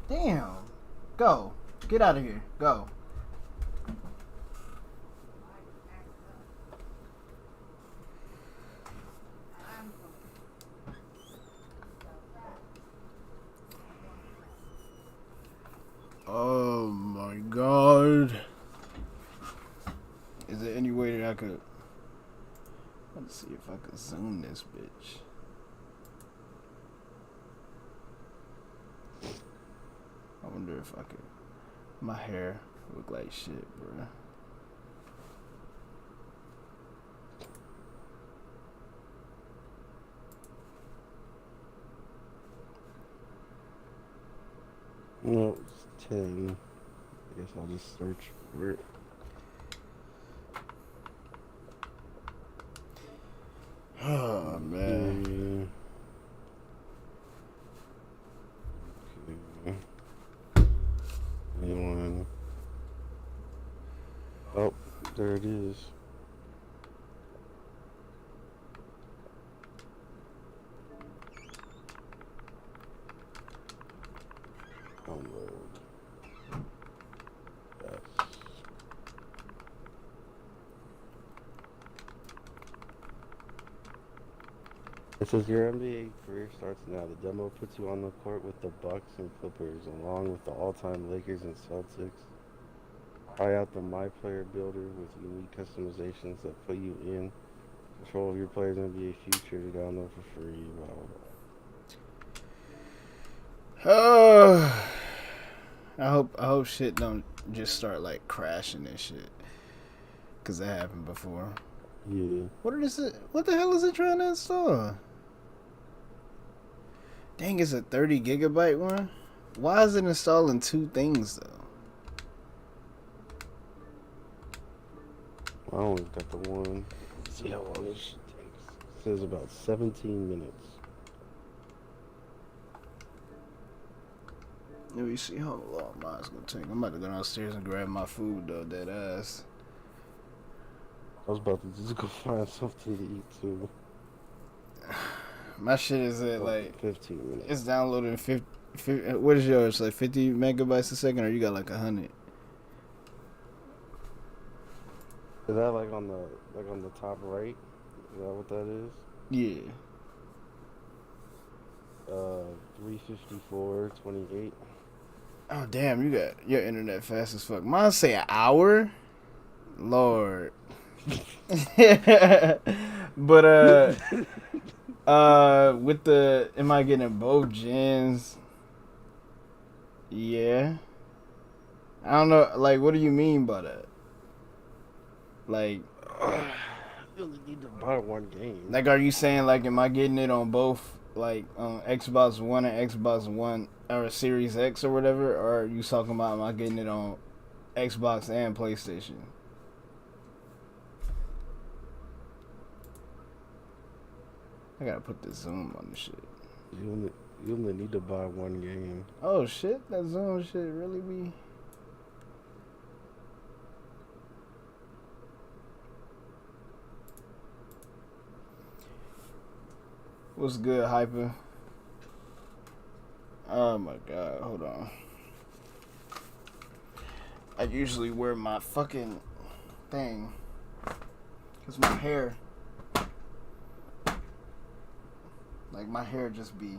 Damn. Go. Get out of here. Go. Oh my god. Is there any way that I could... Let's see if I could zoom this bitch. I wonder if I could... My hair look like shit, bro. No, it's 10. I guess I'll just search for it. Oh, man. Okay. Anyone? Oh, there it is. Download. Yes. It says your NBA career starts now. The demo puts you on the court with the Bucks and Clippers, along with the all-time Lakers and Celtics. Try out the My Player Builder with unique customizations that put you in control of your player's NBA future to download for free. Oh, I hope shit don't just start like crashing and shit, cause that happened before. Yeah. What the hell is it trying to install? Dang, it's a 30 gigabyte one. Why is it installing two things though? I only got the one. Let's see how long this shit takes. It says about 17 minutes. Let me see how long mine's gonna take. I'm about to go downstairs and grab my food though, dead ass. I was about to just go find something to eat too. My shit is at like 15 minutes. it's downloading 50, what is yours? Like 50 megabytes a second, or you got like 100? Is that like on the top right? Is that what that is? Yeah. 354.28. Oh damn, you got your internet fast as fuck. Mine say an hour. Lord. But with the am I getting both gens? Yeah. I don't know. Like, what do you mean by that? Like, You only need to buy one game. like, are you saying like, am I getting it on both, like, Xbox One and Xbox One or Series X or whatever? Or are you talking about am I getting it on Xbox and PlayStation? I gotta put the zoom on the shit. You only need to buy one game. Oh shit, that zoom shit really be. What's good, Hyper? Oh my god, hold on. I usually wear my fucking thing because my hair, like, my hair just be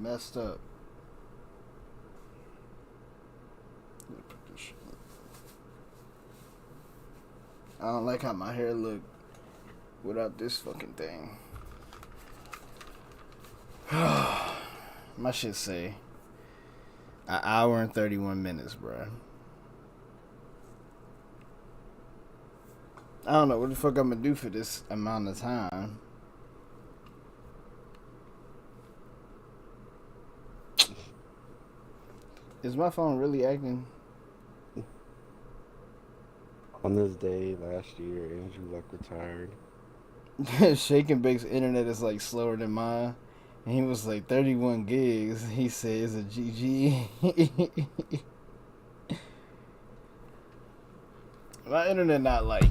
messed up. Let me put this shit up. I don't like how my hair look without this fucking thing. My shit say an hour and 31 minutes, bro. I don't know what the fuck I'm gonna do for this amount of time. Is my phone really acting? On this day last year, Andrew Luck retired. Shake and Bake's internet is like slower than mine. And he was like 31 gigs. He said it's a GG. My internet not like.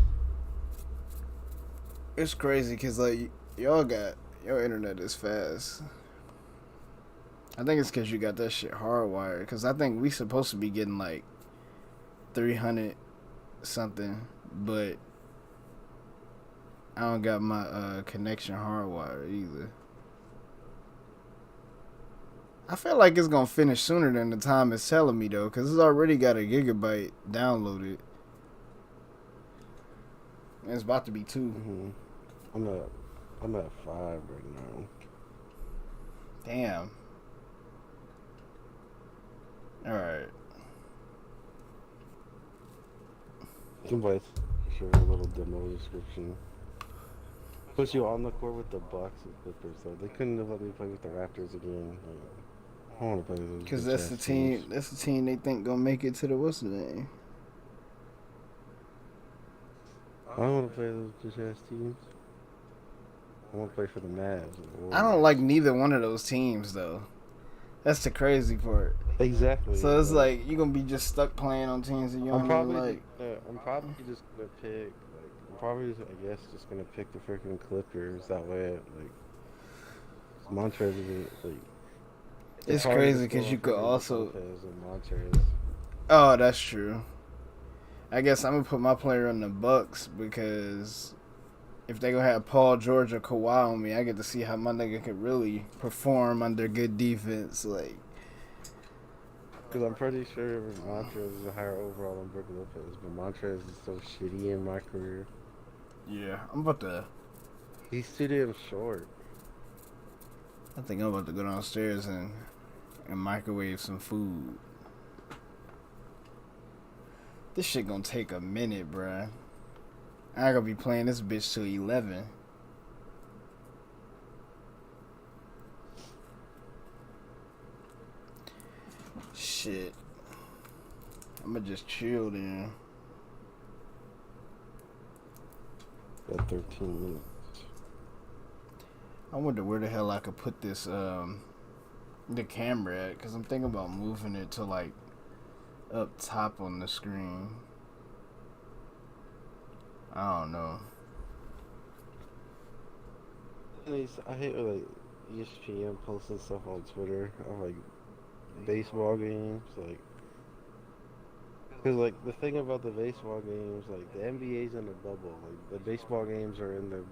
It's crazy because like y'all got your internet is fast. I think it's because you got that shit hardwired. Because I think we supposed to be getting like 300 something, but I don't got my connection hardwired either. I feel like it's gonna finish sooner than the time it's telling me though, because it's already got a gigabyte downloaded. And it's about to be 2. Mm-hmm. I'm at 5 right now. Damn. Alright. Somebody's share a little demo description. Puts you on the court with the Bucks and Clippers, so they couldn't have let me play with the Raptors again. I want to play with those. Because that's the team. teams. That's the team they think gonna make it to the what's the name? I don't want to play those bitch ass teams. I want to play for the Mavs. I don't like neither one of those teams though. That's the crazy part. Exactly. So it's like you're gonna be just stuck playing on teams that you don't even like. I'm probably just gonna pick. Like, I'm probably, I guess, just gonna pick the freaking Clippers. That way, like, Montrez is like. It's hard crazy to because score you could freaking also. Lopez and Montrez. Oh, that's true. I guess I'm gonna put my player on the Bucks because if they gonna have Paul George or Kawhi on me, I get to see how my nigga can really perform under good defense. Like, Because I'm pretty sure Montrez is a higher overall than Brook Lopez, but Montrez is so shitty in my career. yeah, I'm about to. He's too damn short. I think I'm about to go downstairs and microwave some food. This shit gonna take a minute, bruh. I ain't gonna be playing this bitch till 11. Shit. I'ma just chill then. Got 13 minutes. I wonder where the hell I could put this the camera at, cause I'm thinking about moving it to like up top on the screen. I don't know. I hate like ESPN posting stuff on Twitter of like baseball games, like. Because, like, the thing about the baseball games, like, the NBA's in a bubble. Like, the baseball games are in their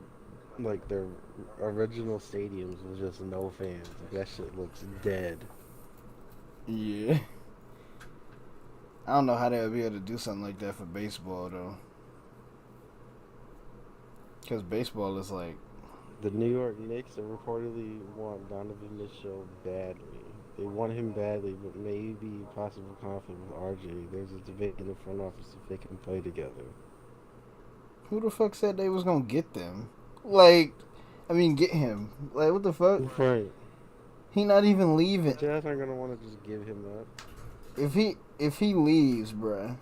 original stadiums with just no fans. Like, that shit looks dead. Yeah. I don't know how they'll be able to do something like that for baseball, though. Because baseball is like... The New York Knicks reportedly want Donovan Mitchell badly. They want him badly, but maybe possible conflict with RJ. There's a debate in the front office if they can play together. Who the fuck said they was gonna get them? Like, I mean, get him. Like, what the fuck? Right. He not even leaving. Jazz aren't gonna want to just give him that. If he leaves, bruh,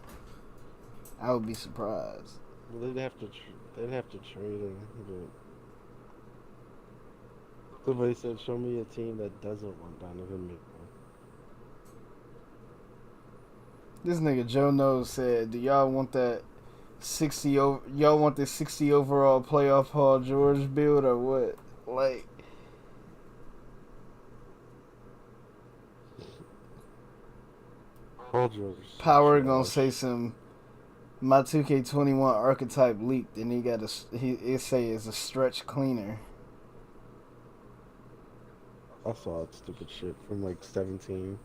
I would be surprised. Well, they'd have to trade him. But somebody said, "Show me a team that doesn't want Donovan Mitchell." This nigga Joe Knows said, "Do y'all want that 60? Y'all want this 60 overall playoff Paul George build or what?" Like, Paul George. Power gonna say some. My 2K21 archetype leaked, and it say it's a stretch cleaner. I saw that stupid shit from like 17.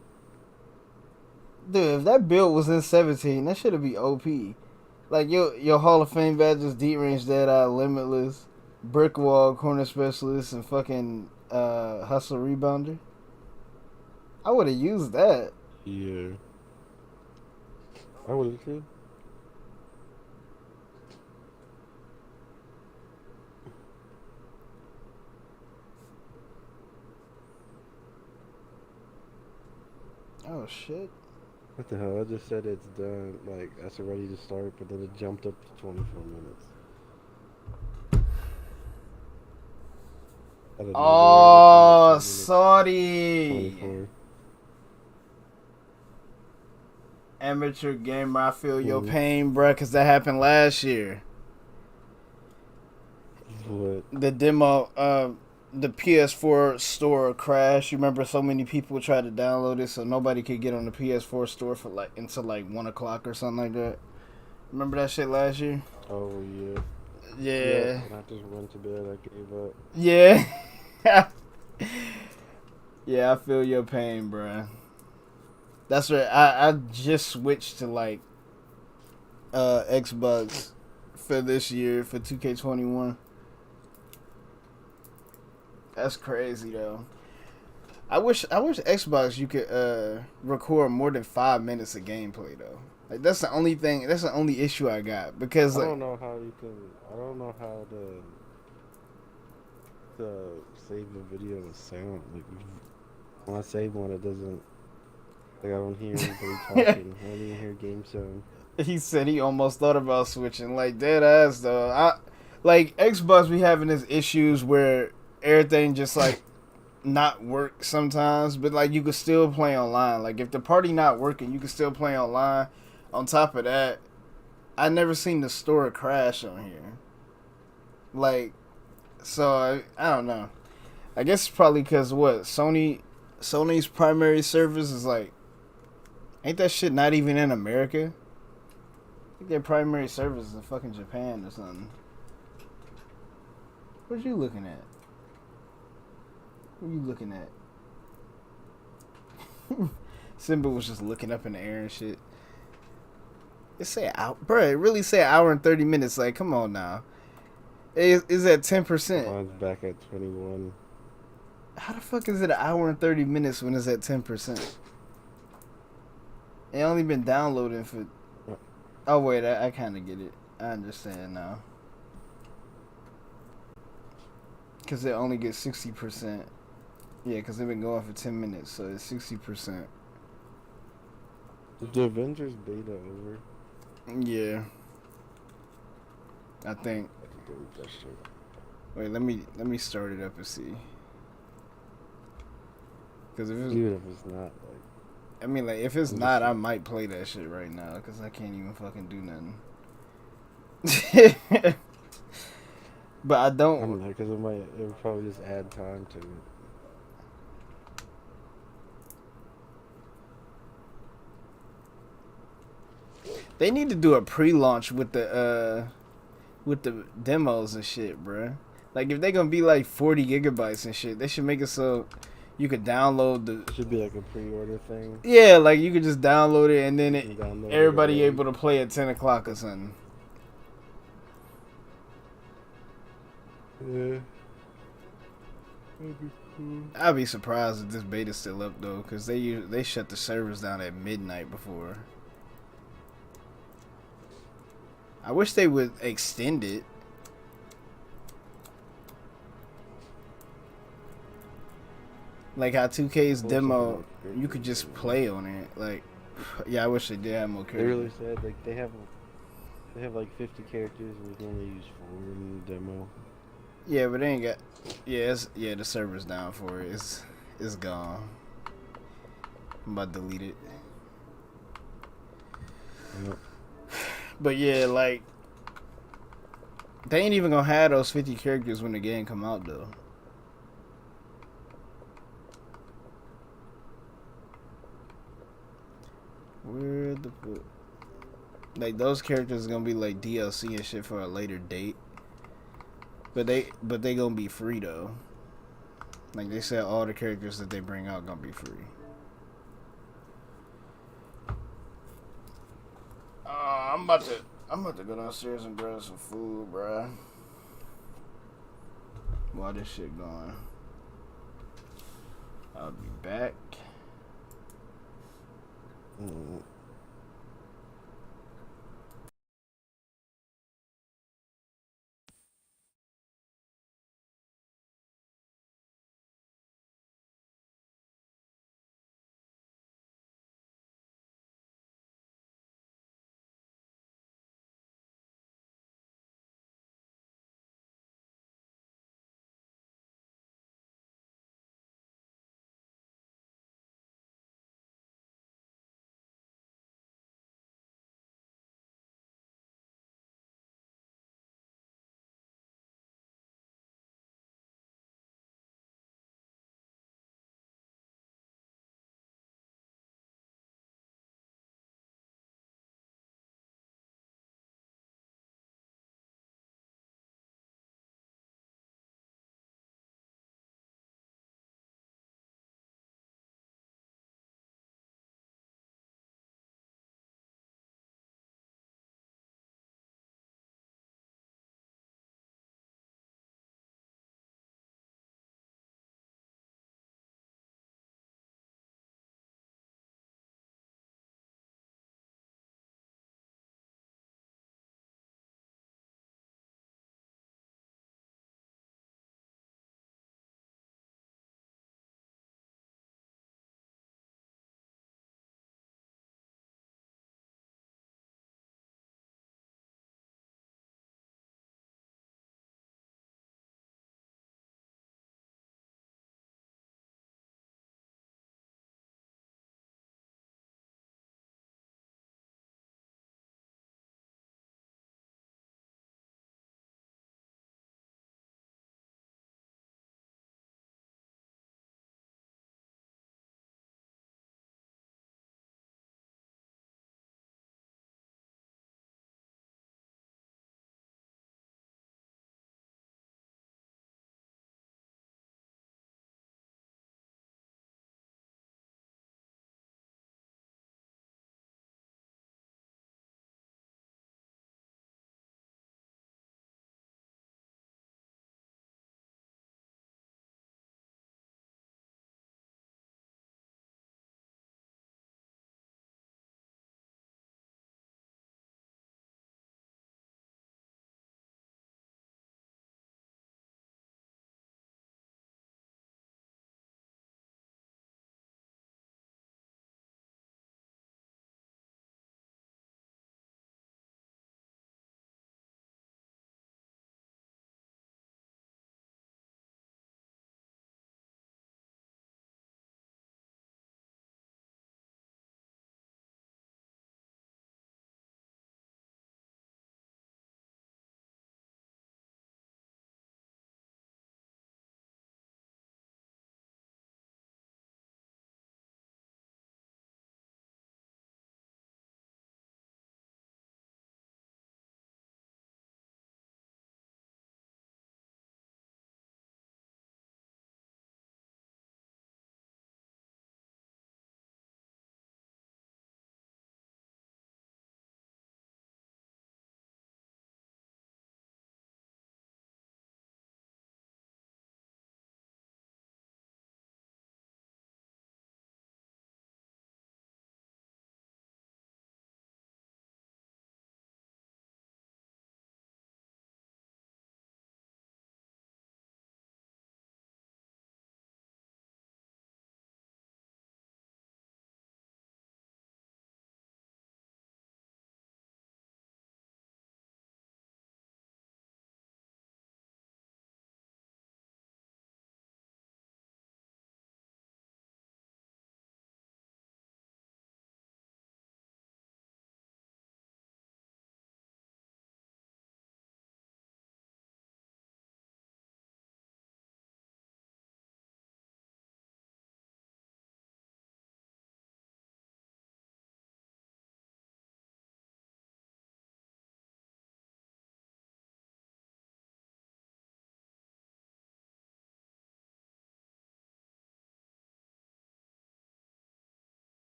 Dude, if that build was in 17, that should be OP. Like your Hall of Fame badges, deep range, dead eye, limitless, brick wall, corner specialist, and fucking hustle rebounder. I would have used that. Yeah. I would have too. Oh shit. What the hell? I just said it's done. Like, that's ready to start, but then it jumped up to 24 minutes. Oh, Saudi. 24. Amateur gamer, I feel your pain, bruh, because that happened last year. What? The demo, the PS4 store crashed. You remember so many people tried to download it, so nobody could get on the PS4 store for like until like 1 o'clock or something like that. Remember that shit last year? Oh yeah. Yep. Yeah, And I just went to bed. I gave up. yeah, yeah. I feel your pain, bruh. That's right. I just switched to like Xbox for this year for 2K21. That's crazy though. I wish Xbox you could record more than 5 minutes of gameplay though. Like that's the only thing. That's the only issue I got because I like don't know how you can. I don't know how to save the video with sound. Like when I save one, it doesn't. Like I don't hear anybody talking. I don't even hear game sound. he said he almost thought about switching. Like dead ass though. I like Xbox be having these issues where everything just like not work sometimes, but like you could still play online. Like if the party not working, you can still play online. On top of that, I never seen the store crash on here. Like, so I don't know. I guess it's probably because what Sony's primary service is like, ain't that shit not even in America? I think their primary service is in fucking Japan or something. What you looking at? What you looking at? Simba was just looking up in the air and shit. It say out, bro. It really say an hour and 30 minutes. Like, come on now. Is at 10%. Mine's back at 21. How the fuck is it an hour and 30 minutes when it's at 10%? It only been downloading for. Oh wait, I kind of get it. I understand now. Cause it only gets 60%. Yeah, cause they've been going for 10 minutes, so it's 60%. Is the Avengers beta over? Yeah, I think. I can delete that shit. Wait, let me start it up and see. Cause if it's, Even if it's not, like, I mean, like if it's I'm not, just I saying. might play that shit right now. Cause I can't even fucking do nothing. But I don't. I'm like, because it would probably just add time to it. They need to do a pre-launch with the demos and shit, bruh. Like if they gonna be like 40 gigabytes and shit, they should make it so you could download the. It should be like a pre-order thing. Yeah, like you could just download it and then You can download it everybody early. able to play at 10 o'clock or something. Yeah. That'd be cool. I'd be surprised if this beta's still up though, cause they shut the servers down at midnight before. I wish they would extend it. Like how 2K's I wish they had demo, more you could characters just in play on it. Like, yeah, I wish they did have more it. They really characters. said like they have like 50 characters. We can only use 4 in the demo. Yeah, but they ain't got. Yeah, the server's down for it. It's gone. I'm about to delete it. Yep. But yeah, like they ain't even gonna have those 50 characters when the game come out though. Where the like those characters are gonna be like DLC and shit for a later date. But they gonna be free though. Like they said, all the characters that they bring out gonna be free. I'm about to go downstairs and grab some food, bruh. While this shit going, I'll be back. Mm.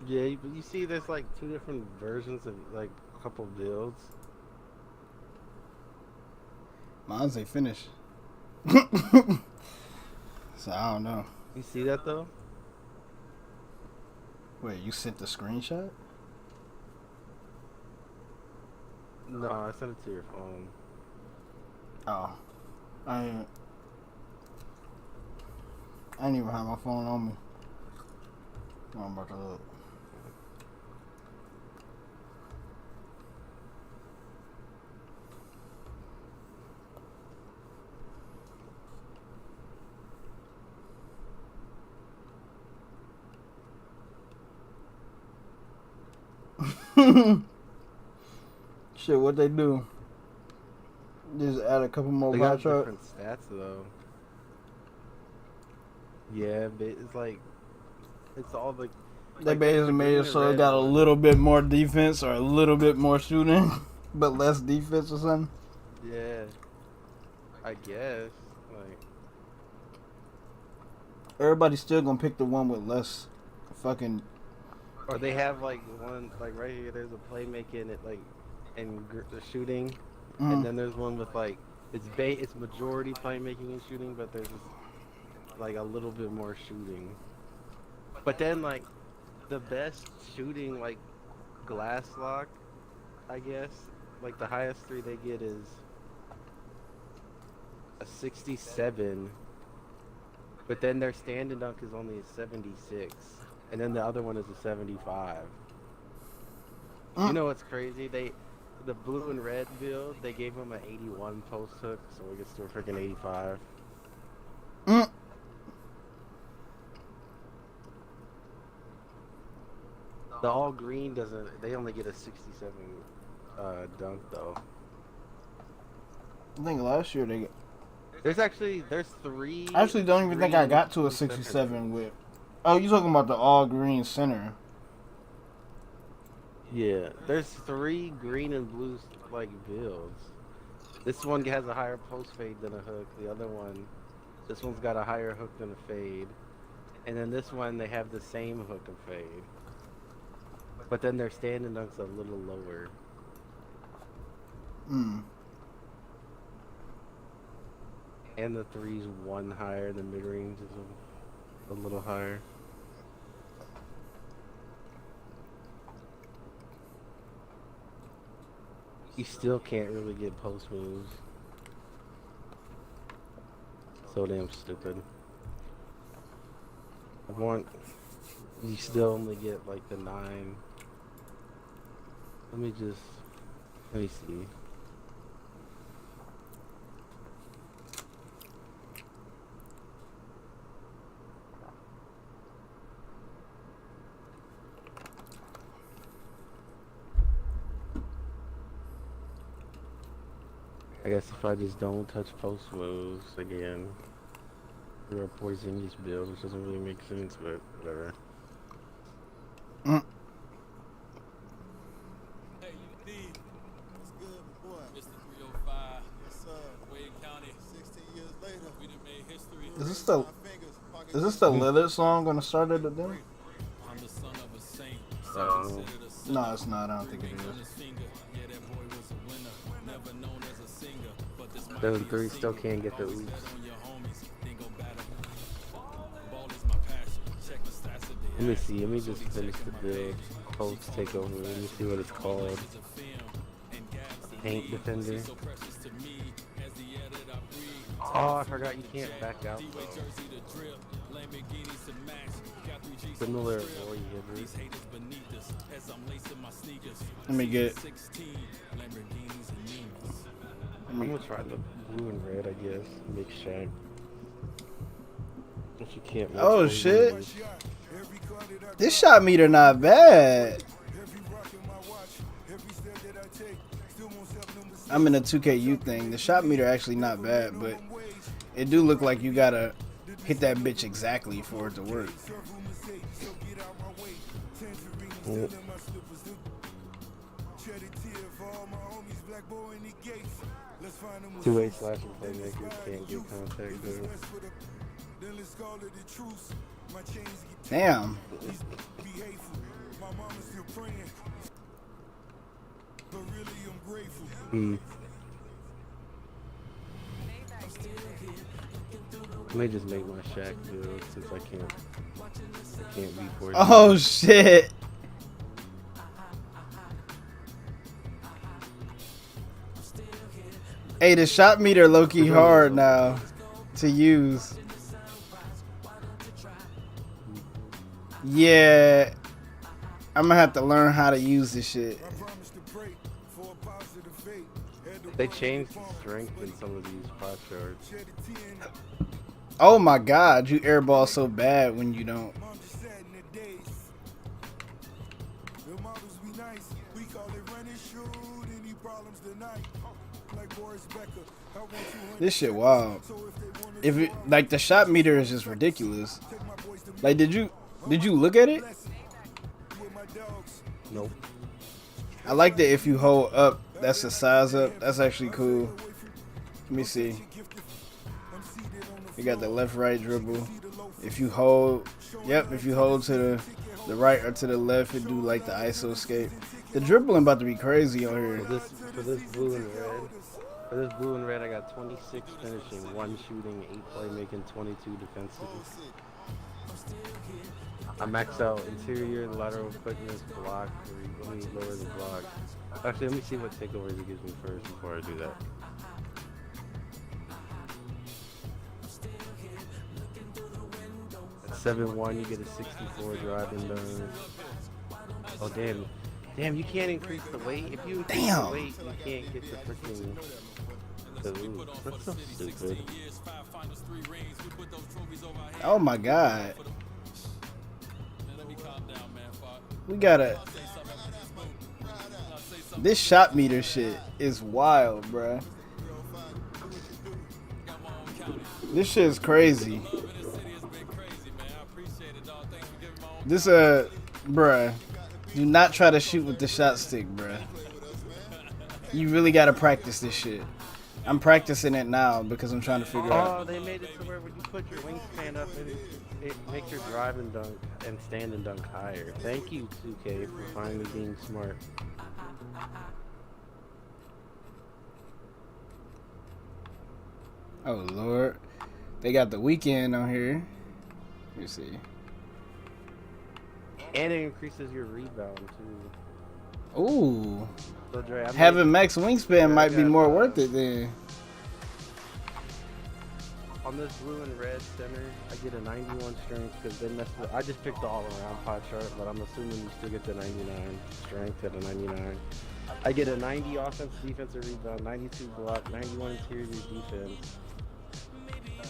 Yeah, but you see, there's like two different versions of like a couple builds. Mine's ain't finished. So I don't know. You see that though? Wait, you sent the screenshot? No, I sent it to your phone. Oh. I ain't even have my phone on me. I'm about to look. Shit, what they do? Just add a couple more They bar got chart. different stats though. Yeah, but it's like it's all like They like basically the made green it and so it red got a one. little bit more defense or a little bit more shooting, but less defense or something. Yeah, I guess like Everybody's still gonna pick the one with less fucking. or they have like one like right here. There's a playmaking it like and the shooting, and then there's one with like it's majority playmaking and shooting, but there's just, like a little bit more shooting. But then like the best shooting like glass lock, I guess like the highest three they get is a 67, but then their stand and dunk is only a 76, and then the other one is a 75. You know what's crazy? The blue and red build, they gave him an 81 post hook, so it gets to a freaking 85. The all green doesn't. They only get a 67 dunk though. I think last year they. There's three. I actually don't even think I green got to a blue center 67 builds. with. Oh, you talking about the all green center? Yeah, there's three green and blue like builds. This one has a higher post fade than a hook. The other one, this one's got a higher hook than a fade, and then this one they have the same hook and fade, but then their stand and dunk's a little lower. And the three's one higher. The mid range is a little higher. You still can't really get post moves. So damn stupid. You still only get like the 9. Let me see. I guess if I just don't touch post moves again, or a Porzingis build, which doesn't really make sense, but whatever. Hey, what's good, boy? Mr. 305. Yes, sir. Wade County. 16 years later, we done made history. Is this the Lillard song gonna start at the day? I'm the son of a saint. No, it's not. I don't think it is. Yeah, that boy was a winner. Never known as a singer, but this might Those be a three still singer. can't get the Always oops. bet on your homies, then go battle. Ball is my passion. Check the stats of the Let me see. Let me just finish the build. Post takeover. Let me see what it's called. Paint defender. Oh, I forgot you can't back out though. Similar Roy Hibbert. Let me get. I'm gonna try the blue and red, I guess. Mix shack. If you can't. mix Oh blue shit! and This shot meter not bad. I'm in a 2KU thing. The shot meter actually not bad, but it do look like you gotta hit that bitch exactly for it to work. blue. 2-way slashing playmakers can't get contact though. Damn. Hmm. I may just make my shack build since I can't be forced. Oh shit. Hey, the shot meter low-key hard now to use. Yeah, I'm gonna have to learn how to use this shit. They changed the strength in some of these pot shards. Oh my god, you airball so bad when you don't. This shit wild. If it, like, the shot meter is just ridiculous. Like, did you look at it? Nope. I like that if you hold up, that's the size up. That's actually cool. Let me see. You got the left right dribble. If you hold, yep, if you hold to the right or to the left, it do like the ISO escape. The dribbling about to be crazy on here. For this blue and red, I got 26 finishing, 1 shooting, 8 playmaking, 22 defensive. I maxed out interior and lateral quickness, block, let me lower the block. Actually, let me see what takeovers it gives me first before I do that. At 7-1, you get a 64 driving done. Oh, damn. Damn, you can't increase the weight. If you increase the weight, you can't get the freaking... That's so stupid. Oh my god. We gotta... This shot meter shit is wild, bruh. This shit is crazy. This, bruh. Do not try to shoot with the shot stick, bruh. You really gotta practice this shit. I'm practicing it now because I'm trying to figure out. Oh, they made it to where when you put your wingspan up, it makes your drive and dunk and stand and dunk higher. Thank you, 2K, for finally being smart. Oh lord, they got the weekend on here. Let me see. And it increases your rebound too. Ooh. So Dre, having max wingspan might be more worth it then. On this blue and red center, I get a 91 strength because they messed with. I just picked the all-around pot chart, but I'm assuming you still get the 99 strength at a 99. I get a 90 offense, defensive rebound, 92 block, 91 interior defense,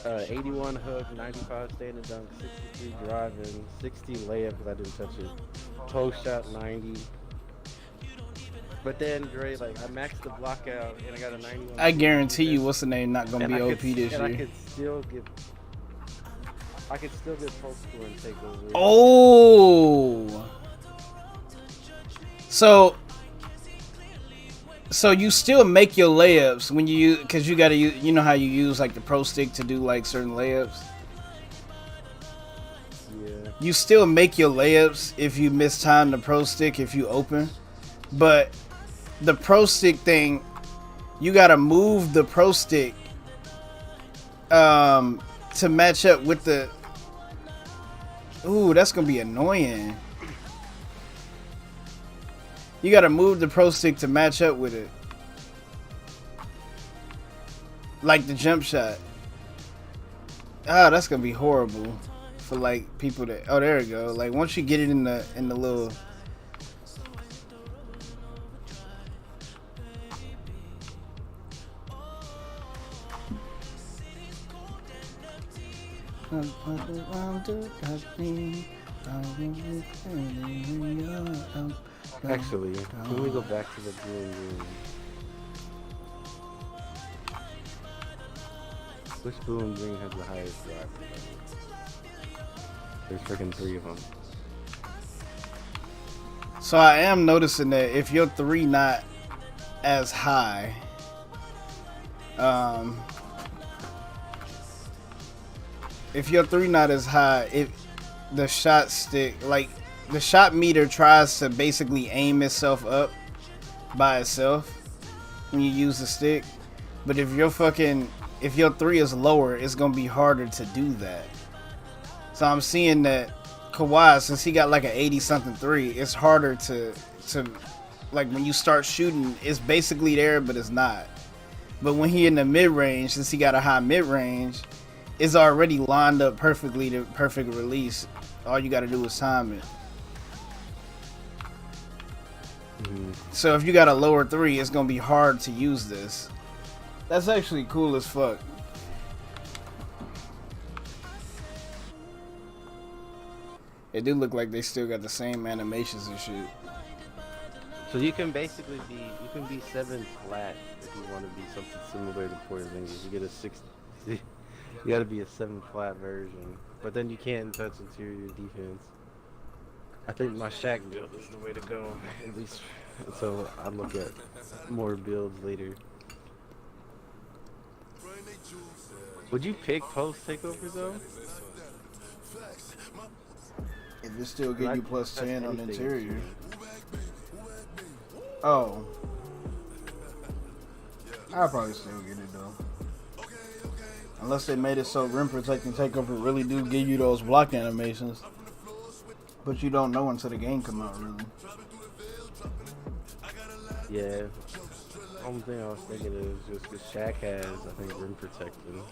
81 hook, 95 stand and dunk, 63 driving, 60 layup because I didn't touch it, post shot 90. But then, Dre, like, I maxed the block out, and I got a 91. I guarantee you, what's the name, not gonna be OP this year. I could still get post score and take over. Oh! So you still make your layups when you use, because you gotta use, you know how you use, like, the pro stick to do, like, certain layups? Yeah. You still make your layups if you mistime the pro stick, if you open. But the pro stick thing, you gotta move the pro stick to match up with the... Ooh, that's gonna be annoying. You gotta move the pro stick to match up with it. Like the jump shot. Oh, that's gonna be horrible for like people that... Oh, there we go. Like once you get it in the little... Actually, let me go back to the blue and green. Which blue and green has the highest drive? There's freaking 3 of them. So I am noticing that if your 3 not as high, if your 3 not as high, if the shot stick, like the shot meter tries to basically aim itself up by itself when you use the stick. But if your 3 is lower, it's gonna be harder to do that. So I'm seeing that Kawhi, since he got like an 80 something 3, it's harder to like when you start shooting, it's basically there, but it's not. But when he in the mid range, since he got a high mid range, it's already lined up perfectly to perfect release. All you got to do is time it. So if you got a lower 3, it's gonna be hard to use this. That's actually cool as fuck. It do look like they still got the same animations and shit. So you can basically be 7 flat if you want to be something similar to Porzingis. You get a 6. You got to be a 7 flat version, but then you can't touch interior defense. I think my Shaq build is the way to go, at least. So I'll look at more builds later. Would you pick post takeovers though? If it still give you plus 10 on interior. Oh. I'll probably still get it though. Unless they made it so rim protecting takeover really do give you those block animations. But you don't know until the game come out really. Yeah. Only thing I was thinking is just because Shaq has, I think, rim protecting.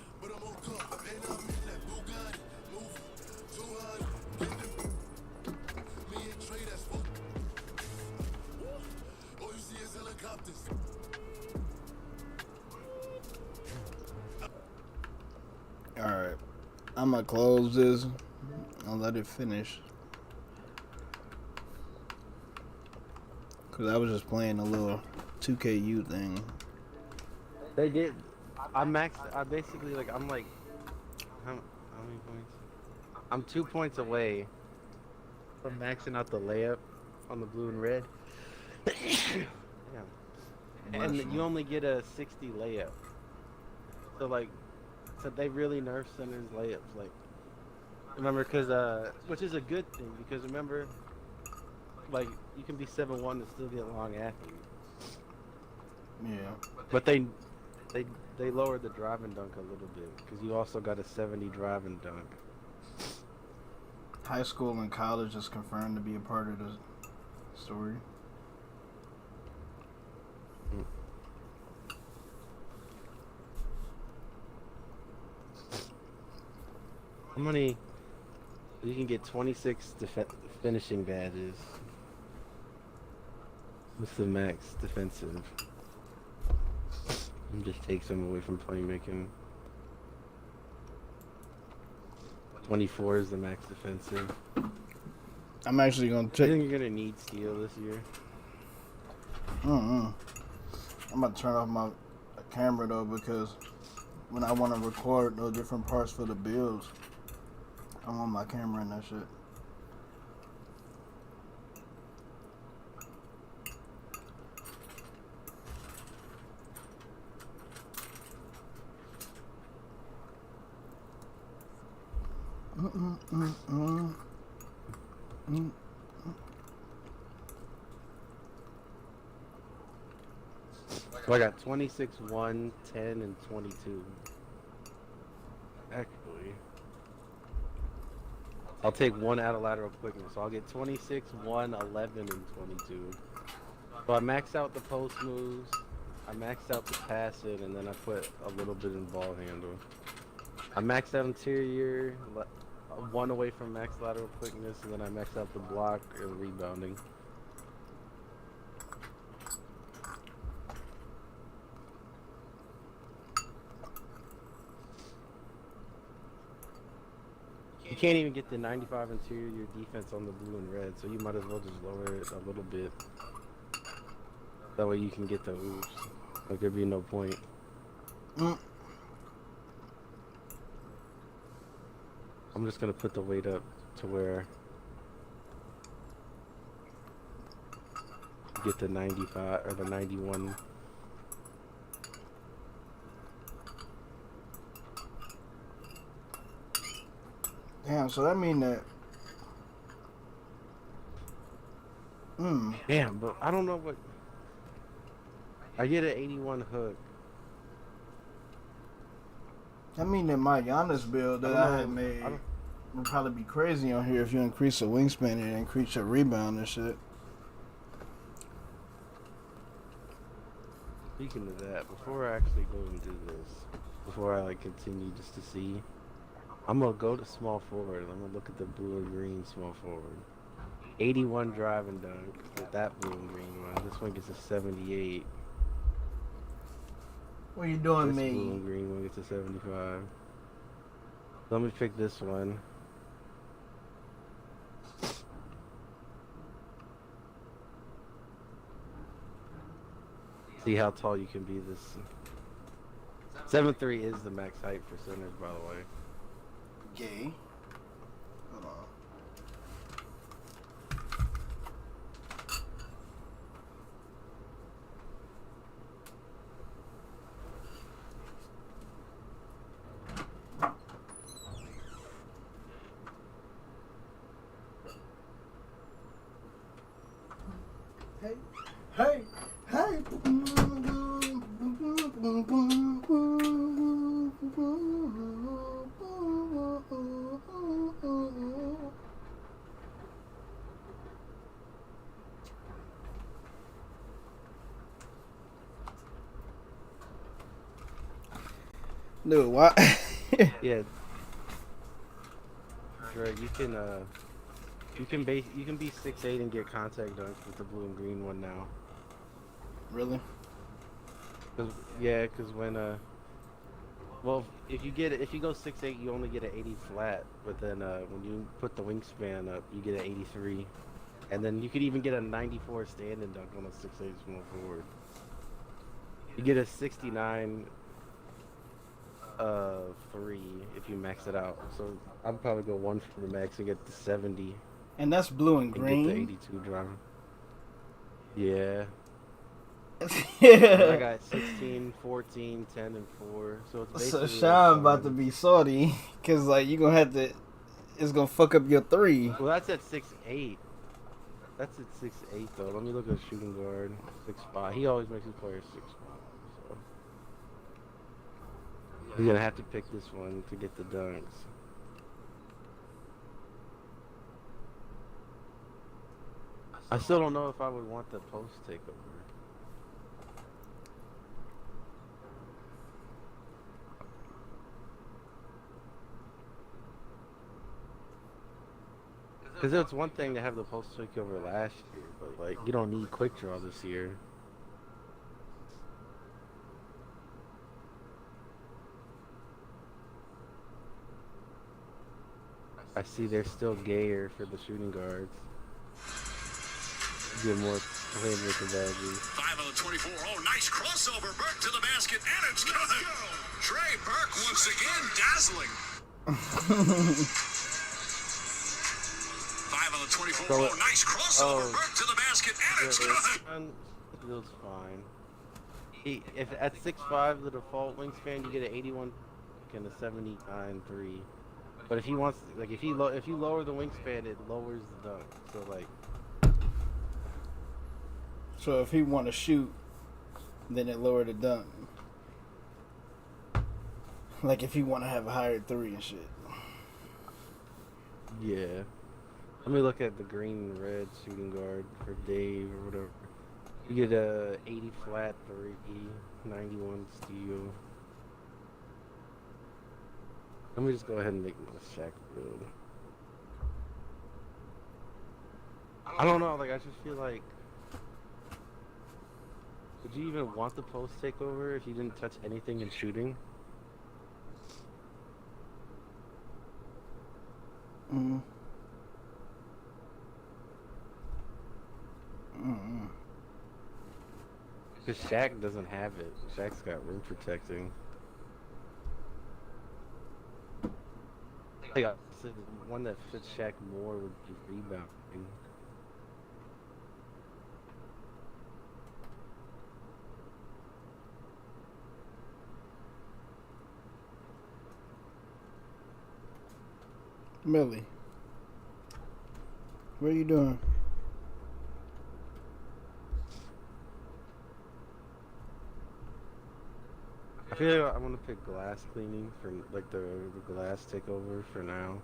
Alright. I'm gonna close this. I'll let it finish. Cause I was just playing a little 2KU thing. They did. I basically like. I'm like. How many points? I'm 2 points away from maxing out the layup on the blue and red. Yeah. And you only get a 60 layup. So like, they really nerfed centers layups. Like, remember, which is a good thing because remember, like you can be 7-1 and still get long athletes. Yeah. But they lowered the drive and dunk a little bit because you also got a 70 drive and dunk. High school and college is confirmed to be a part of the story. How many? You can get 26 finishing badges. What's the max defensive? And just takes them away from playmaking. 24 is the max defensive. I'm actually gonna I check. think you're gonna need steal this year. I'm about to turn off my camera though because when I want to record those different parts for the builds, I want my camera in that shit. So I got 26, 1, 10, and 22. Actually, I'll take 1 out of lateral quickness. So I'll get 26, 1, 11, and 22. So I maxed out the post moves. I maxed out the pass it, and then I put a little bit in ball handle. I maxed out interior, 1 away from max lateral quickness, and then I maxed out the block and rebounding. You can't even get the 95 interior defense on the blue and red, so you might as well just lower it a little bit. That way you can get the oops. Like there'd be no point. I'm just gonna put the weight up to where you get the 95 or the 91. Damn, so that mean that Mm. Damn, but I don't know what. I get an 81 hook. I mean, in my Giannis build I that don't I know. had made I don't, would probably be crazy on here if you increase the wingspan and increase your rebound and shit. Speaking of that, before I actually go and do this, before I like continue just to see, I'm gonna go to small forward. I'm gonna look at the blue and green small forward. 81 drive and dunk with that blue and green one. This one gets a 78. What you doing, This me? blue and green one gets a 75. Let me pick this one. See how tall you can be this. 7'3" is the max height for centers, by the way. Gay. Hold on. Hey, hey, hey. Dude, why? Yeah. Dre, you can be 6'8" and get contact dunks with the blue and green one now. Really? Cause when well, if you go 6'8", you only get an 80 flat, but then when you put the wingspan up, you get an 83, and then you could even get a 94 standing dunk on a 6'8" small forward. You get a 69 3 if you max it out. So I'd probably go one for the max and get the 70 And that's blue and and green. get the 82 driver. Yeah. And I Yeah. got 16, 14, 10, and 4. So it's So basically Sean about to be salty, cause like you gonna have to, it's gonna fuck up your 3. Well, that's at 6'8". That's at 6'8" though. Let me look at shooting guard. 6'5". He always makes his players 6'5". So he's gonna have to pick this one to get the dunks. I still don't know if I would want the post takeover. Because it's one thing to have the post takeover last year, but like you don't need quick draw this year. I see they're still gayer for the shooting guards. Get more playmaking badges. 5 on the 24. Oh, nice crossover. Burke to the basket, and it's good. Trey Burke once again dazzling. 5 on the 24. So, Oh, nice crossover. Burke to the basket, and it's good. Feels fine. If at 6'5", the default wingspan, you get an 81 and a 79 3. But if he wants, like, if you lower the wingspan, it lowers the dunk. So like. So if he want to shoot, then it lower the dunk. Like if he want to have a higher 3 and shit. Yeah. Let me look at the green and red shooting guard for Dave or whatever. You get a 80 flat 3, 91 steal. Let me just go ahead and make my Shaq build. I don't know, like I just feel like, would you even want the post takeover if you didn't touch anything in shooting? Mm-hmm. Mm-hmm. Because Shaq doesn't have it. Shaq's got rim protecting. Like I said, the one that fits Shaq more would be rebounding. Millie, what are you doing? I feel like I'm gonna pick glass cleaning for like the glass takeover for now.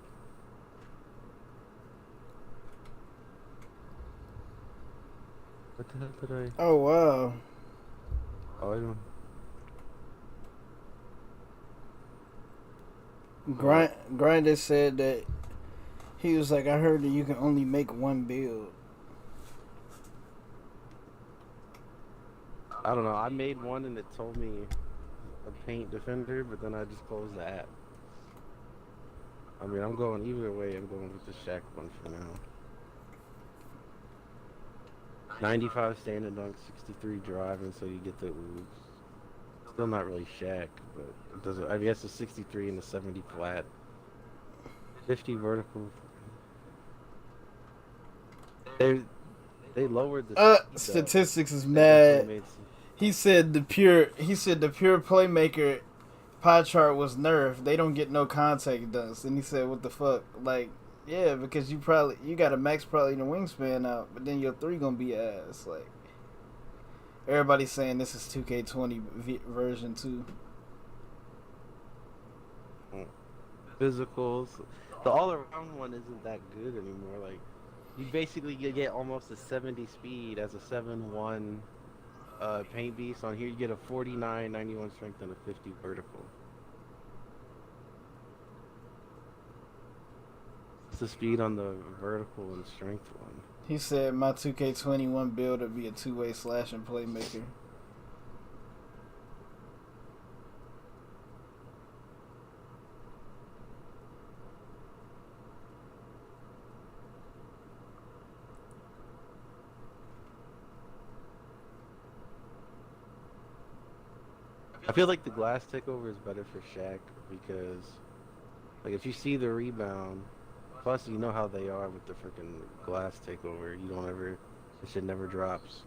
What the hell did I? Oh wow. Oh, I don't. Grinder said that he was like, I heard that you can only make one build. I don't know. I made one and it told me a paint defender, but then I just closed the app. I mean, I'm going either way. I'm going with the Shaq one for now. 95 standing dunk, 63 driving, so you get the oops. Still not really Shaq, but it doesn't. I guess a 63 and a 70 flat. 50 vertical. They lowered the speed Statistics is They mad. definitely made some- He said the pure playmaker pie chart was nerfed. They don't get no contact dunks. And he said, what the fuck? Like, yeah, because you got a max probably the wingspan out, but then your three gonna be ass. Like, everybody's saying this is 2K20 version 2. physicals. The all-around one isn't that good anymore. Like, you basically get almost a 70 speed as a 7-1 paint beast. On here, you get a 49, 91 strength, and a 50 vertical. What's the speed on the vertical and strength one? He said my 2K21 build would be a two-way slashing playmaker. I feel like the glass takeover is better for Shaq because, like, if you see the rebound, plus you know how they are with the freaking glass takeover. You don't ever, the shit never drops.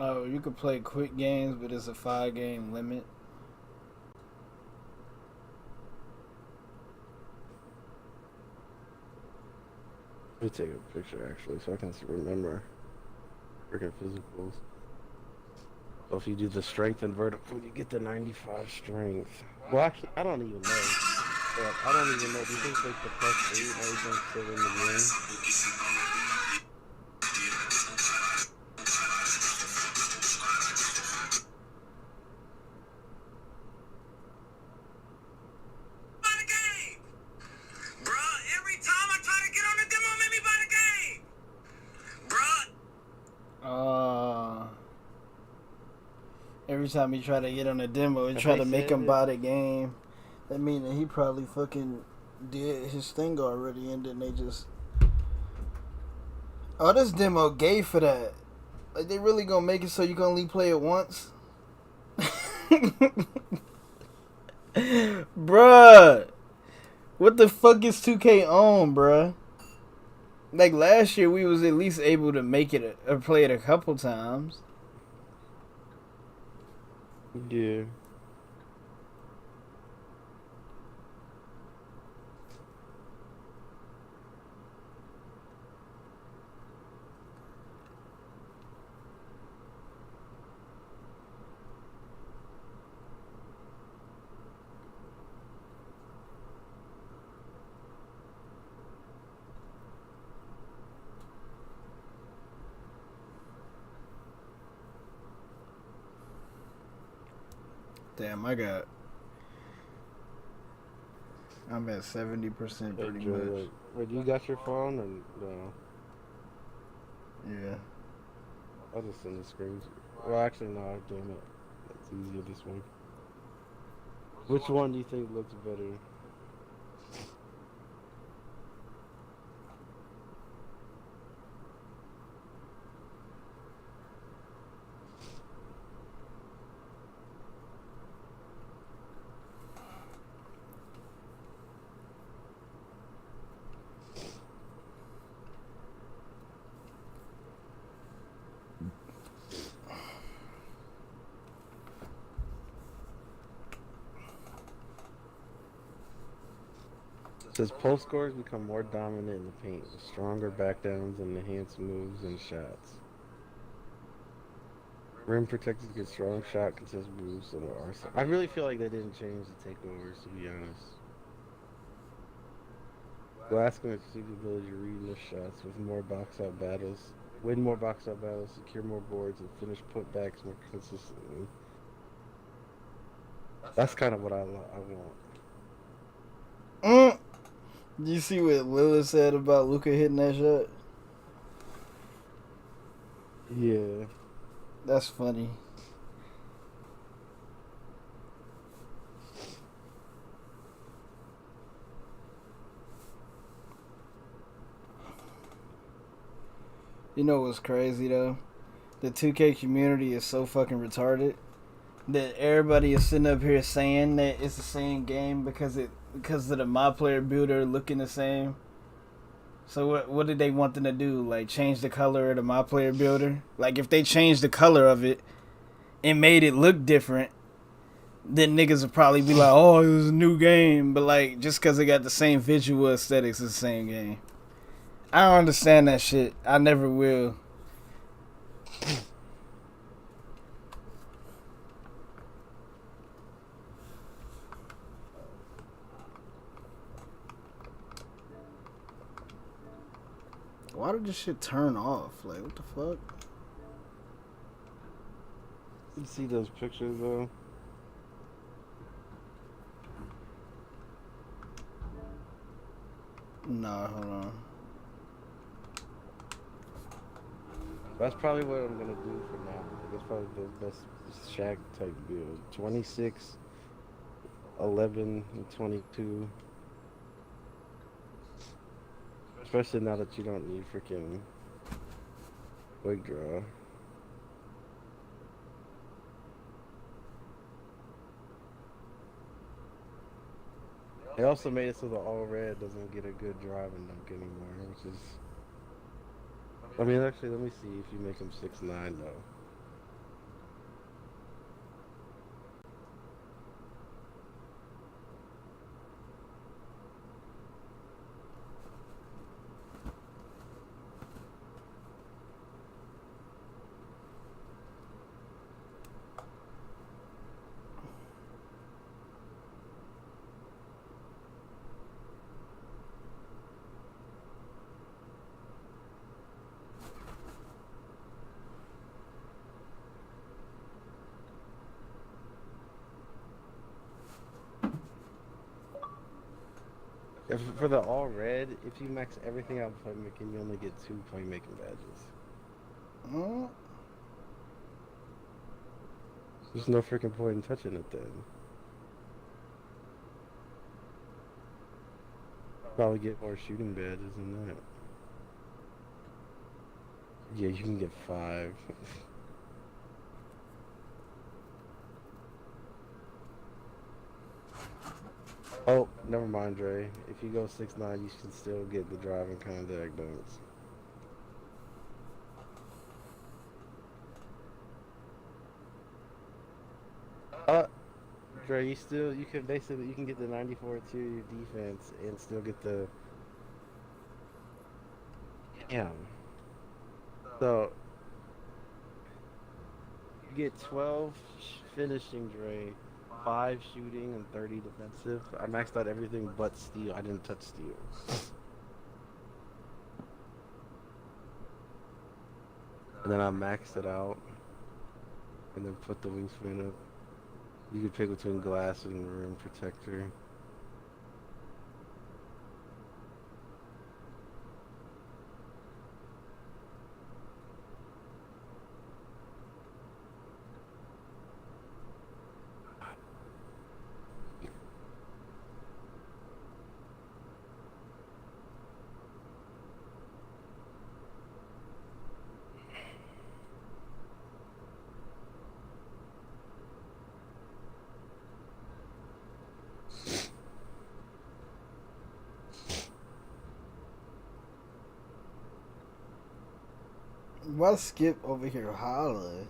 Oh, you could play quick games, but it's a 5-game limit. Let me take a picture actually so I can remember freaking physicals. So if you do the strength and vertical, you get the 95 strength. Well, actually, I don't even know. I don't even know. Do you think like the +8 and everything's still in the game? Buy the game! Bruh, every time I try to get on the demo, make me buy the game! Bruh! Every time he try to get on a demo and try to make him buy the game, that mean that he probably fucking did his thing already, and then they just, oh, this demo gay for that. Like, they really gonna make it so you can only play it once? Bruh, what the fuck is 2K on, bruh? Like, last year we was at least able to make it or play it a couple times. Yeah. Damn, I'm at 70% pretty Joe, much. wait, you got your phone or no? Yeah. I'll just send the screens. Well, actually, no. Damn it. That's easier this way. Which one do you think looks better? Says post scorers become more dominant in the paint, with stronger backdowns and enhanced moves and shots. Rim protectors get strong shot contest moves and arsenal. I really feel like they didn't change the takeovers, to be honest. Glass can achieve the ability to read miss shots with more box out battles, win more box out battles, secure more boards, and finish putbacks more consistently. That's kind of what I want. You see what Lillard said about Luka hitting that shot? Yeah. That's funny. You know what's crazy though? The 2K community is so fucking retarded that everybody is sitting up here saying that it's the same game because of the My Player Builder looking the same. So what did they want them to do? Like change the color of the My Player Builder? Like if they changed the color of it and made it look different, then niggas would probably be like, oh, it was a new game. But like just because it got the same visual aesthetics, it's the same game. I don't understand that shit. I never will. Why did this shit turn off? Like, what the fuck? You see those pictures though? Nah, hold on. That's probably what I'm gonna do for now. That's probably the best Shaq type build. 26, 11, and 22. Especially now that you don't need freaking quick draw. They also made it so the all red doesn't get a good drive and dunk anymore, which is. I mean, actually, let me see if you make him 6'9" though. For the all red, if you max everything out playmaking, you only get 2 playmaking badges. Mm. There's no freaking point in touching it then. Probably get more shooting badges than that. Yeah, you can get 5. Oh, never mind, Dre. If you go 6'9", you can still get the driving contact dunks. Dre, you can get the 94 to defense and still get the. Damn. So you get 12 finishing, Dre. 5 shooting and 30 defensive. I maxed out everything but steal. I didn't touch steal. And then I maxed it out. And then put the wingspan up. You could pick between glass and rim protector. Why Skip over here hollering?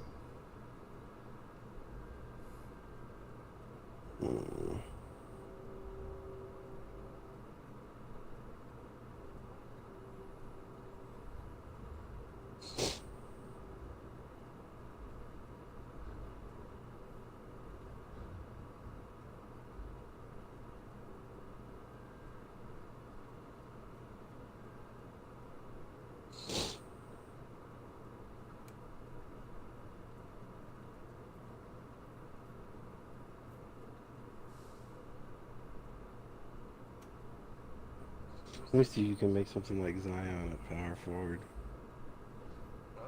Let me see if you can make something like Zion a power forward.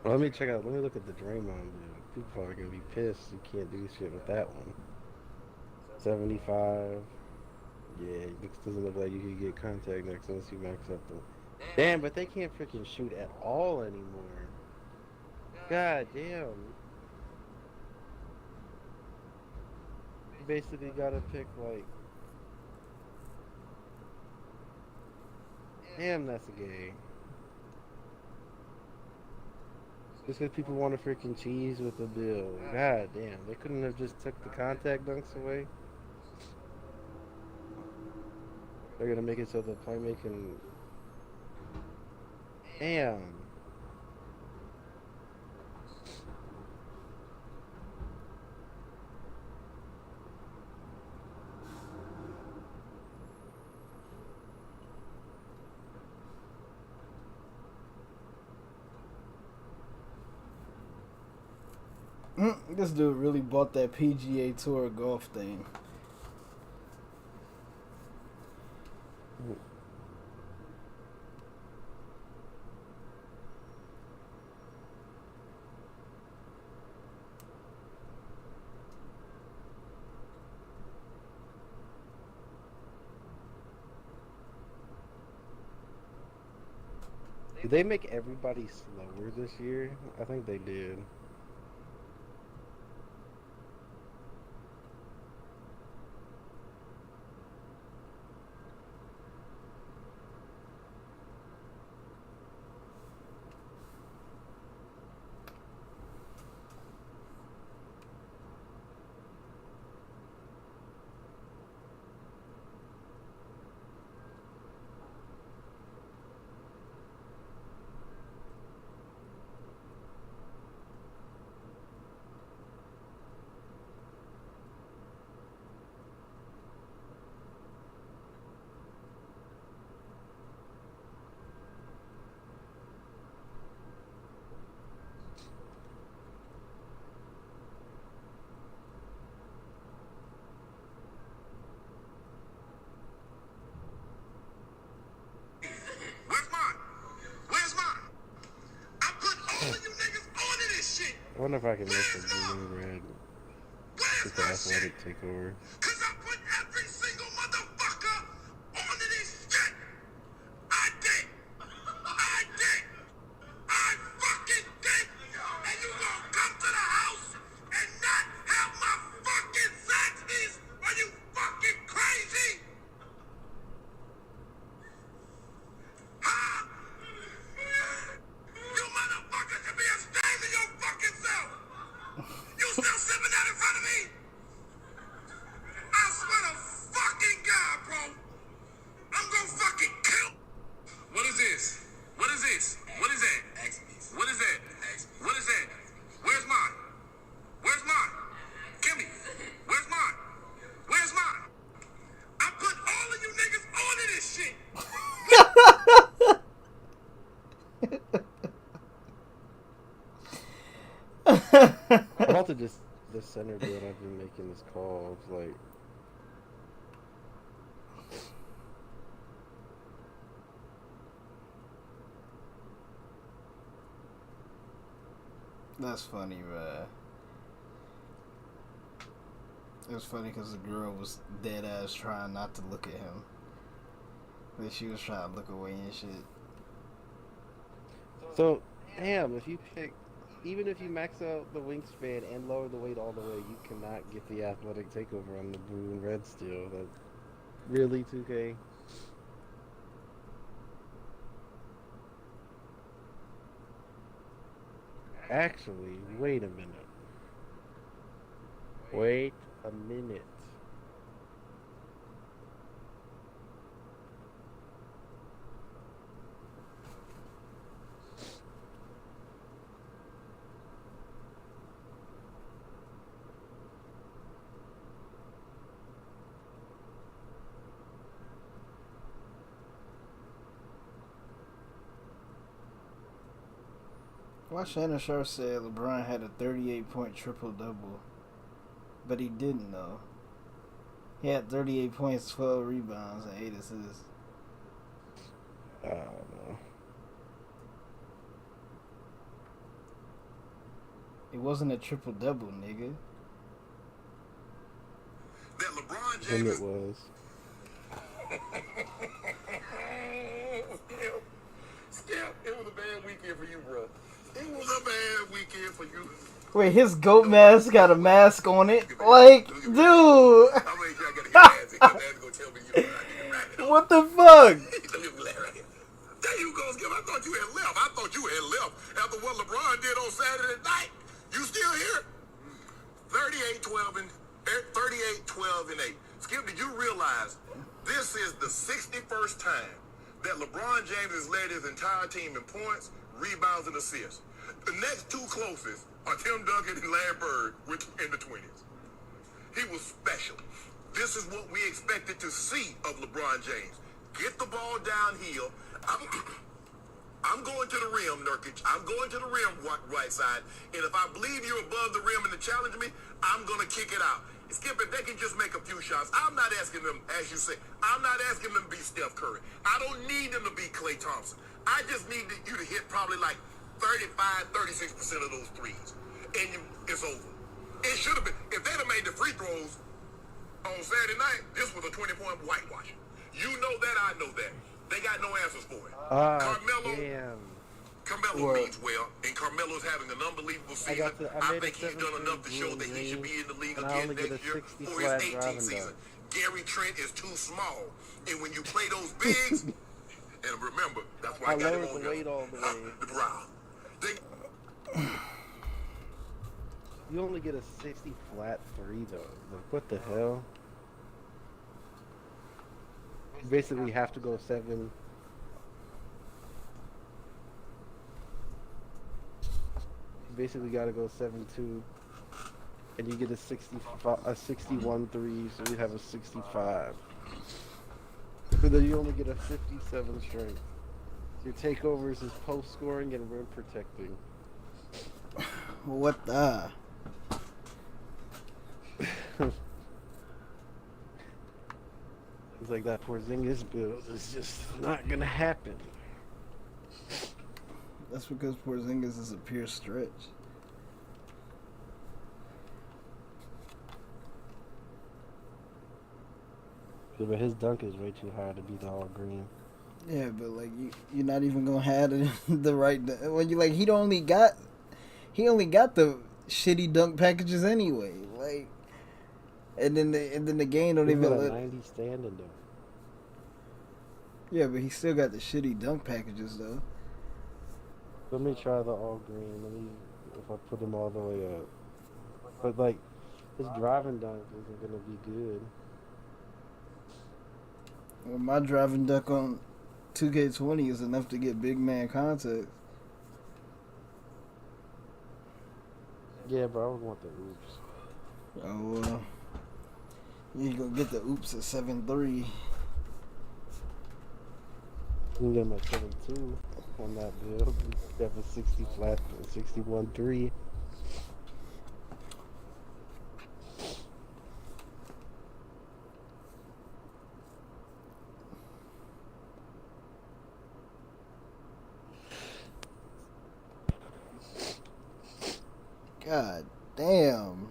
Well, let me check out. Let me look at the Draymond video. People probably gonna be pissed. You can't do shit with that one. 75. Yeah, it doesn't look like you can get contact next unless you max up the. Damn, but they can't freaking shoot at all anymore. God damn. You basically gotta pick like. Damn, that's a gay. Just because people want to freaking cheese with the bill. God damn, they couldn't have just took the contact dunks away. They're gonna make it so the playmaking. Damn. This dude really bought that PGA Tour golf thing. Did they make everybody slower this year? I think they did. Where's mine? Where's mine? I put all of you niggas onto this shit. I wonder if I can make the blue and red Where's with the my shit? athletic takeover. Cause I put every single motherfucker onto this shit. I did. I did. I fucking did. And you gonna come to the house and not have my fucking Zaxby's? Are you fucking crazy? Huh? You motherfuckers should be ashamed of your fucking self. You still sipping that in front of me? I swear to fucking God, bro. I'm gonna fucking kill. What is this? What is this? What is that? What is that? What is that? Where's mine? Where's mine? Kimmy, where's mine? Where's mine? I put all of you niggas onto this shit. I'm about to just the center dude. I've been making this call. It's like That's funny, man. It was funny because the girl was dead ass trying not to look at him. But she was trying to look away and shit. so. Damn, if you pick, even if you max out the wingspan and lower the weight all the way, you cannot get the athletic takeover on the blue and red still. That really 2K. Actually, wait a minute. Wait a minute. Why Shannon Sharp said LeBron had a 38-point triple-double. But he didn't, though. He had 38 points, 12 rebounds, and 8 assists. I don't know. It wasn't a triple double, nigga. That LeBron And James it is was. Skip, it was a bad weekend for you, bro. It was a bad weekend for you. Wait, his goat mask got a mask on it? Like, dude! I'm sure I gotta get ass because Ass gonna tell me you know I need to wrap it up. What the fuck? Let me laugh right here. There you go, Skip. I thought you had left. I thought you had left after what LeBron did on Saturday night. You still here? 38-12 and 38-12 and 8. Skip, did you realize this is the 61st time that LeBron James has led his entire team in points, rebounds, and assists? The next two closest are Tim Duncan and Larry Bird in the 20s. He was special. This is what we expected to see of LeBron James. Get the ball downhill. I'm going to the rim, Nurkic. I'm going to the rim, right side. And if I believe you're above the rim and to challenge me, I'm going to kick it out. Skip, if they can just make a few shots, I'm not asking them, as you say, I'm not asking them to be Steph Curry. I don't need them to be Klay Thompson. I just need you to hit probably like 35, 36% of those threes. And it's over. It should have been. If they'd have made the free throws on Saturday night, this was a 20-point whitewash. You know that, I know that. They got no answers for it. Carmelo means well, and Carmelo's having an unbelievable season. I think he's done enough to show that he should be in the league again next year for his 18th season. Gary Trent is too small, and when you play those bigs, and remember, that's why I got him on the brow. You only get a 60 flat 3 though. Like, what the hell? You basically have to go 7. You basically got to go 7-2, and you get a 61 3, so you have a 65. But then you only get a 57 strength. Your takeovers is post scoring and rim protecting. What the? It's like that Porzingis build is just not gonna happen. That's because Porzingis is a pure stretch. Yeah, but his dunk is way too high to be the all green. Yeah, but like you're not even gonna have the right when you like he only got the shitty dunk packages anyway. Like, and then the game don't even let 90 standing though. Yeah, but he still got the shitty dunk packages though. Let me try the all green. Let me if I put him all the way up. But like his driving dunk isn't gonna be good. Well, my driving dunk on 2K20 is enough to get big man contact. Yeah, bro, I would want the oops. Oh, you gonna get the oops at 7-3. You can get him at 7-2 on that build. You have a 60 flat, 61 3. God damn.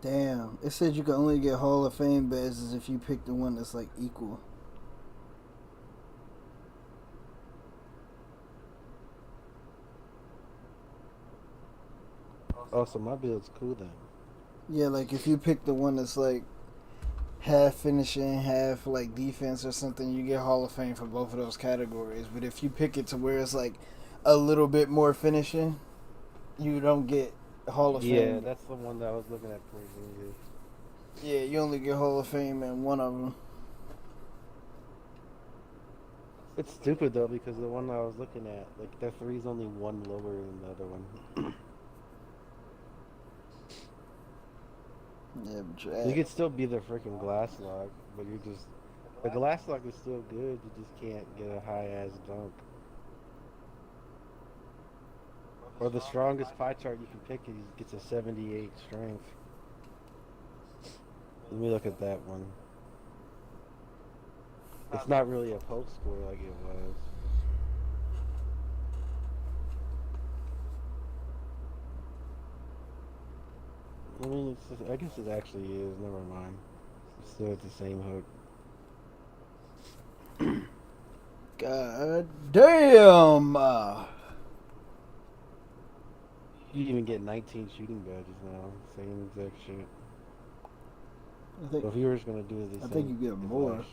Damn. It said you can only get Hall of Fame badges if you pick the one that's like equal. Oh, so my build's cool then. Yeah, like if you pick the one that's like half finishing, half like defense or something, you get Hall of Fame for both of those categories. But if you pick it to where it's like a little bit more finishing, you don't get Hall of Yeah, Fame. that's the one that I was looking at for Zingas. Yeah, you only get Hall of Fame in one of them. It's stupid though because the one I was looking at, like that three's only one lower than the other one. Yeah, but You could still be the freaking glass lock, but you're just the glass lock is still good. You just can't get a high ass dunk. Or the strongest pie chart you can pick is gets a 78 strength. Let me look at that one. It's not really a post score like it was. I mean, I guess it actually is. Never mind. It's still at the same hook. God damn. You even get 19 shooting badges now. Same exact shit. I think So if you were just gonna do it the I same think you get as more. last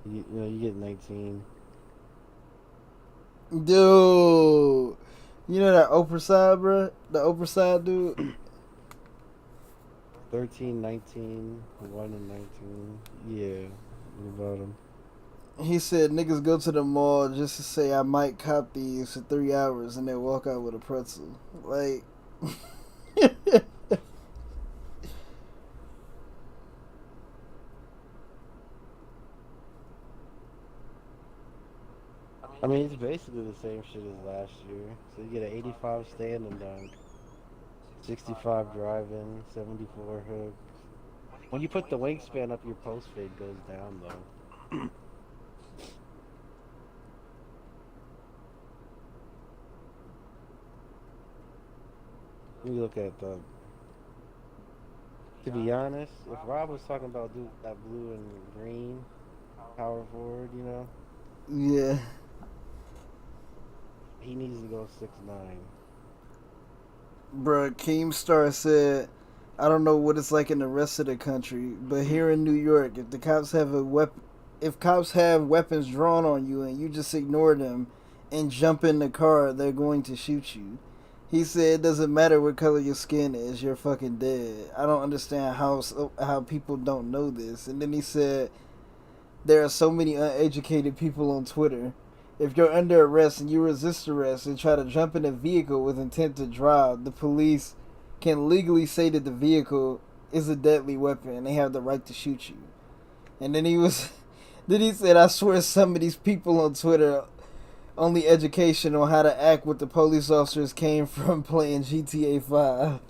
year, you get 19. Dude. You know that Oprah side, bro? The Oprah side dude? 13, 19, 1 and 19. Yeah, about them. He said niggas go to the mall just to say I might cop these for 3 hours and then walk out with a pretzel. Like, I mean, it's basically the same shit as last year. So you get an 85 stand and dunk, 65 driving, 74 hooks. When you put the wingspan up, your post fade goes down though. Let me look at the. To be honest, if Rob was talking about that blue and green power forward, you know, yeah. he needs to go 6'9". Bruh, Keemstar said, I don't know what it's like in the rest of the country, but here in New York, if the cops have if cops have weapons drawn on you and you just ignore them and jump in the car, they're going to shoot you. He said it doesn't matter what color your skin is, you're fucking dead. I don't understand how people don't know this. And then he said there are so many uneducated people on Twitter. If you're under arrest and you resist arrest and try to jump in a vehicle with intent to drive, the police can legally say that the vehicle is a deadly weapon and they have the right to shoot you. And then he said, I swear some of these people on Twitter only education on how to act with the police officers came from playing GTA 5.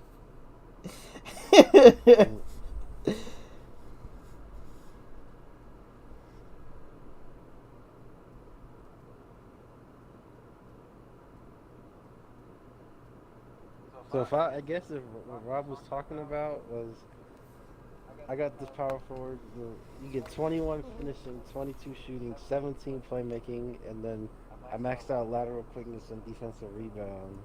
So I guess if what Rob was talking about was, I got this power forward. You get 21 finishing, 22 shooting, 17 playmaking, and then I maxed out lateral quickness and defensive rebound.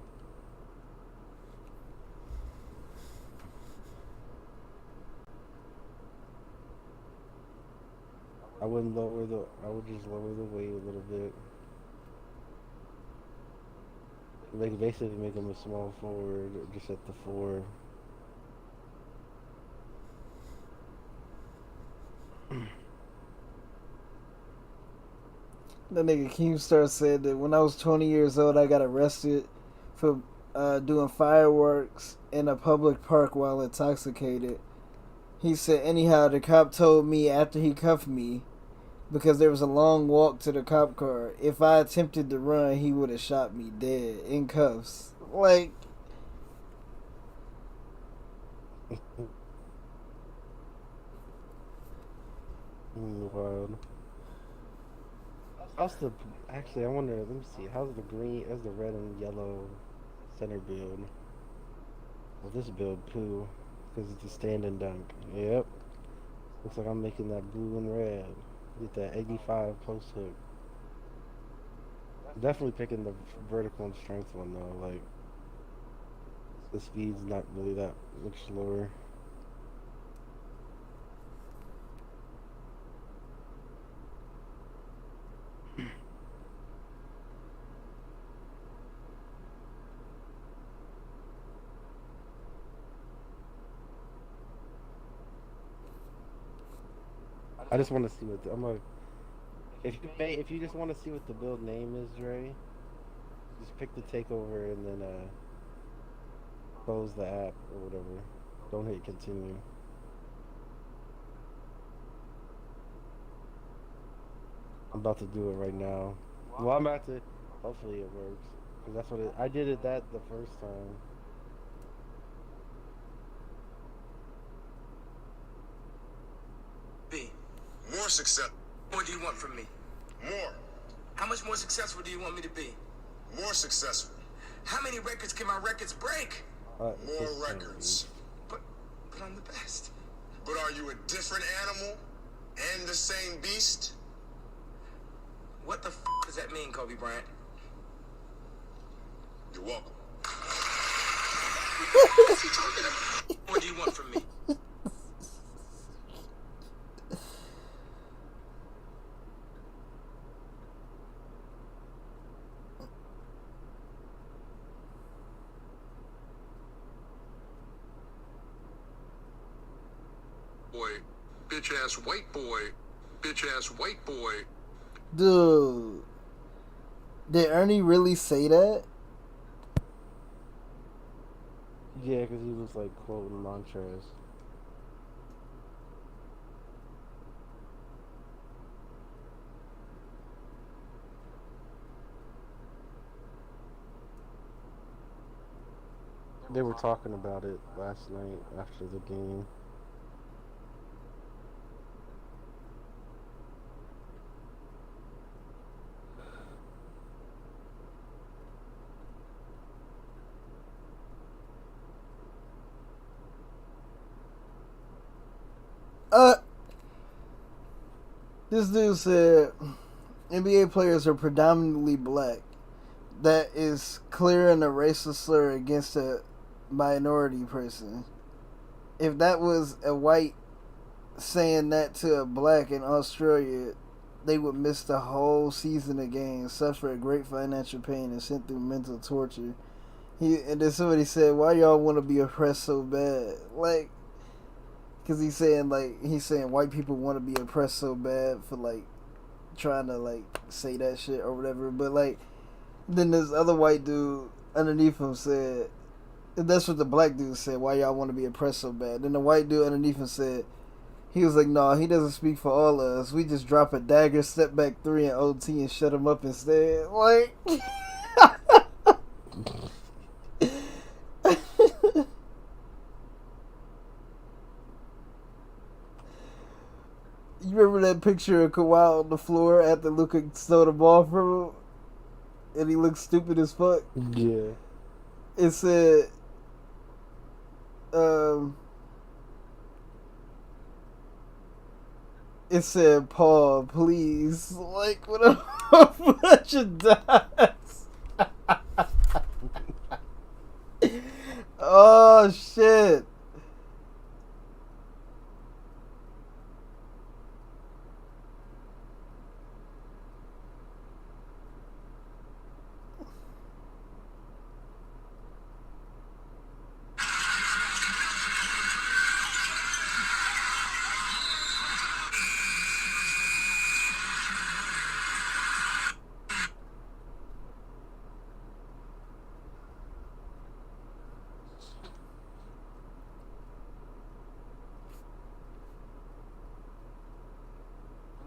I would just lower the weight a little bit. Like basically make him a small forward, or just at the 4. That nigga Keemstar said that when I was 20 years old, I got arrested for doing fireworks in a public park while intoxicated. He said, anyhow, the cop told me after he cuffed me, because there was a long walk to the cop car, if I attempted to run, he would have shot me dead in cuffs. Like, Wild. Actually, I wonder, let me see, how's the red and yellow center build? Well, this build poo, because it's a standing dunk. Yep. Looks like I'm making that blue and red. Get that 85 post hook. Definitely picking the vertical and strength one though. Like the speed's not really that much slower. I just want to see what I'm gonna. If you just want to see what the build name is, Dre, just pick the takeover and then close the app or whatever. Don't hit continue. I'm about to do it right now. Well, I'm about to. Hopefully it works, cause that's what I did it that the first time. Be more successful. What do you want from me? More. How much more successful do you want me to be? More successful. How many records can my records break? More records. But I'm the best. But are you a different animal and the same beast? What the does that mean, Kobe Bryant? You're welcome. What's he talking about? What do you want from me? Boy, bitch ass white boy, bitch ass white boy. Dude, did Ernie really say that? Yeah, cause he was like quoting Montrez. They were talking about it last night after the game. This dude said NBA players are predominantly black. That is clearing a racist slur against a minority person. If that was a white saying that to a black in Australia, they would miss the whole season of games, suffer great financial pain, and sent through mental torture. And then somebody said, "Why y'all want to be oppressed so bad?" Like, because he's saying white people want to be oppressed so bad for like trying to like say that shit or whatever. But like, then this other white dude underneath him said, that's what the black dude said, "Why y'all want to be oppressed so bad?" Then the white dude underneath him said, he was like, "No, he doesn't speak for all of us. We just drop a dagger, step back three in OT and shut him up instead." Like, you remember that picture of Kawhi on the floor after Luka stole the ball from him? And he looked stupid as fuck? Yeah. It said, "Paul, please." Like, with a bunch of dots. Oh, shit.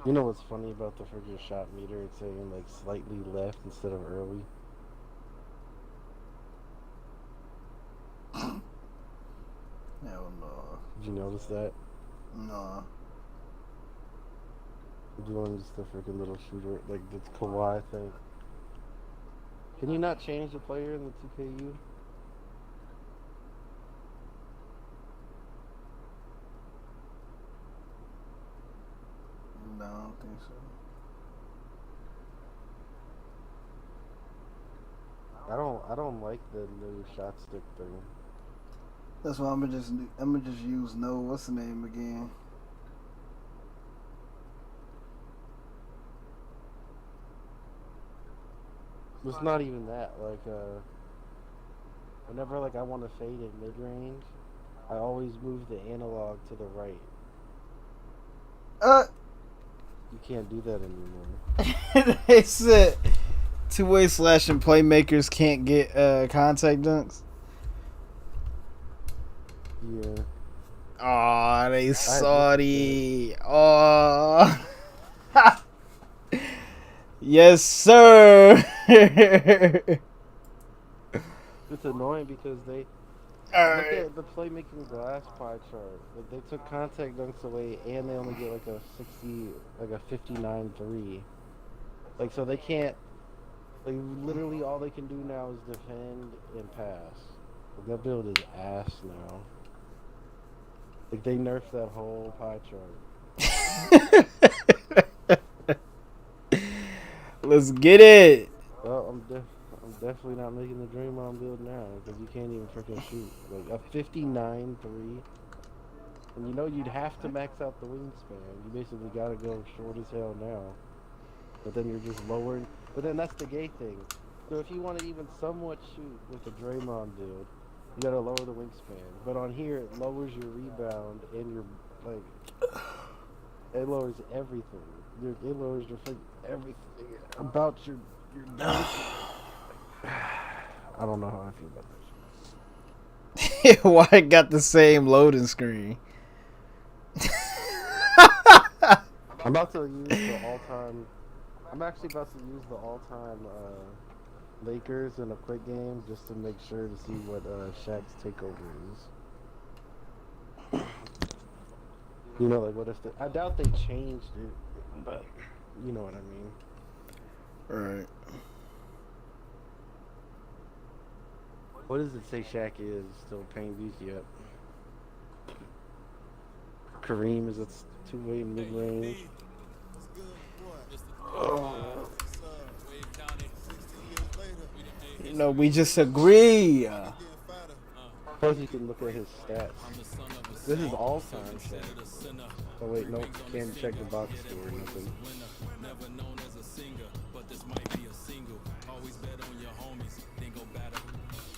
You know what's funny about the freaking shot meter? It's saying like slightly left instead of early. Hell no. Did you notice that? No. Doing just the freaking little shooter, like the Kawhi thing. Can you not change the player in the 2KU? don't think so. I don't like the new shot stick thing. That's why I'm gonna just use no. What's the name again? It's not even that. Like, whenever like I want to fade in mid range, I always move the analog to the right. You can't do that anymore. They said two-way slashing playmakers can't get contact dunks. Yeah. Aw, they salty. Aw. Yes, sir. It's annoying because they Alright. look at the playmaking glass pie chart. Like they took contact dunks away and they only get like a 60, like a 59-3. Like so they can't. Like literally all they can do now is defend and pass. Like, that build is ass now. Like they nerfed that whole pie chart. Let's get it. Well, I'm definitely not making the Draymond build now because you can't even freaking shoot. Like a 59-3. And you know you'd have to max out the wingspan. You basically gotta go short as hell now. But then you're just lowering. But then that's the gay thing. So if you want to even somewhat shoot with the Draymond build, you gotta lower the wingspan. But on here, it lowers your rebound and your like. It lowers everything. It lowers your everything about your dunk. I don't know how I feel about that shit. Why it got the same loading screen? I'm about to use the all-time. I'm actually about to use the all-time Lakers in a quick game just to make sure to see what Shaq's takeover is. You know, like what if I doubt they changed it, but you know what I mean. Right. What does it say Shaq is? Still paying these yet? Kareem is its two-way mid-range. You know, we just agree. Plus, you can look at his stats. This is all-time Shaq. Oh wait, no, can't check the box score or nothing. Never known as a singer, but this might be a single. Always bet on your homies, then go battle.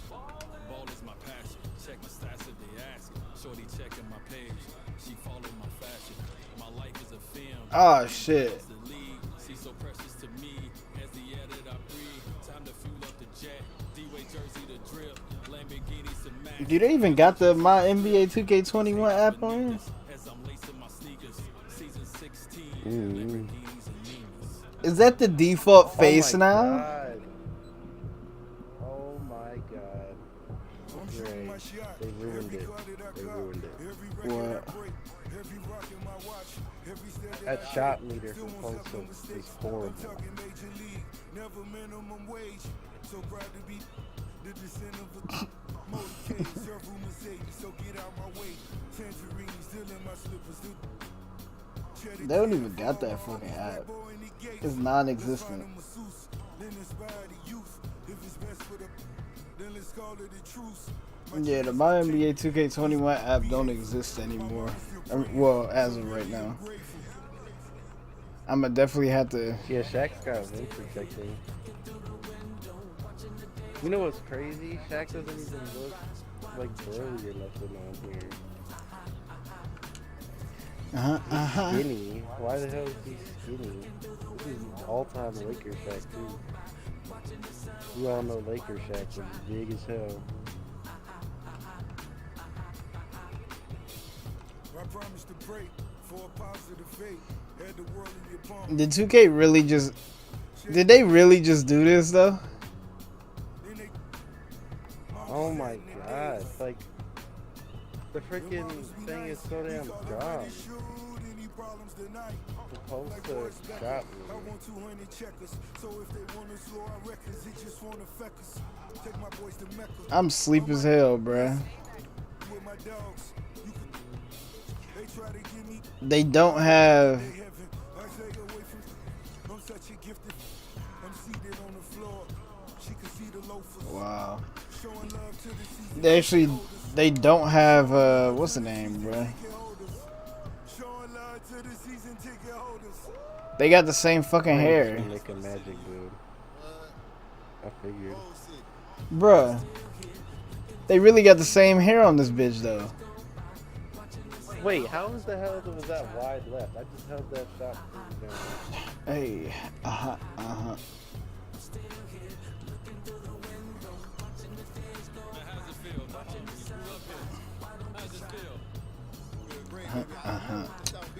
Ball is my passion. Check my stats if they ask. Shorty checking my page. She followed my fashion. My life is a film. Oh shit. She's so precious to me. As the air that I breathe. Time to fuel up the jet. D-Way jersey to drip. Lamborghini to max. Do they even got the My NBA 2K21 app on here? As I'm lacing my sneakers. Season 16. Mm. Is that the default face Oh my now? God. Oh my god. Great. They ruined it. They ruined it. What? That shot meter from Pulso is horrible. They don't even got that fucking app. It's non-existent. Yeah, the My NBA 2K21 app don't exist anymore. Well, as of right now. I'ma definitely have to. Yeah, Shaq's got rim protecting. You know what's crazy? Shaq doesn't even look like burly or nothing on here. Skinny. Why the hell is he skinny? This is all-time Laker Shaq too. We all know Laker Shaq was big as hell. Did 2K really just? Did they really just do this though? Oh my god! Like the freaking thing is so damn dumb. Supposed to shot me. I'm sleep as hell, bruh. They don't have Wow. They don't have what's the name, bro? They got the same fucking hair, Make a magic dude. I figured. bruh. They really got the same hair on this bitch though. Wait, how was the hell was that wide left? I just held that shot. Hey, Man, how's it feel? How's it feel?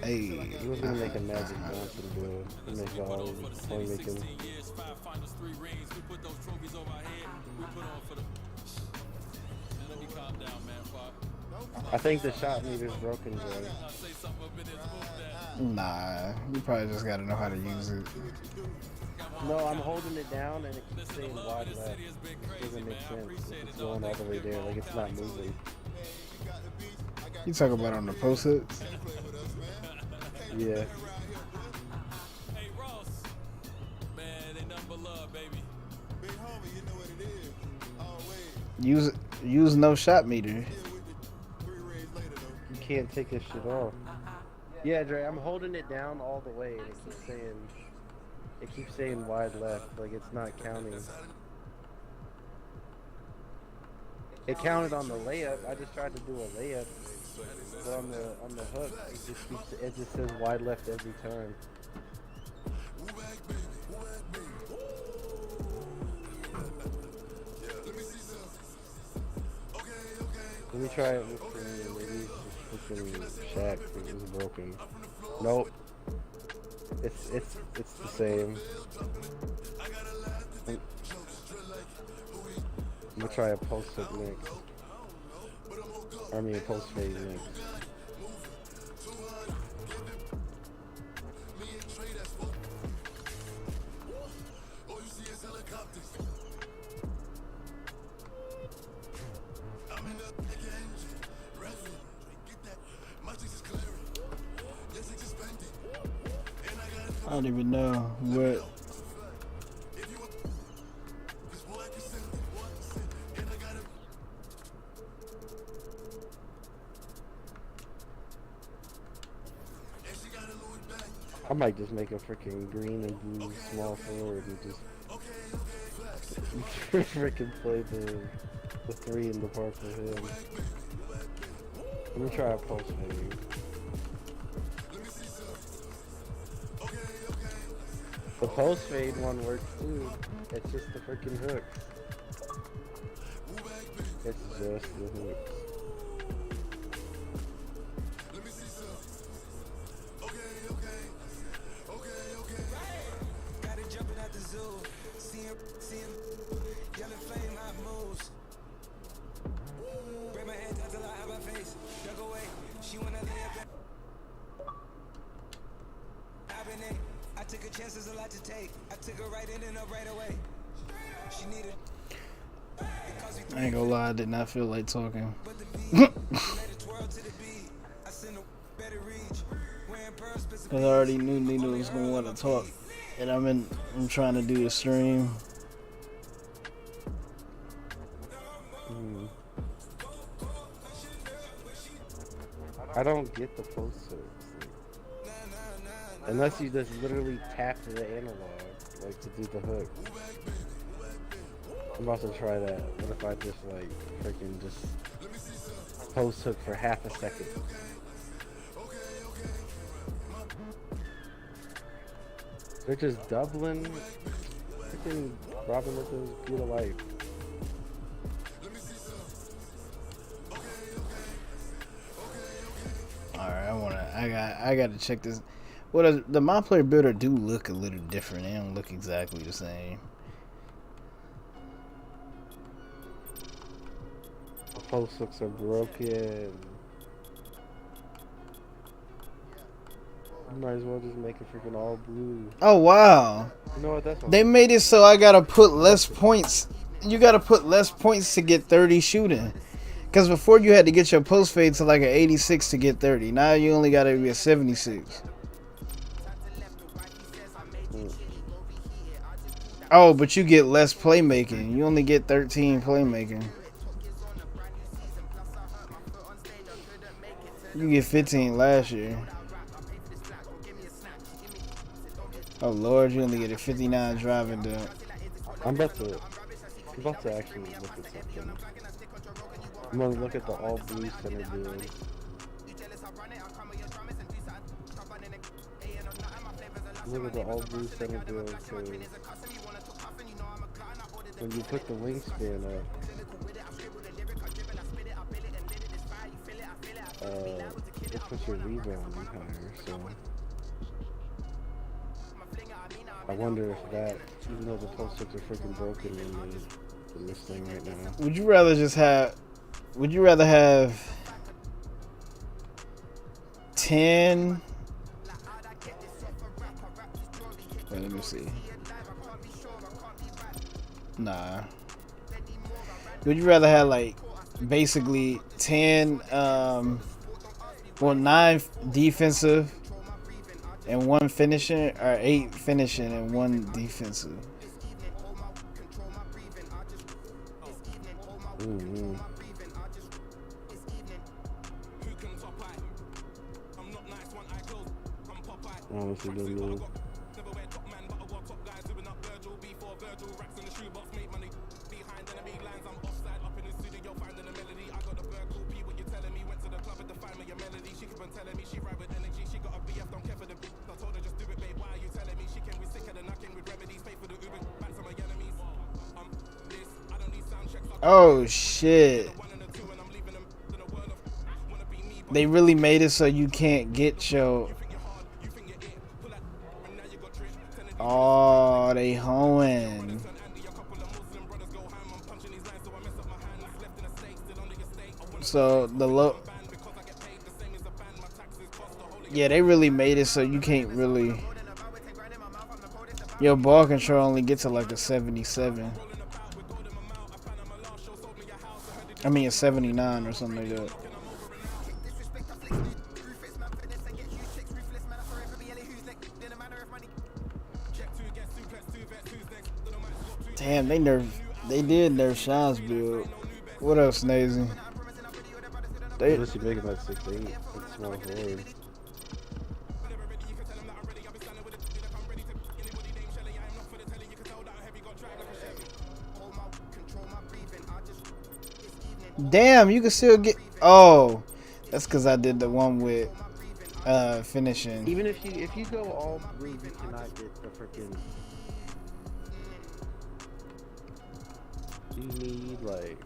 Hey, He was gonna make a Magic Johnson dude. He make all these playmaking. Years, 5 finals, 3 rings. We put those trophies over our head. We put on for the. Man, let me calm down, man. Pop. I think the shot meter's broken, Joey. I'll say something up in this book that. nah, you probably just gotta know how to use it. No, I'm holding it down and it keeps saying wide left. It doesn't make sense. It's going all the way there, like it's not moving. You talk about on the post-its? Yeah. Hey, Ross. Man, they nothing but love, baby. Use no shot meter. You can't take this shit off. Yeah, Dre, I'm holding it down all the way and it keeps saying wide left, like it's not counting. It counted on the layup. I just tried to do a layup, but on the hook, it just says wide left every time. Let me try it with maybe freaking Shaq. It was broken. Nope. It's the same. I'm gonna try a post hook next. I mean a post fade next. I don't even know what. I might just make a freaking green and blue small forward and just freaking play the 3 in the park with him. Let me try a post fade. The post fade one works too. It's just the freaking hooks. It's just the hooks. I ain't gonna lie, I did not feel like talking. Cause I already knew Nino was gonna want to talk, and I'm trying to do the stream. I don't get the post hooks. Unless you just literally tap the analog, like to do the hook. I'm about to try that. What if I just like freaking just post hook for half a second? They're just doubling. Freaking Robin Williams, Get a Life. Alright, I gotta check this. Well, the My Player Builder do look a little different. They don't look exactly the same. The post hooks are broken. You might as well just make it freaking all blue. Oh wow! You know what? That's what They made it so I gotta put less points. You gotta put less points to get 30 shooting. Cause before you had to get your post fade to like an 86 to get 30. Now you only gotta be a 76. Oh, but you get less playmaking. You only get 13 playmaking. You get 15 last year. Oh Lord, you only get a 59 driving dunk. I'm about to actually look at something. I'm gonna look at the all blue center build. Look at the all blue center build because when you put the wingspan up, it puts your rebounding higher. So I wonder if that, even though the post ups are freaking broken in this thing right now. Would you rather have 10? Wait, let me see. Nah. Would you rather have like basically 10 9 defensive and 1 finishing, or 8 finishing and 1 defensive? Mm-hmm. Honestly, don't know. Oh shit. They really made it so you can't get your... Oh, they hoeing. So the low... Yeah, they really made it so you can't really... Your ball control only gets to like a 77. I mean a 79 or something like that. Damn, they did nerf Sean's build. What else, Nazy? Unless you make it like 6'8", like small forward. Damn, you can still get... Oh, that's because I did the one with finishing. Even if you go all blue, you cannot get the freaking... You need, like,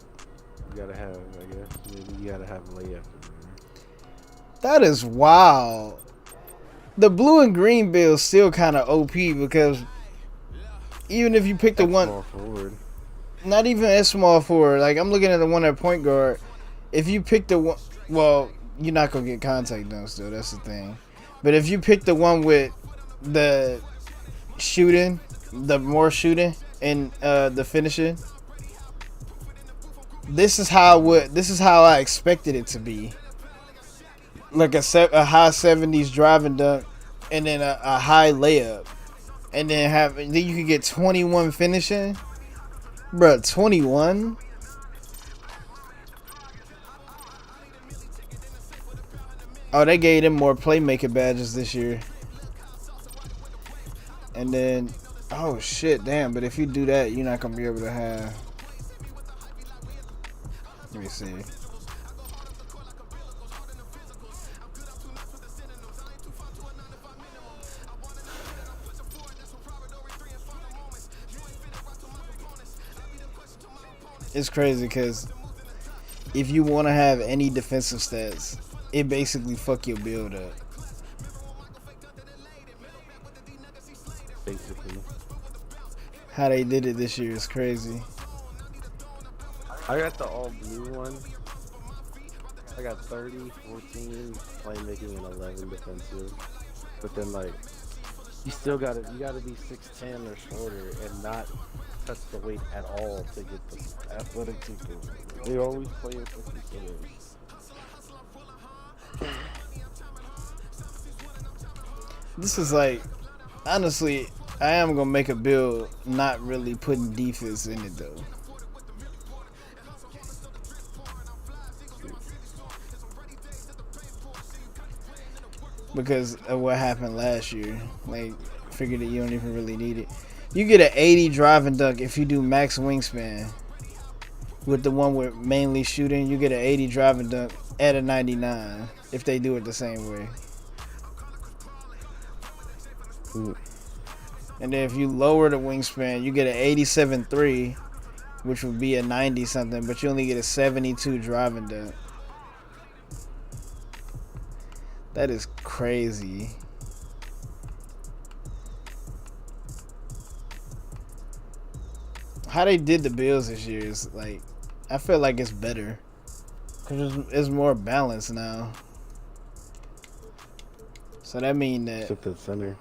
you gotta have, I guess, maybe you gotta have layup. That is wild. The blue and green build still kind of OP because even if you pick the one... Small forward. Not even as small forward. Like, I'm looking at the one at point guard. If you pick the one... Well, you're not going to get contact done still. That's the thing. But if you pick the one with the shooting, the more shooting, and the finishing, this is how I expected it to be. Like a high 70s driving dunk, and then a high layup, and then you can get 21 finishing. Bruh, 21? Oh, they gave them more playmaker badges this year. And then, oh shit, damn, but if you do that, you're not going to be able to have... Let me see. It's crazy because if you want to have any defensive stats, it basically fuck your build up. Basically. How they did it this year is crazy. I got the all blue one. I got 30, 14 playmaking, and 11 defensive. But then, like, you gotta be 6'10" or shorter and not touch the weight at all to get the athletic people. They always play it for consideration. This is like, honestly, I am gonna make a build not really putting defense in it though. Because of what happened last year. Like, figured that you don't even really need it. You get an 80 driving dunk if you do max wingspan. With the one with mainly shooting, you get an 80 driving dunk at a 99 if they do it the same way. And then if you lower the wingspan, you get an 87.3, which would be a 90 something, but you only get a 72 driving dunk. That is crazy. How they did the builds this year is like, I feel like it's better because it's more balanced now. So that means that Except the center.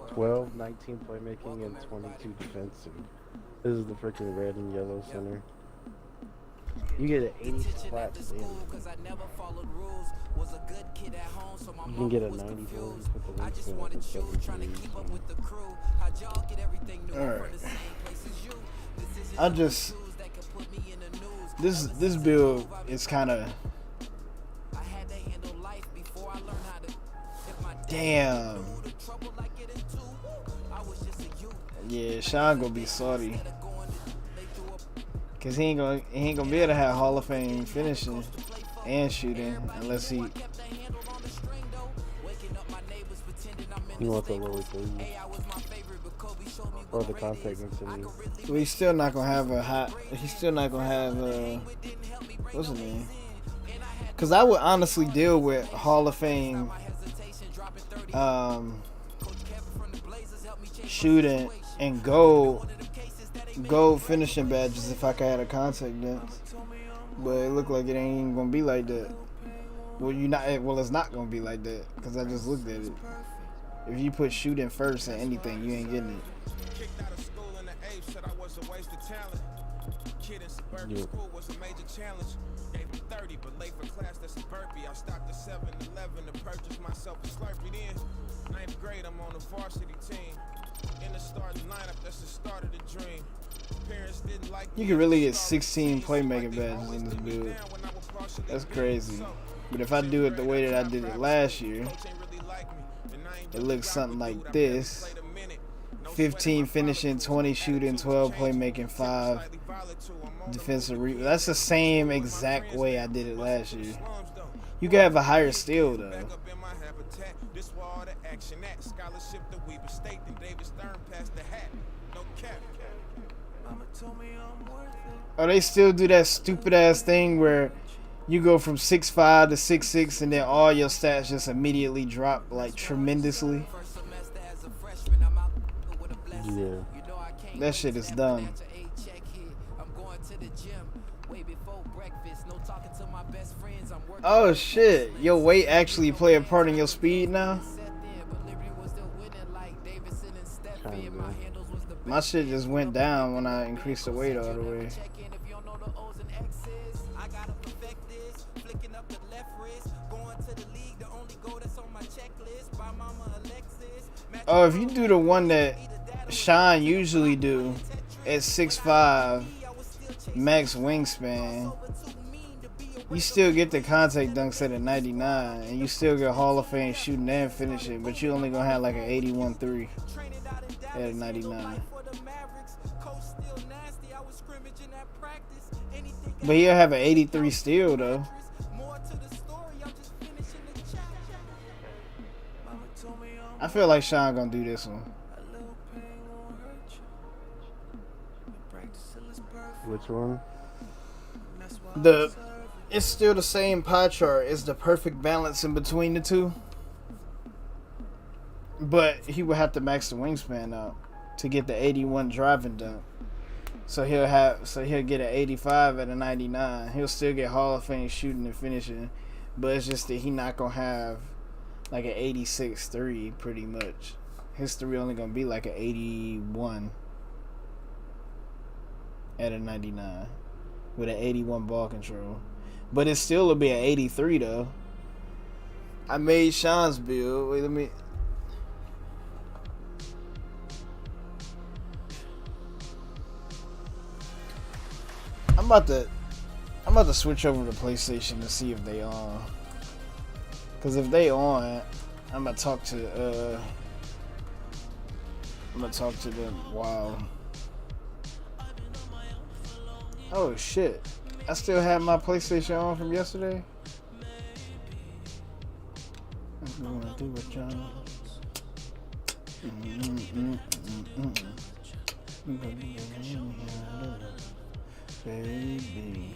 12, 19 playmaking, and 22 defense. And this is the freaking red and yellow center. You get an 80 flat standing. You can get a 94 with the wingspan at 73. Alright. I just this build is kind of damn. Yeah, Sean gonna be salty cause he ain't gonna be able to have Hall of Fame finishing and shooting unless he. You want the lower 30 or the contact density? Well, he's still not gonna have a hot. He's still not gonna have what's his name? Cause I would honestly deal with Hall of Fame shooting and gold finishing badges if I could have a contact dance. But it looked like it ain't even gonna be like that. Well, it's not gonna be like that because I just looked at it. If you put shooting first and anything, you ain't getting it. Kicked out of school in the 8th, said I was a waste of talent. Kid in suburban school was a major challenge. Gave him 30, but late for class, that's a burpee. I stopped at 7-Eleven to purchase myself a Slurpee. Then, 9th grade, I'm on the varsity team. In the starting lineup, that's the start of the dream. Parents didn't like You can really get 16 playmaking badges in this build. That's crazy. But if I do it the way that I did it last year, it looks something like this. 15 finishing, 20 shooting, 12 playmaking, 5 defensive rebound. That's the same exact way I did it last year. You can have a higher steal though. Oh, they still do that stupid ass thing where you go from 6'5" to 6'6" and then all your stats just immediately drop like tremendously. Yeah. That shit is dumb. Oh shit, your weight actually play a part in your speed now? My shit just went down when I increased the weight all the way. Oh, if you do the one that Sean usually do at 6'5", max wingspan, you still get the contact dunks at a 99, and you still get Hall of Fame shooting and finishing, but you only gonna have like an 81.3 at a 99. But he'll have an 83 steal though. I feel like Sean gonna do this one. Which one? It's still the same pie chart. It's the perfect balance in between the two. But he would have to max the wingspan out to get the 81 driving dunk. So he'll get an 85 at a 99. He'll still get Hall of Fame shooting and finishing, but it's just that he not gonna have like an 86.3 pretty much. His 3 only gonna be like an 81 at a 99 with an 81 ball control. But it still will be an 83 though, I made Sean's build. Wait, let me. I'm about to switch over to PlayStation to see if they on. Cause if they on, I'm gonna talk to them. Wow. Oh shit! I still have my PlayStation on from yesterday. I'm gonna do what y'all. Baby.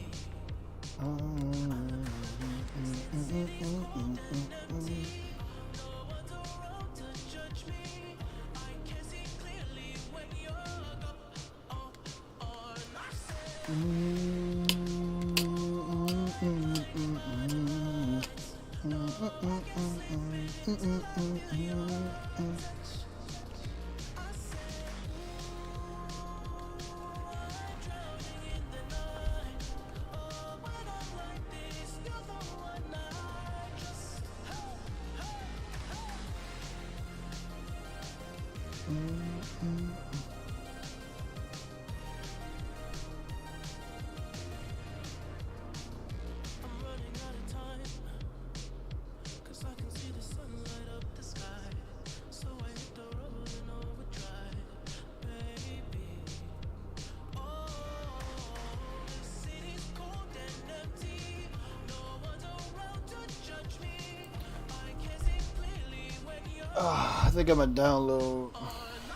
I think I'm gonna download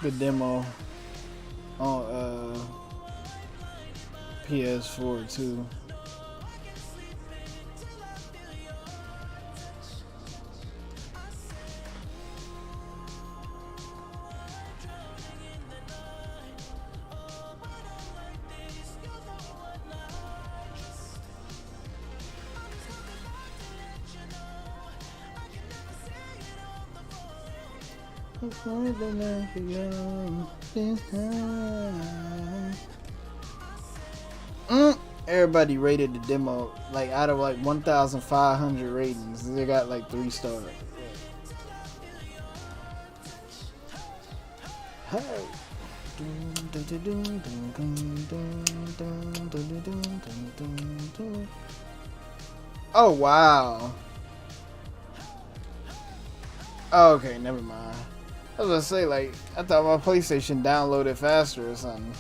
the demo on PS4 too. Everybody rated the demo like out of like 1,500 ratings. They got like 3 stars. Hey. Oh wow. Oh, okay, never mind. I was gonna say, like, I thought my PlayStation downloaded faster or something.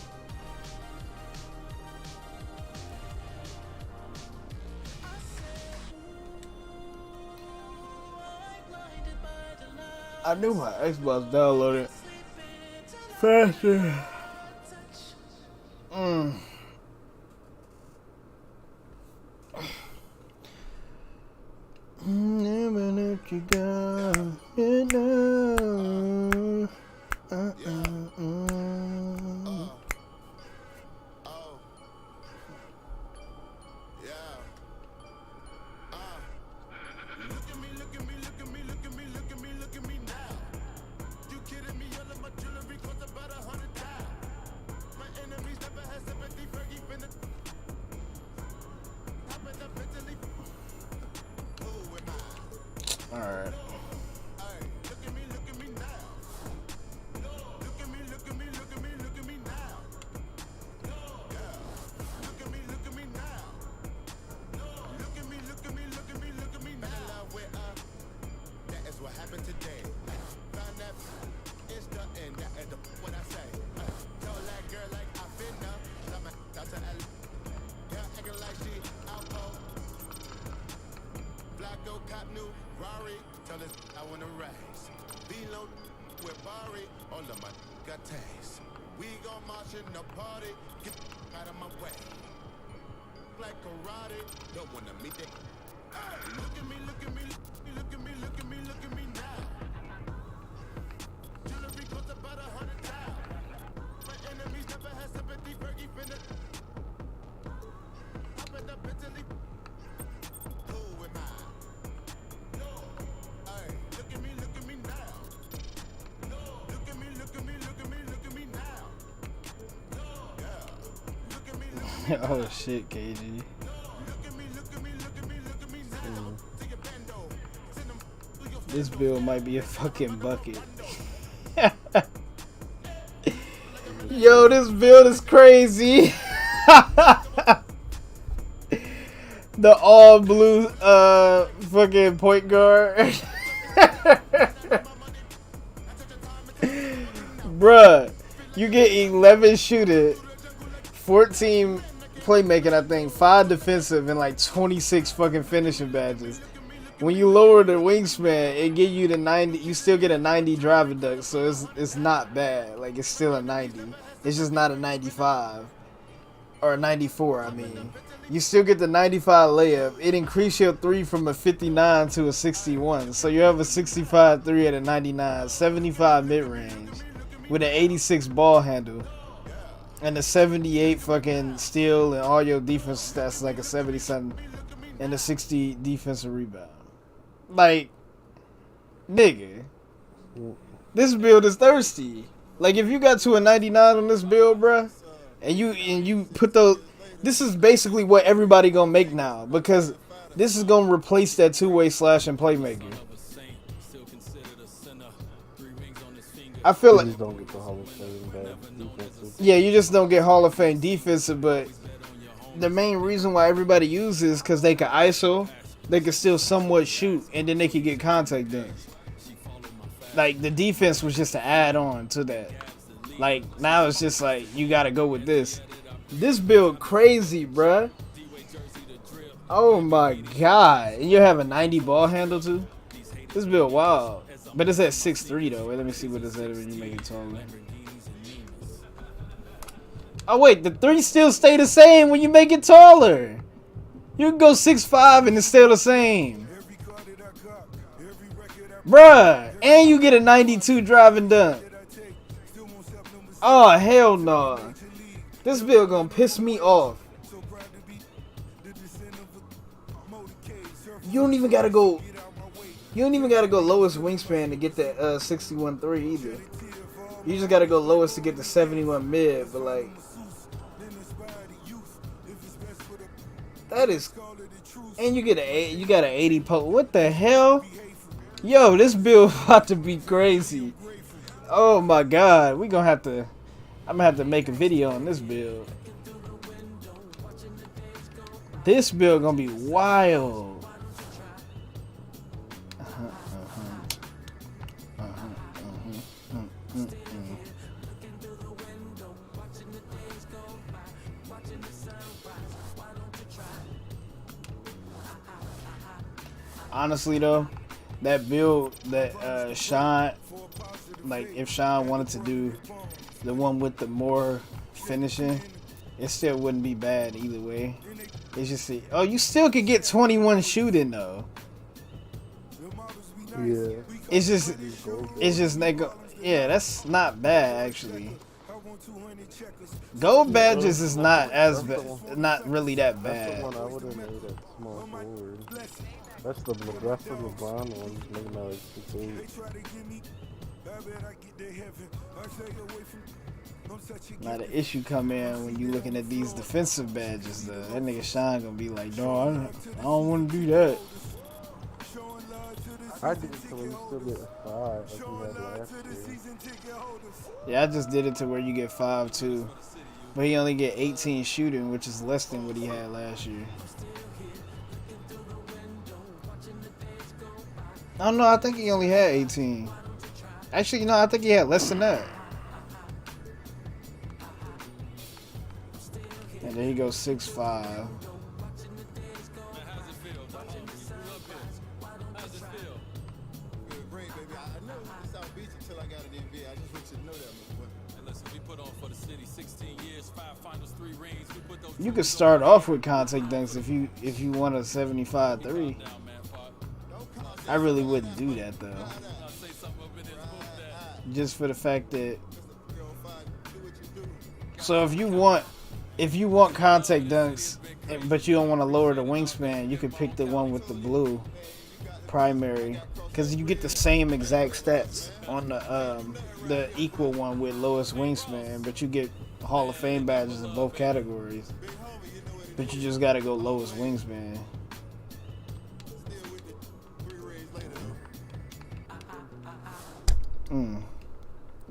I knew my Xbox downloaded faster. Never let you go. You know. Alright. We gon' march in the party, get out of my way. Like karate, don't wanna meet it. Hey, look at me, look at me, look at me, look at me, look at me now. Jewelry costs about 100,000. My enemies never had sympathy, Fergie finna. Up at the Bentley. Who am I? Hey, look at me now. Look at me, look at me, look at me, look at me now. Yeah, look at me, look at me. Oh shit, KG. Look at me, look at me, look at me, look at me now. Take a bando, send them This build might be a fucking bucket. Yo, this build is crazy. The all blue fucking point guard. Bruh, you get 11 shooting, 14 playmaking, I think, 5 defensive, and like 26 fucking finishing badges. When you lower the wingspan, it give you the 90. You still get a 90 driving dunk, so it's not bad. Like, it's still a 90. It's just not a 95 or a 94. I mean, you still get the 95 layup. It increased your three from a 59 to a 61. So you have a 65 three at a 99, 75 mid range with an 86 ball handle, and a 78 fucking steal, and all your defense stats like a 70 something, and a 60 defensive rebound. Like, nigga, this build is thirsty. Like, if you got to a 99 on this build, bruh, and you put those, this is basically what everybody gonna make now, because this is gonna replace that two-way slash and playmaker. I feel like You just don't get the Hall of Fame bad defensive. yeah, you just don't get Hall of Fame defensive, but the main reason why everybody uses because they can ISO, they can still somewhat shoot, and then they can get contact dunks. Like, the defense was just to add on to that. Like, now it's just like, you gotta go with this. This build crazy, bruh. Oh my god. And you have a 90 ball handle too? This build wild. But it's at 6'3" though. Wait, let me see what it's at when you make it taller. Oh wait, the three still stay the same when you make it taller. You can go 6'5" and it's still the same. Bruh, and you get a 92 driving dunk. Oh, hell no. This build gonna piss me off. You don't even gotta go lowest wingspan to get that 61-3 either. You just gotta go lowest to get the 71 mid, but like, that is, and you got an 80 post. What the hell? Yo, this build about to be crazy. Oh my god, I'm gonna have to make a video on this build. This build gonna be wild. Honestly though, that build that Sean, like if Sean wanted to do the one with the more finishing, it still wouldn't be bad either way. It's just you still could get 21 shooting though. Yeah. It's just yeah, that's not bad actually. Gold badges is not not really that That's bad. the one I would have made at small forward. That's the LeBron one. Just make him out like 6'8". Now the issue come in when you looking at these defensive badges though. That nigga Sean gonna be like, no, I don't want to do that. I did it to where you still get a 5 like you had last year. Yeah, I just did it to where you get 5 too. But he only get 18 shooting, which is less than what he had last year. I don't know, I think he only had 18. Actually, I think he had less than that. And there he goes 6'5". You could start off with contact dunks if you want a 75-3. I really wouldn't do that though. Just for the fact that, so if you want contact dunks but you don't want to lower the wingspan, you could pick the one with the blue primary, because you get the same exact stats on the equal one with lowest wingspan, but you get Hall of Fame badges in both categories, but you just gotta go lowest wingspan.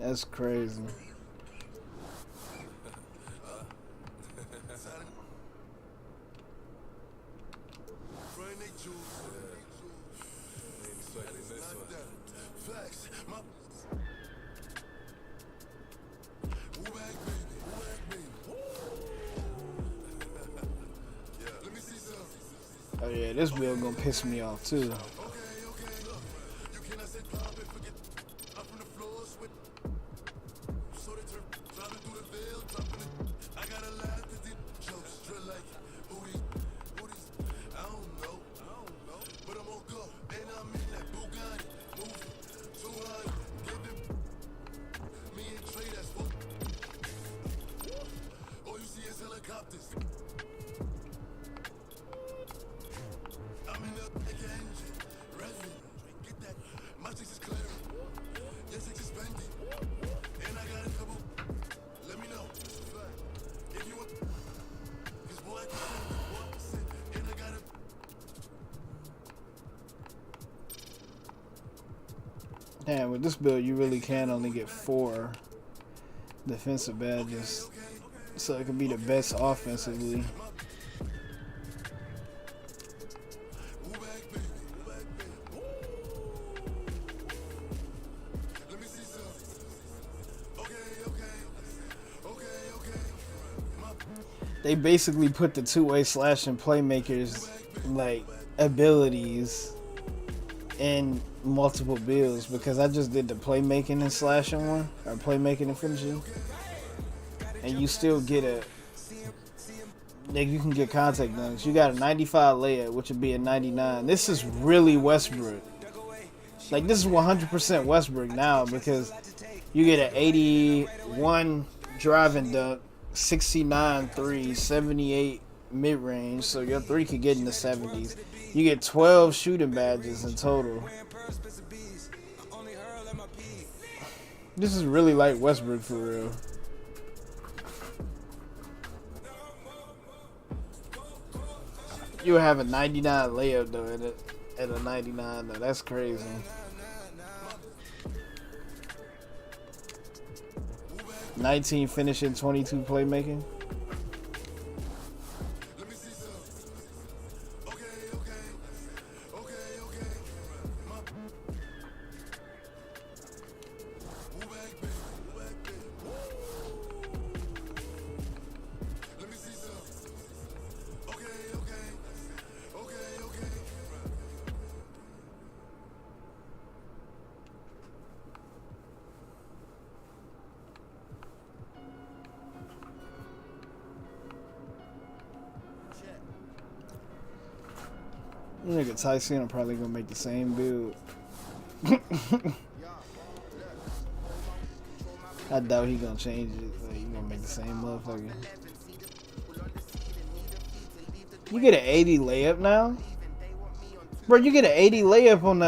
That's crazy. Oh yeah, this bill gonna piss me off too. Damn, with this build, you really can only get 4 defensive badges, so it could be the best offensively. They basically put the two-way slashing playmakers like abilities in multiple builds, because I just did the playmaking and slashing one, or playmaking and finishing, and you still get a, like, you can get contact dunks. You got a 95 layup, which would be a 99. This is really Westbrook. Like, this is 100% Westbrook now, because you get an 81 driving dunk, 69 3, 78 mid-range, so your 3 could get in the 70s. You get 12 shooting badges in total. This is really like Westbrook for real. You would have a 99 layup though at a 99 though. That's crazy. $19 finishing, 22 playmaking. Nigga Tyson are probably gonna make the same build. I doubt he gonna change it. Like, he gonna make the same motherfucker. You get an 80 layup now, bro. You get an 80 layup on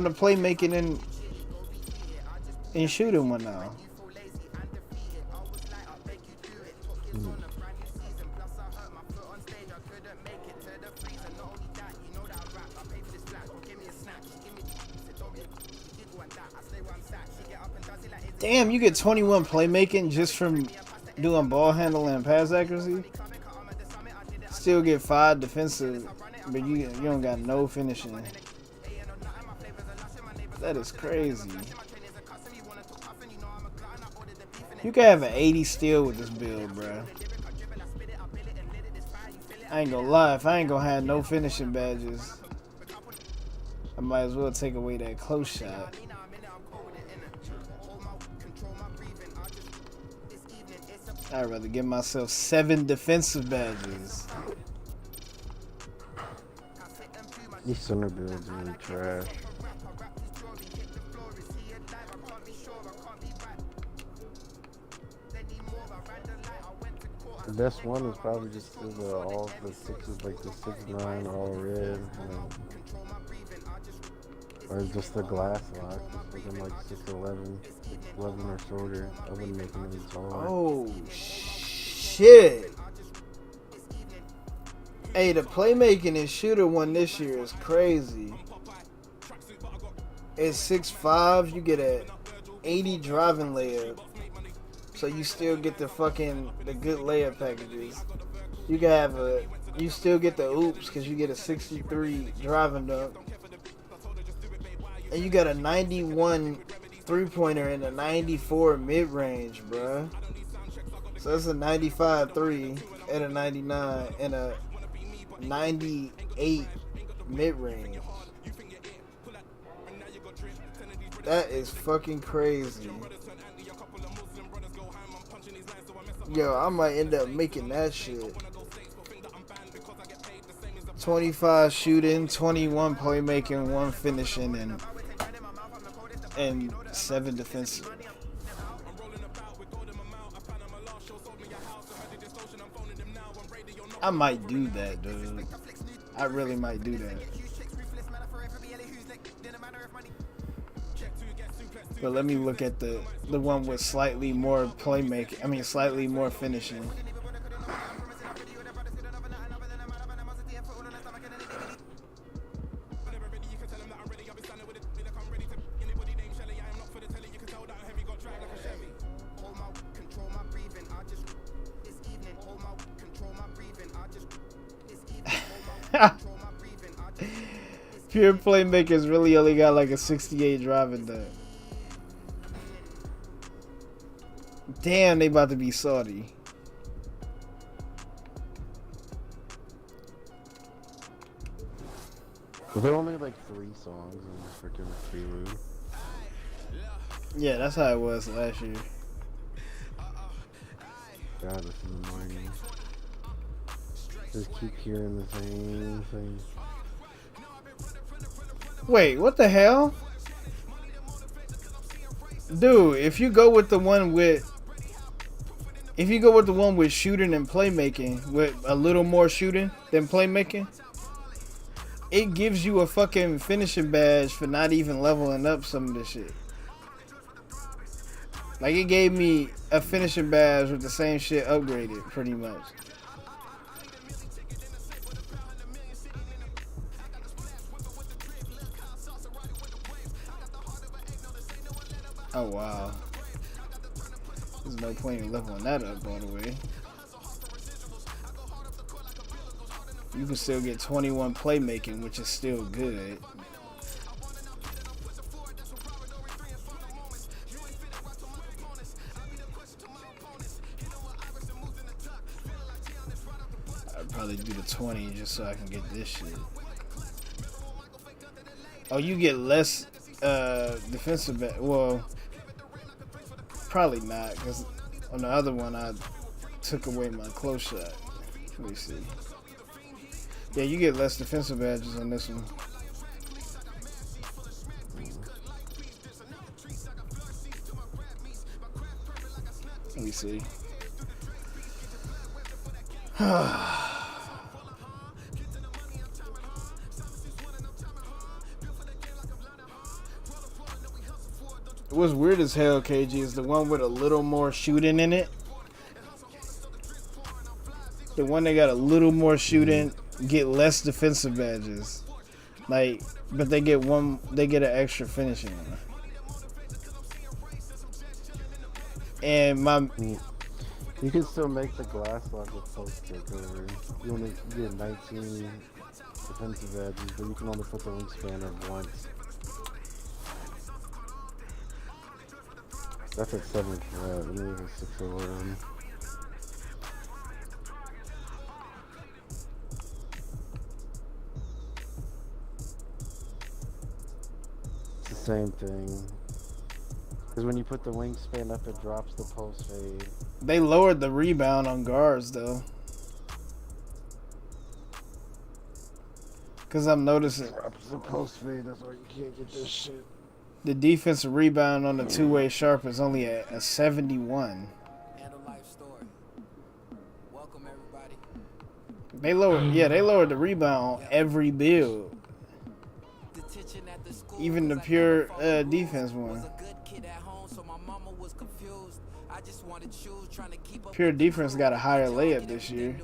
the playmaking and shooting one now. Damn, you get 21 playmaking just from doing ball handling and pass accuracy. Still get 5 defensive, but you don't got no finishing. That is crazy. You can have an 80 steal with this build, bro. I ain't gonna lie, if I ain't gonna have no finishing badges, I might as well take away that close shot. I'd rather give myself 7 defensive badges. These center builds are really trash. The best one is probably just still all the 6s, like the 6'9", all red, or just the glass lock, just looking like 6'11", 6'11" or shorter. I wouldn't make them any taller. Oh shit! Hey, the playmaking and shooter one this year is crazy. It's 6'5". You get a 80 driving layup. So you still get the good layup packages. You can have you still get the oops because you get a 63 driving dunk. And you got a 91 3-pointer and a 94 mid-range, bruh. So that's a 95 3 and a 99 and a 98 mid-range. That is fucking crazy. Yo, I might end up making that shit. 25 shooting, 21 playmaking, 1 finishing, and 7 defensive. I might do that, dude. I really might do that. But let me look at the one with slightly more playmaking. I mean, slightly more finishing. Pure playmakers really only got like a 68 driving dunk. Damn, they about to be salty. Well, there are only like 3 songs in the freaking prelude. Yeah, that's how it was last year. God, this is annoying. Just keep hearing the same thing. Wait, what the hell? Dude, if you go with the one with shooting and playmaking, with a little more shooting than playmaking, it gives you a fucking finishing badge for not even leveling up some of this shit. Like, it gave me a finishing badge with the same shit upgraded, pretty much. Oh wow. There's no point in leveling that up all the way. You can still get 21 playmaking, which is still good. I'd probably do the 20 just so I can get this shit. Oh, you get less defensive. Well, probably not, because on the other one I took away my close shot. Let me see. Yeah, you get less defensive badges on this one. Let me see. What's weird as hell, KG, is the one with a little more shooting in it. The one that got a little more shooting get less defensive badges. Like, but they get an extra finishing one. And you can still make the glass lock with post takeover. You only get 19 defensive badges, but you can only put the wingspan of once. That's at 7 for that. Let me leave a 6 for one. It's the same thing. Because when you put the wingspan up, it drops the post fade. They lowered the rebound on guards, though. Because I'm noticing. Drops the post fade, that's why you can't get this shit. The defensive rebound on the two-way sharp is only a 71. They lowered the rebound on every build. Even the pure defense one. Pure defense got a higher layup this year.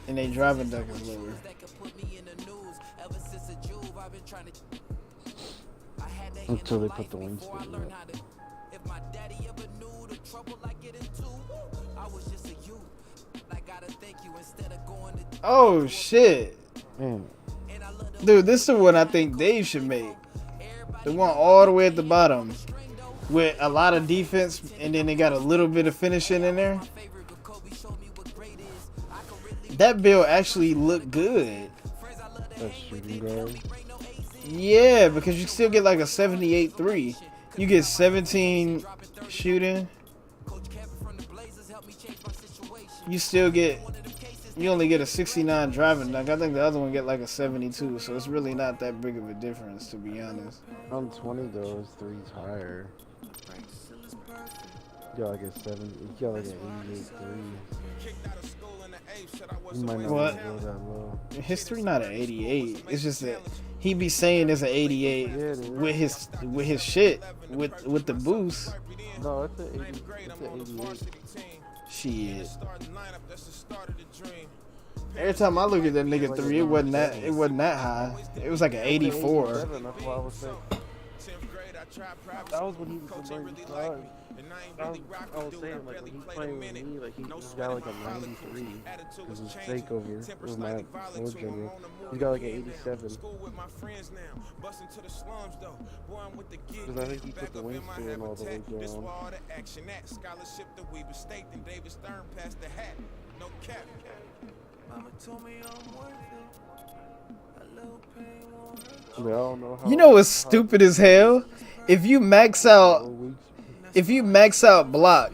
And they driving dunk is lower. Until they put the wingspan up. If my daddy ever knew the trouble I get into, I was just a youth. I gotta thank you instead of going to. Oh shit, Man, dude, this is the one I think Dave should make. The one all the way at the bottom with a lot of defense, and then they got a little bit of finishing in there. That build actually looked good. that shooting guard. Yeah, because you still get like a 78-3. You get 17 shooting. You only get a 69 driving dunk. I think the other one get like a 72, so it's really not that big of a difference, to be honest. On 20 though, it's 3's higher. You got like a 7. You got like an 88-3. You might not What? go that low. His 3 not an 88. It's just that he be saying it's an 88 Yeah, it is. with his shit with the boost. No, it's an 80. It's an 88. Shit. Every time I look at that nigga 3, it wasn't that high. It was like an 84. 87, that's why I was saying. That was when he was the Burning Star. I was saying, like, when he's playing with me, like, he's got like a 93. Because his takeover was my old general. He's got like an 87. Because I think he put the wingspan all the way down. I don't know how. You know what's stupid as hell? If you max out block,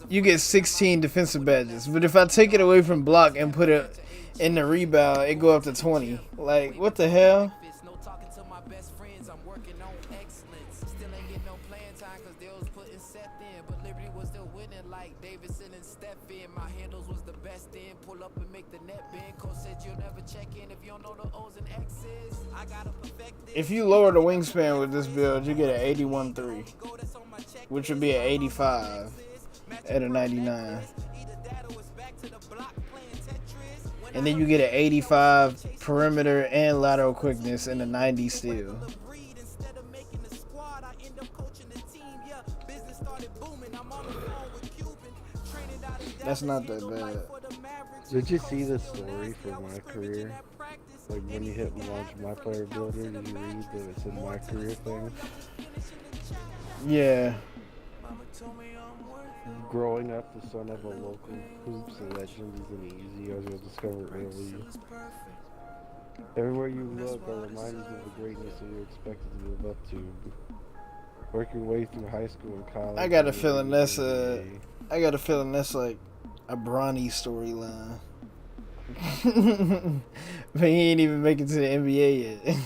you get 16 defensive badges. But if I take it away from block and put it in the rebound, it go up to 20. Like, what the hell? No talking to my best friends, I'm working on excellence. Still ain't get no playing time cause they was putting Seth in. But Liberty was still winning like Davidson and Stephen. My handles was the best in. Pull up and make the net bend. Coach said you'll never check in if you don't know the O's and X's. I gotta perfect it. If you lower the wingspan with this build, you get an 81-3, which would be an 85 at a 99. And then you get an 85 perimeter and lateral quickness and a 90 steal. That's not that bad. Did you see the story for my career? Like when you hit launch my player builder, did you read that it's in my career thing? Yeah. Growing up the son of a local hoops legend isn't easy, as you'll discover early. Everywhere you look are reminders of the greatness that you're expected to live up to. Work your way through high school and college. I got a feeling that's like a Bronny storyline. But he ain't even make it to the NBA yet.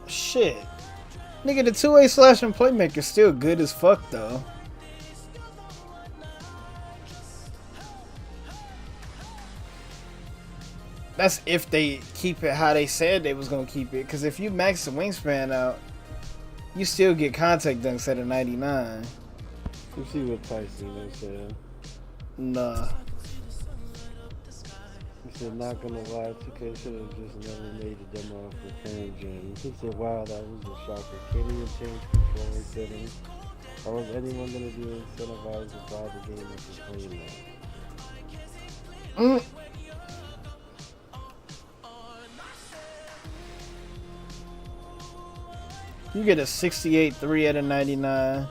Shit. Nigga, the 2-way slash and playmaker still good as fuck, though. That's if they keep it how they said they was gonna keep it. Because if you max the wingspan out, you still get contact dunks at a 99. You see what Tyson said. Nah. He said, not gonna lie, 2K should have just never made a demo for current gen. He said, wow, that was a shocker. Can't even change controller settings. Or was anyone gonna be incentivized to buy the game after playing that? Mm. You get a 68 3 out of 99.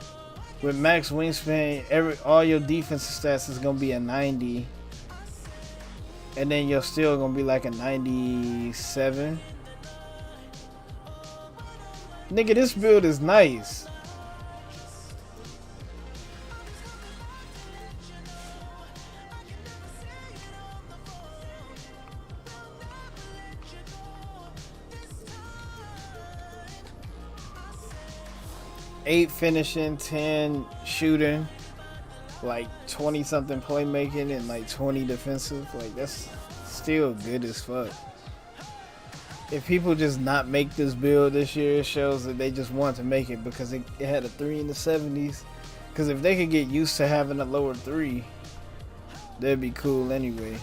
With max wingspan, all your defensive stats is gonna be a 90. And then you're still gonna be like a 97. Nigga, this build is nice. Eight finishing, 10 shooting, like 20 something playmaking, and like 20 defensive. Like, that's still good as fuck. If people just not make this build this year, it shows that they just want to make it because it had a 3 in the 70s. Because if they could get used to having a lower 3, that'd be cool anyway.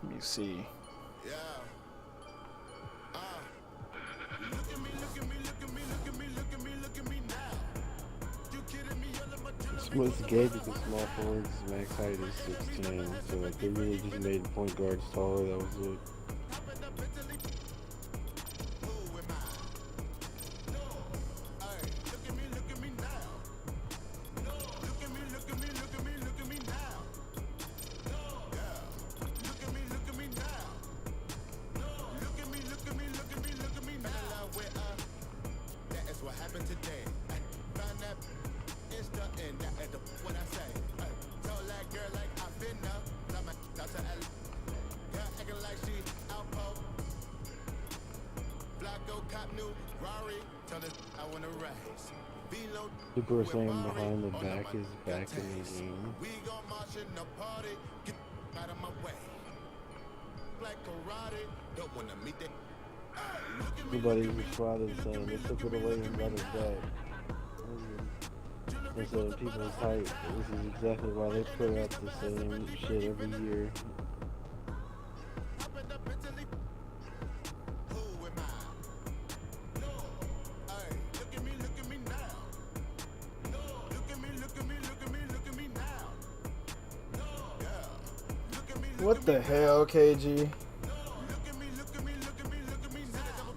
Let me see. Most gave it to small forwards, max height is 6'10", so like they really just made point guards taller. That was it. People are saying behind the back is back in the game. Everybody responded saying they took it away and brought it back. Instead of people's height, this is exactly why they put out the same shit every year. What the hell, KG?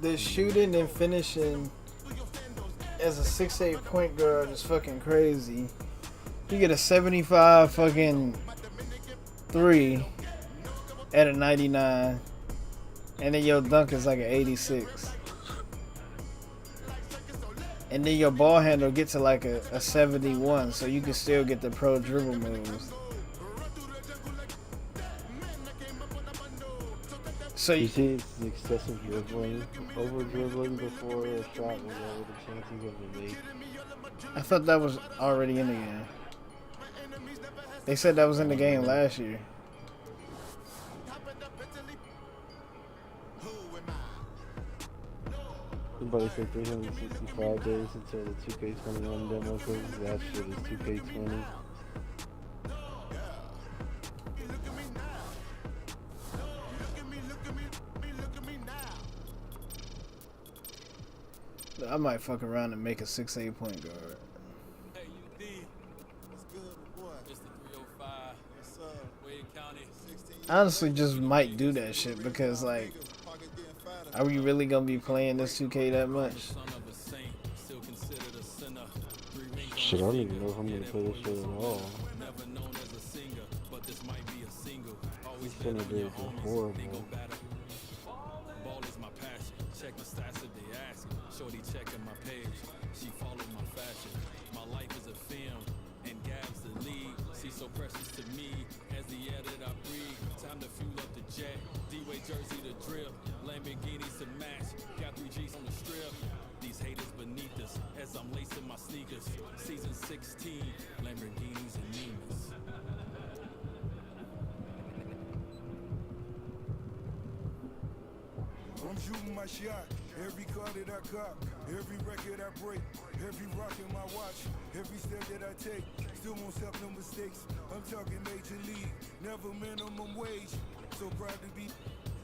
The shooting and finishing as a 6'8" point guard is fucking crazy. You get a 75 fucking 3 at a 99, and then your dunk is like an 86. And then your ball handle gets to like a 71, so you can still get the pro dribble moves. So you see, it's excessive dribbling, over dribbling before a shot was over the chances of a make. I thought that was already in the game. They said that was in the game last year. Somebody said 365 days until the 2K21 demo because that shit is 2K20. I might fuck around and make a 6'8" point guard. Hey, UD. What's good, boy? Mr. 305. What's up? Wade County. 16. Honestly, just might do that shit because, like, are we really gonna be playing this 2K that much? Shit, I don't even know if I'm gonna play this shit at all. This gonna be horrible. Check the stats if they ask. Shorty checking my page. She followed my fashion. My life is a film, and Gab's the lead. She's so precious to me as the air that I breathe. Time to fuel up the jet. D-Way jersey to drip. Lamborghinis to match. Got 3 G's on the strip. These haters beneath us as I'm lacing my sneakers. Season 16, Lamborghinis and Nimas. I'm shooting my shot. Every car that I cop, every record I break, every rock in my watch, every step that I take, still won't stop no mistakes. I'm talking major league, never minimum wage. So proud to be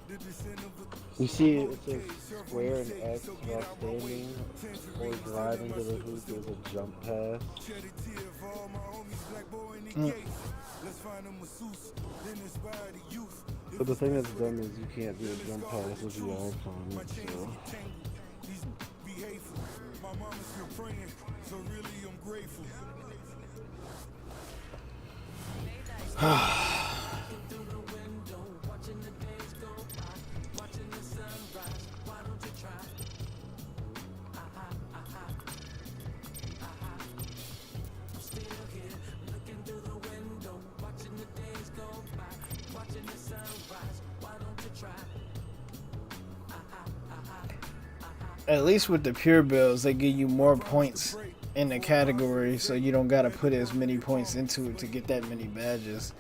the descendant of You see it says square and X while standing or drive into the hoop with a jump pass. shed a tear for all my homies, black boy in the gates. Let's find a masseuse, then inspire the youth. But the thing that's dumb is you can't do a jump pass with your iPhone, so. These be hateful. My mama's still praying, so really I'm grateful. At least with the pure builds, they give you more points in the category, so you don't gotta put as many points into it to get that many badges.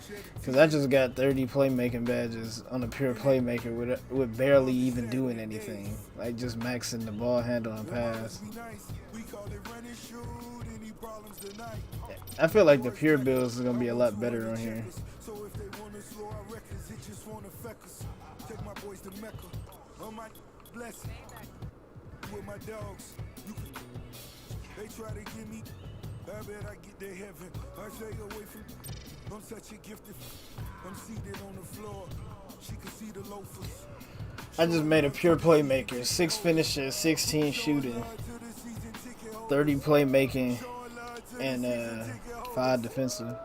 Cause I just got 30 playmaking badges on a pure playmaker with barely even doing anything, like just maxing the ball handle and pass. I feel like the pure builds is gonna be a lot better on here. So if they want to slow our records, it just won't affect us. Take my boys to Mecca. On my blessing. With my dogs. They try to give me. I bet I get to heaven. I stay away from. I'm such a gifted. I'm seated on the floor. She can see the loafers. I just made a pure playmaker, 6 finishes, 16 shooting, 30 playmaking, and 5 defensive.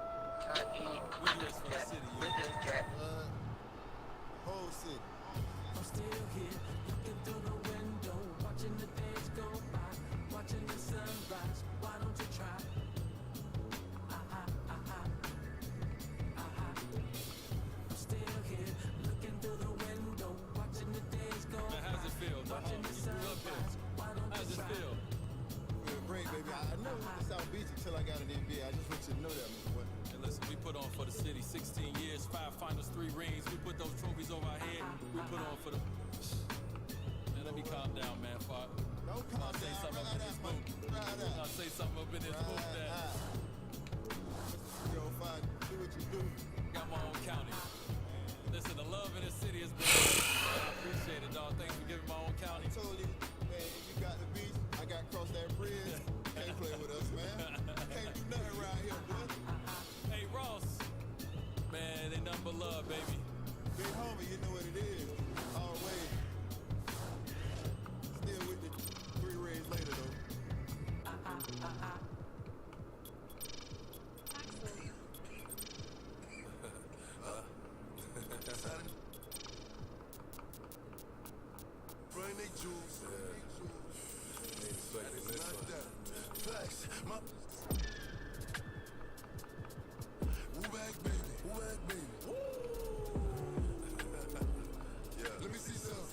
For the city, 16 years, 5 finals, 3 rings. We put those trophies over our head. We put on for the. Man, let me calm down, man. Fuck. I'll say something up in this booth. I'll say something up in this booth that. Yo, fine. Do what you do. Got my own county. Listen, the love in this city has been. I appreciate it, dog. Thanks for giving my own county. I told you, man, you got the beach. I got crossed that bridge. Can't play with us, man. Can't do nothing around here, boy. Hey, Ross. Man, they nothing but love, baby. Big homie, you know what it is. Always. Still with the 3 rays later, though. Bring they juice. Flex. Woo back, baby. Woo back, baby. Yeah. Let me see some.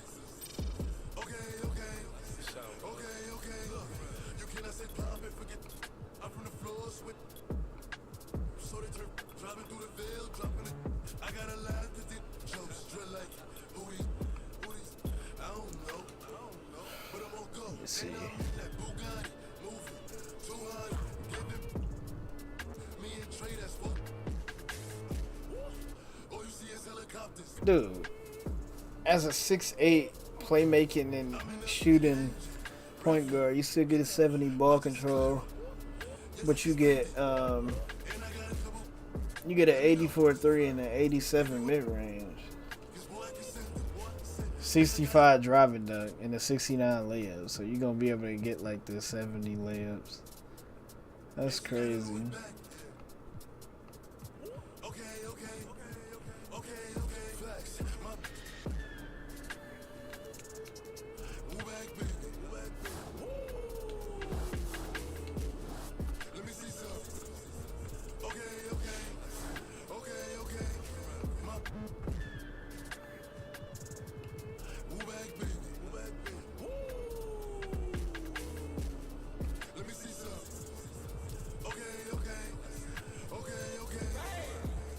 Okay. Look, you cannot say pop and forget. I'm from the floor, sweat. So they turn driving through the veil, dropping it. I got a lot to do. Jokes, drill like who these? I don't know. But I'm gonna go. Let's see. That Bugatti moving 200. Give it. Me and Trey, that's what. All you see is helicopters. Dude, as a 6'8" playmaking and shooting point guard, you still get a 70 ball control, but you get an 84 3 and an 87 mid range, 65 driving dunk, and a 69 layup. So you're gonna be able to get like the 70 layups. That's crazy. Flex. Move back,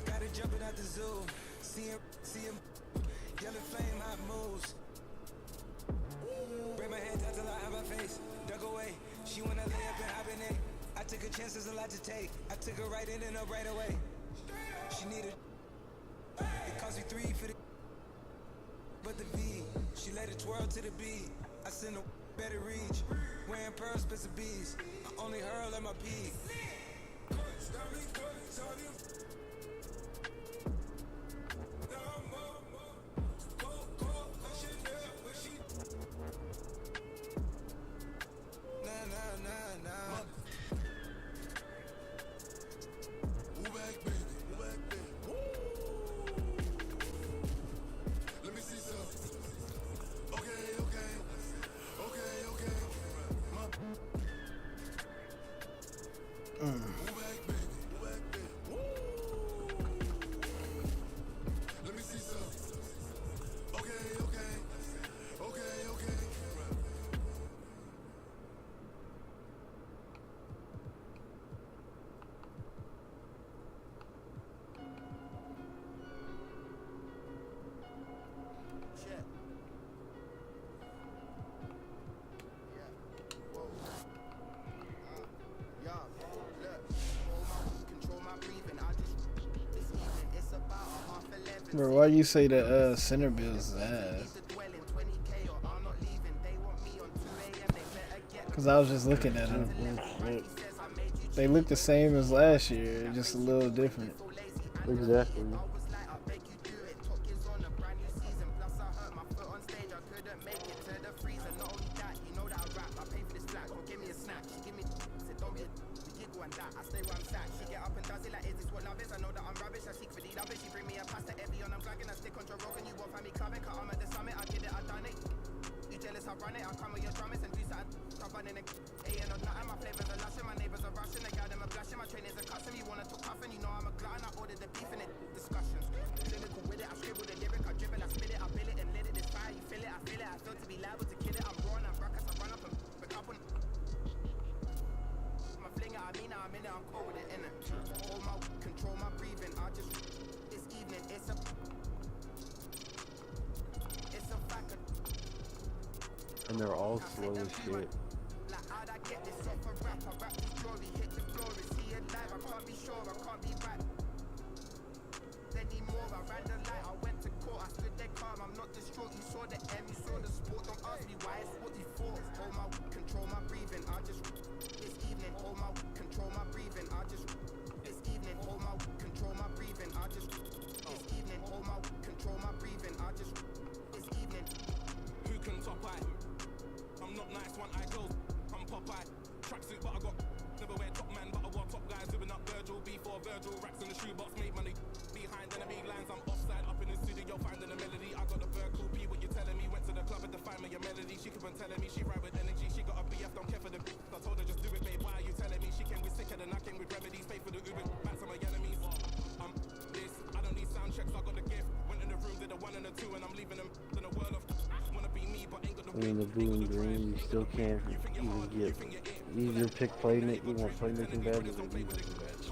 Gotta jump it out the zoo. See him. Yellow flame, hot moves. Bring my head down till I have my face. Dug away. She wanna lay up and hibernate. I took a chance, there's a lot to take. I took her right in and up right away. She needed. It cost me 3 for the. But the V, she let it twirl to the beat. I send a better reach. Wearing pearls, bits of bees. I only hurl at my peak. Bro, why you say the center bills is ass? Cause I was just looking at them. They look the same as last year, just a little different. Exactly. And they're all slow as shit. I mean, the blue and green, you still can't even get easier pick playmaking. You want playmaking badges or defensive badges.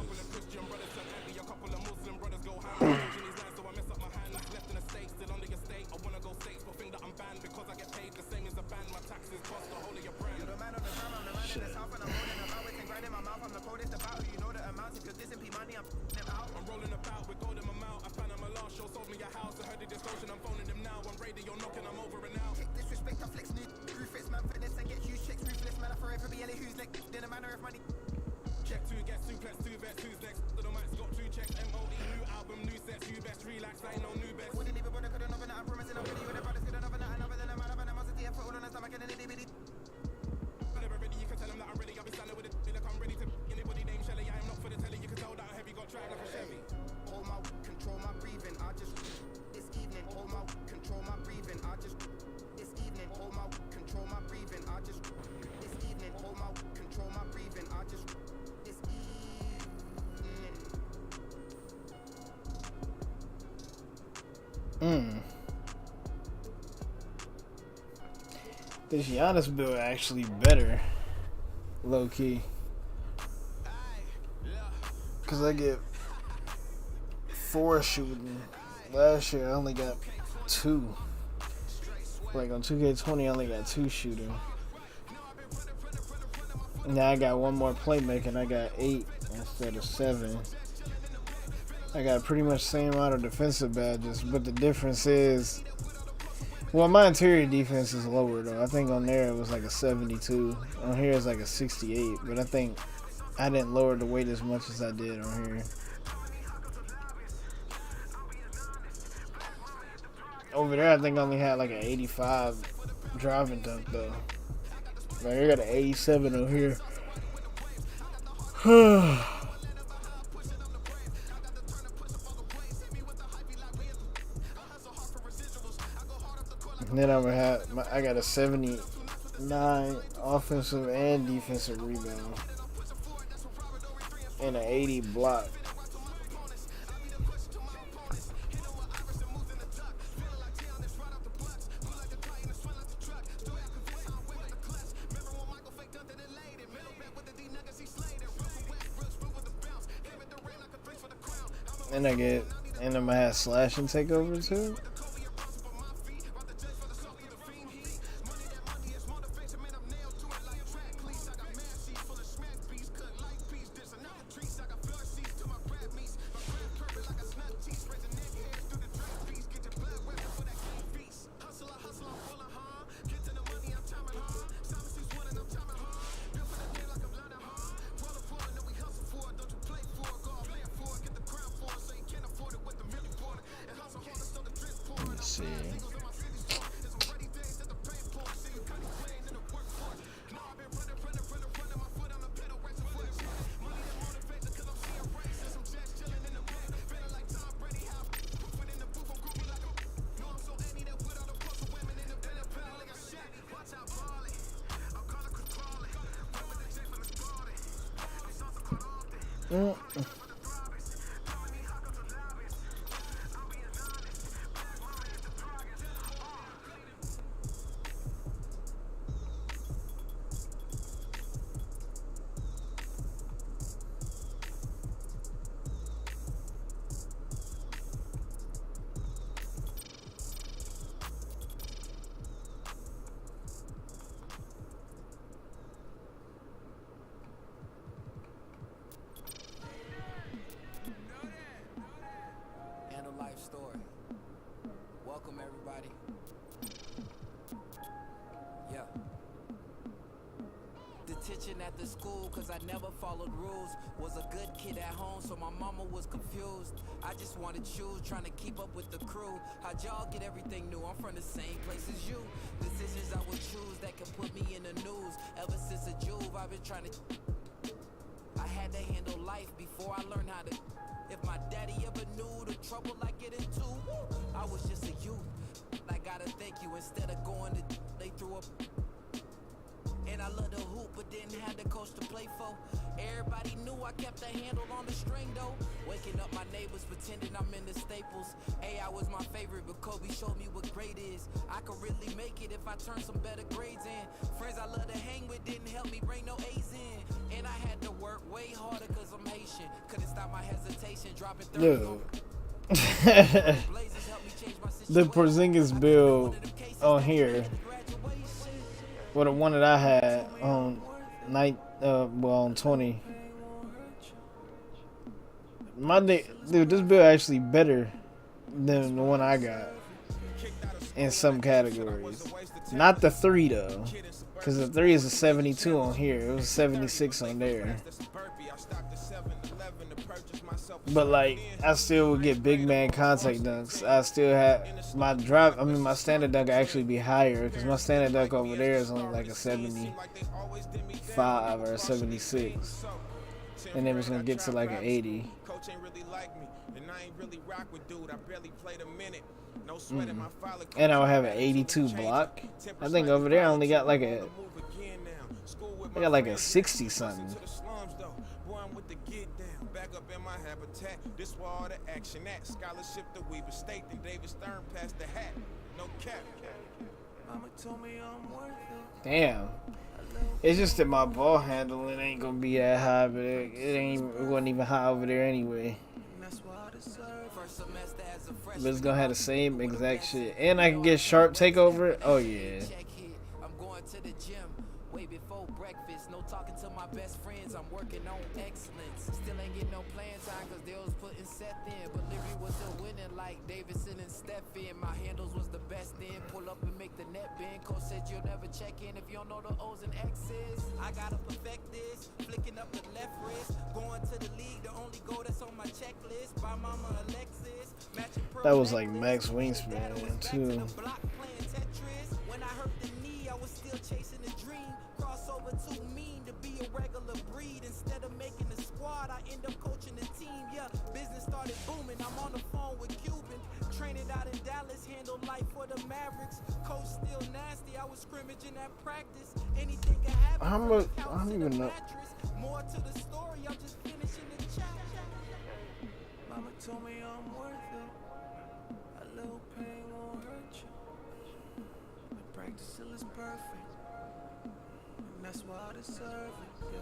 This Giannis build actually better, low key. Cause I get 4 shooting. Last year I only got 2. Like on 2K20 I only got 2 shooting. Now I got 1 more playmaking. I got 8 instead of 7. I got pretty much the same amount of defensive badges, but the difference is, well, my interior defense is lower though. I think on there it was like a 72. On here it's like a 68, but I think I didn't lower the weight as much as I did on here. Over there I think I only had like an 85 driving dunk though. Like I got an 87 over here. And then I got a 79 offensive and defensive rebound and an 80 block. And I'm gonna have slash and take over too. Let's see. Welcome everybody. Yeah. Detention at the school cause I never followed rules. Was a good kid at home so my mama was confused. I just wanted shoes, trying to keep up with the crew. How'd y'all get everything new? I'm from the same place as you. Decisions I would choose that could put me in the news. Ever since a Juve I've been trying to, I had to handle life before I learned how to. If my daddy ever knew the trouble I get into, I was just a youth. I gotta thank you. Instead of going to, they threw up. And I love the hoop, but didn't have the coach to play for. Everybody knew I kept a handle on the string though. Waking up my neighbors, pretending I'm in the Staples. AI was my favorite, but Kobe showed me what great is. I could really make it if I turn some better grades in. Friends I love to hang with didn't help me bring no A's in. And I had to work way harder cause I'm Haitian. Couldn't stop my hesitation, dropping 30. The Porzingis build on here, well, the one that I had on on 20. Dude, this build actually better than the one I got in some categories. Not the 3 though, because the 3 is a 72 on here. It was a 76 on there. But like, I still would get big man contact dunks. I still had my my standard dunk actually be higher because my standard dunk over there is only like a 75 or a 76, and it was gonna get to like an 80. And I would have an 82 block. I think over there I only got like I got like a 60 something. Back up in my habitat, this where all the action at. Scholarship to Weber State, and David Stern passed the hat. No cap. Mama told me I'm worth it. Damn. It's just that my ball handling ain't gonna be that high, but it wasn't even high over there anyway. And that's why I deserve it. First semester as a But it's freshman. gonna have the same exact shit. And I can get Sharp take over it. Oh yeah. Check hit. I'm going to the gym way before breakfast. No talking to my best friends. I'm working on excellence. Still ain't getting no playing time cause they was putting Seth in. But Leary was still winning like Davidson and Stephen. My handles was the best in. Pull up and make the net bend. Coach said you'll never check in if you don't know the O's and X's. I gotta perfect this. Flicking up the left wrist. Going to the league. The only goal that's on my checklist. By Mama Alexis. Matching pearl That was like necklace. Max Wingspan too. Block playing Tetris. When I hurt the knee, I was still chasing a dream. Crossover too mean to be a regular breed. Instead of making the squad, I end up coaching the team. Yeah, business started booming. I'm on the phone with Cuban. Training out in Dallas, handle life for the Mavericks. Coach still nasty. I was scrimmaging at practice. Anything can happen. How from much? the I couch don't to even the know. mattress. More to the story. I'm just finishing the chapter. Mama told me I'm worth it. A little pain won't hurt you. I practice till it's perfect. And that's why I deserve it. Yeah.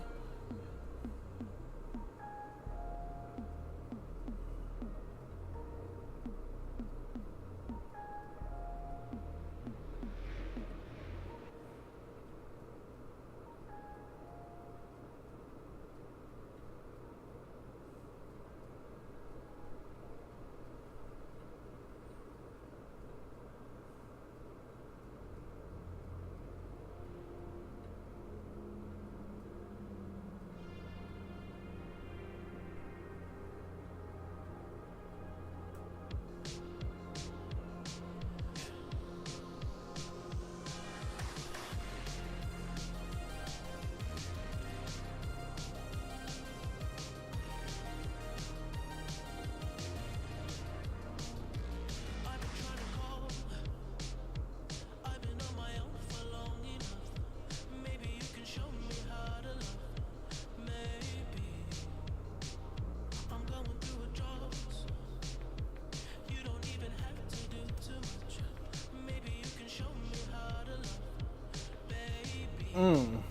Mm.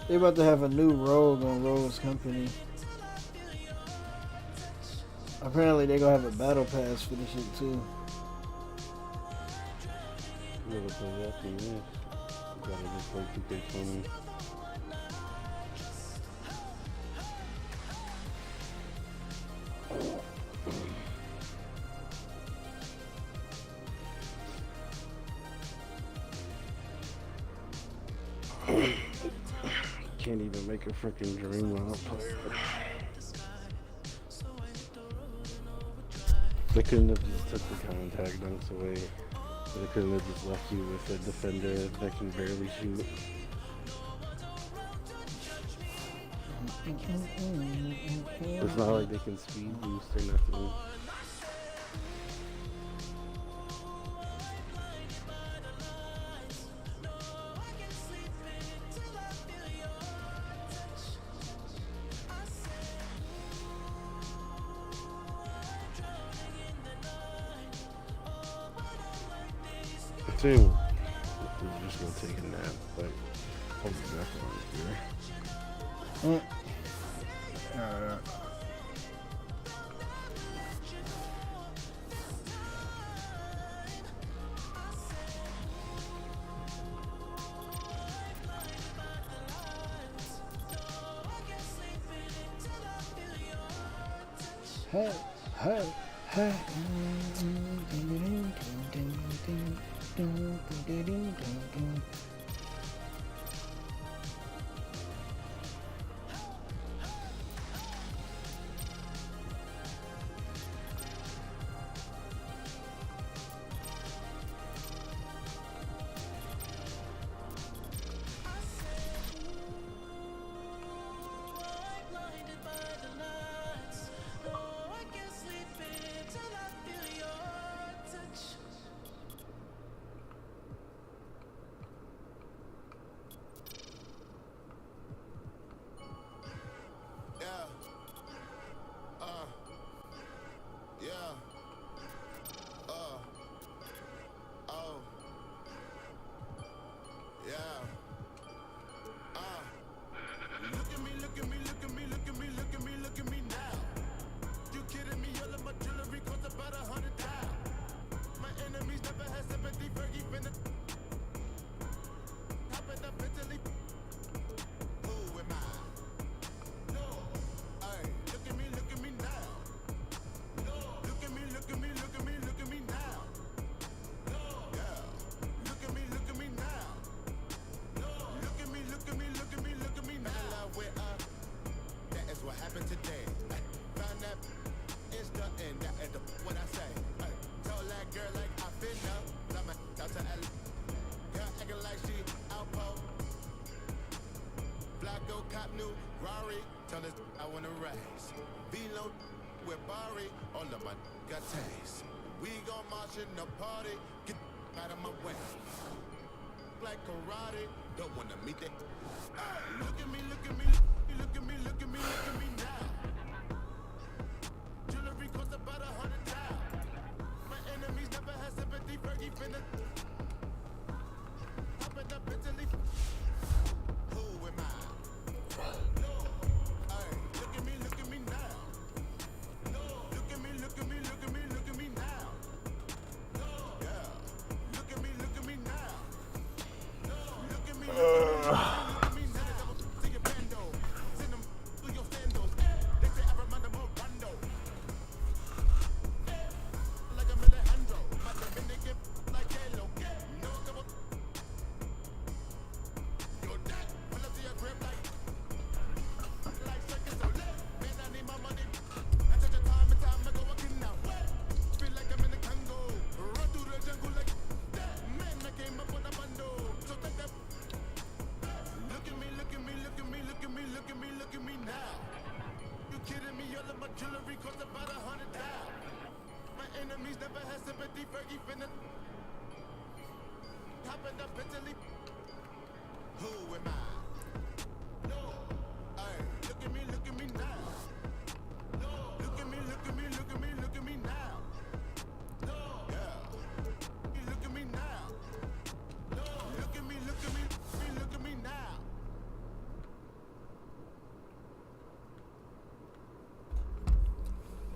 They about to have a new Rogue on Rogue's Company. Apparently they gonna have a battle pass for this shit too. Yeah, but the after this, you gotta just play 2K20. Can't even make a freaking dream without player. They couldn't have just took the contact dunks away. They couldn't have just left you with a defender that can barely shoot. It's not like they can speed boost or nothing. Too. We're just gonna take a nap, but I'll be back on here. Hey, hey, hey. low with Barry, all of my got taste. We gon' march in the party, get out of my way. Like karate, don't wanna meet that. Hey, look at me, look at me, look at me, look at me, look at me now. Jewelry costs about $100,000. My enemies never had sympathy, Fergie finna. Hopping up mentally. Who am I? Hey, look at me now. Look at me, look at me, look at me, look at me now. Yeah, look at me now. Look at me, look at me, look at me now. To your bando, send them through your sandals. They say I remind them of Rondo. Like I'm Alejandro, my Dominican like J-Lo. No double. You're dead. When I see your grip like circus, so lit. Man, I need my money. I take your time and time, I go again now. Feel like I'm in the Congo. Run through the jungle like that. Man, I came up on a bando. So take that. Look at me, look at me, look at me, look at me, look at me, look at me now. You kidding me? All of my jewelry cost about $100,000. My enemies never had sympathy, Fergie finna. Hopping up mentally. Who am I? No. Hey, look at me now. Look at me, look at me, look at me, look at me now. Yeah. You look at me now. Look at me, look at me, look at me now.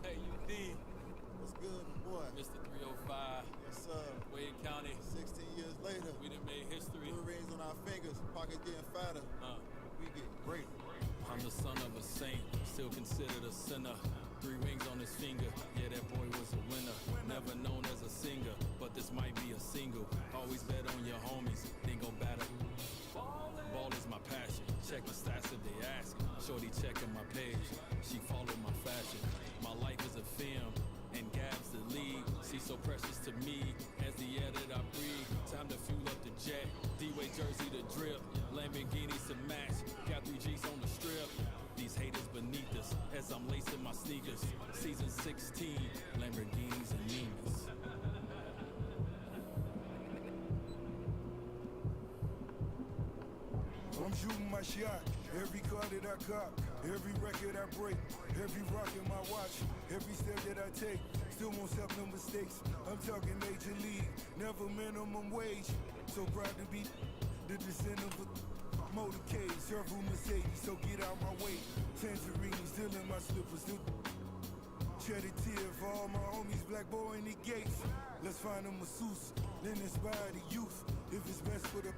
Hey, UD, What's good, boy? Mr. 305, Yes, sir. Wade County. 16 years later, We done made history. blue rings on our fingers, pockets getting fatter. We get great. I'm the son of a saint, still considered a sinner. 3 rings on his finger, yeah, that boy was a winner. Never known as a singer, but this might be a single. Always bet on your homies, then go batter. Ball is my passion, check my stats if they ask. Shorty checking my page, she followed my fashion. My life is a film, and Gab's the lead. She's so precious to me, as the air that I breathe. Time to fuel up the jet, D-Way jersey to drip. Lamborghinis to match, got 3 G's on the strip. These haters beneath us, as I'm lacing my sneakers. Season 16, Lamborghinis and Nimas. I'm shooting my shot, every car that I cop, every record I break, every rock in my watch, every step that I take, still won't accept no mistakes. I'm talking major league, never minimum wage. So proud to be the descendant of a motorcade, several Mercedes, so get out my way. Tangerine, still in my slippers, still shed a tear for all my homies, black boy in the gates. Let's find a masseuse, then inspire the youth. If it's best for the,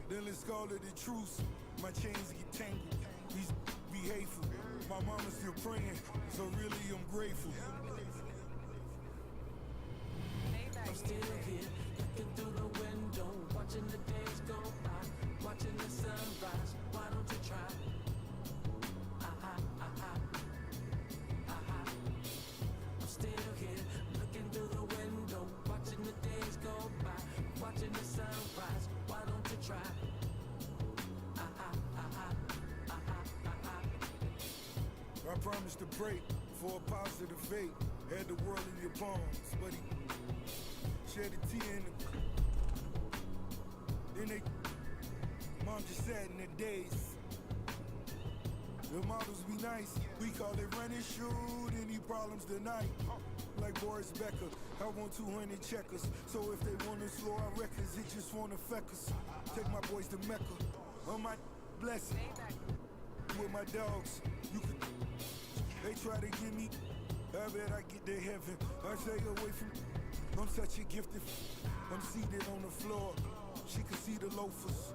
then let's call it a truce. My chains get tangled, these be hateful. My mama's still praying, so really I'm grateful. I'm still here, looking through the window, watching the days go by, watching the sunrise. Why don't you try? I'm still here, looking through the window, watching the days go by, watching the sunrise. Why don't you try? I promised to break for a positive fate. Had the world in your palms, but he shed a tear in the. Then they, mom just sat in the days. The models be nice, we call it run and shoot. Any problems tonight? Like Boris Becker, I want 200 checkers. So if they wanna slow our records, it just won't affect us. Take my boys to Mecca, on my blessing. With my dogs, you could. They try to get me, I bet I get to heaven. I stay away from, I'm such a gifted. I'm seated on the floor, she can see the loafers.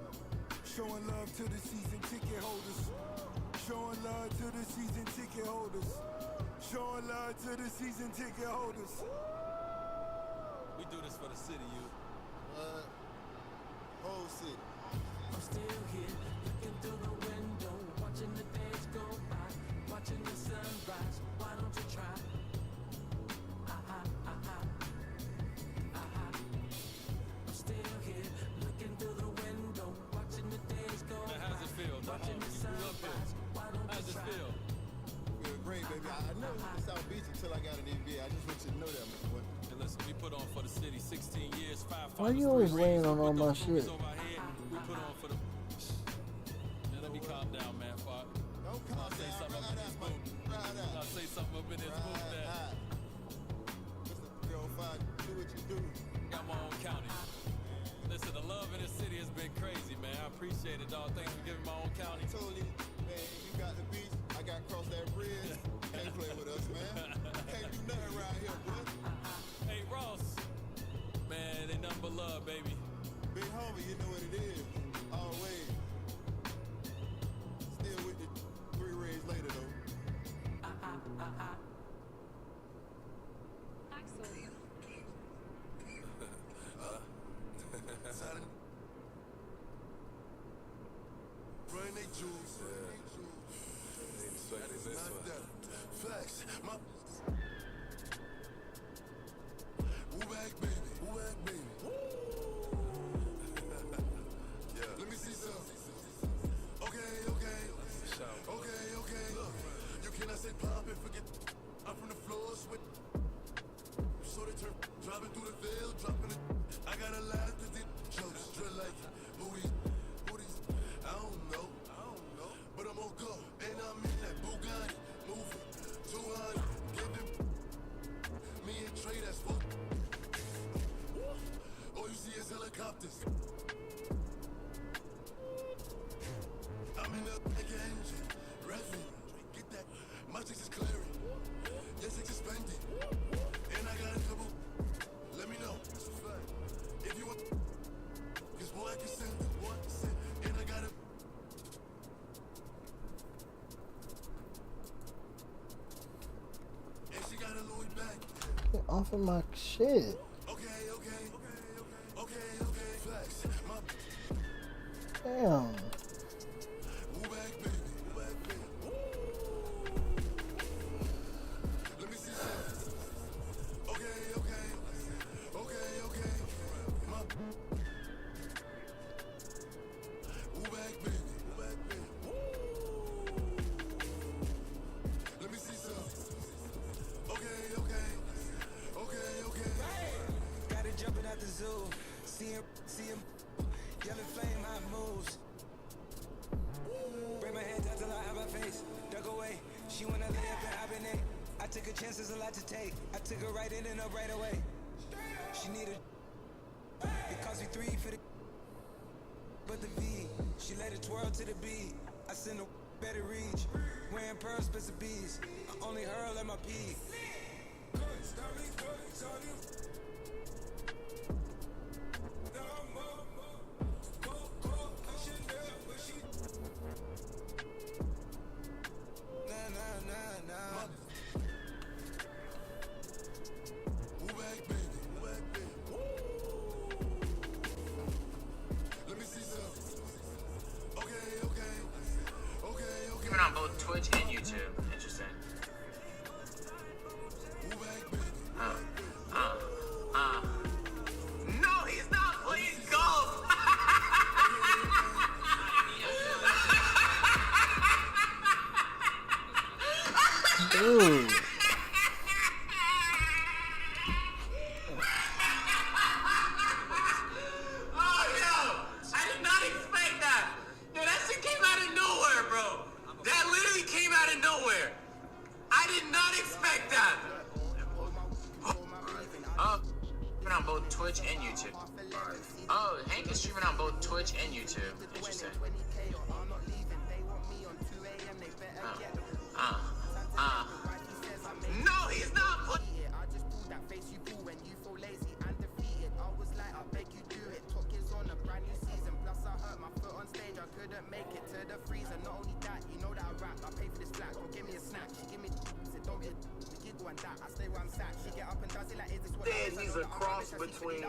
Showing love to the season ticket holders. Showing love to the season ticket holders. Showing love to the season ticket holders. We do this for the city, you. Whole city. I'm still here, looking through the window, watching the days go by, watching the sunrise. Why don't you try? I'm still here, looking through the window, watching the days go Man, by, how's it feel, dog? watching the You grew up here. sunrise. Why don't How's you it try? feel? Feel great, baby. I know South Beach until I got an NBA. I just want you to know that, my boy. And listen, we put on for the city 16 years, 5 Why finals, you always 3 laying rings, on with all my those movies shit? over our head, we put on for the. Man, let me calm down, man. Fuck. Don't calm I'll say down, something up in this man. booth. Ride out. I'll say something up in this booth that Mr. 305, do what you do. got my own county. Listen, the love in this city has been crazy, man. I appreciate it, dog. Thanks for giving my own county. Told you, man, you got the beach. I got cross that bridge. Can't play with us, man. Can't do nothing around here, boy. Hey, Ross. Man, they nothing but love, baby. Big homie, you know what it is. Always. Still with you 3 rays later, though. Run they jewels. Flex. My. Woo back, baby. Woo back, baby. Yeah. Let me see some. Okay. Look, you cannot say pop and forget. I'm from the floor, sweat. So they turn, driving through the veil, dropping it. I got a lot to do. Jokes, drill like booties. I don't know. But I'm on go, and I'm in that Bugatti, moving 200, giving me and Trey, that's fuck. All you see is helicopters. I'm in the back engine, revving, get that. My chicks is clearing, yes, it's expanding, and I got a couple. Let me know, if you want, cause boy, I can send it, and I got a. And she got a Louis back. Get off of my shit. Okay. Flex. My Damn. woo back, baby. Let me see something. Okay. My woo back, baby. Let me see something. Okay. Got it jumping out the zoo. See him. Yellow flame, hot moves. Bring my head down till I have my face. Dug away. She wanna lay up and hibernate. I took a chance, there's a lot to take. I took her right in and up right away. She needed. It cost me 3 for the. But the V, she let it twirl to the beat. I send her better reach. Wearing pearls, bits of bees. I only hurl at my peak. Nah. Woo back, baby. Let me see something. Okay. Even on both Twitch and YouTube. Interesting. Woo back, baby. No, he's not playing golf. Dude. Oh, yo! I did not expect that. Yo, that shit came out of nowhere, bro. That literally came out of nowhere. I did not expect that. Streaming on both Twitch and YouTube. Oh, Hank is streaming on both Twitch and YouTube. Interesting. No, he's not. He's a cross between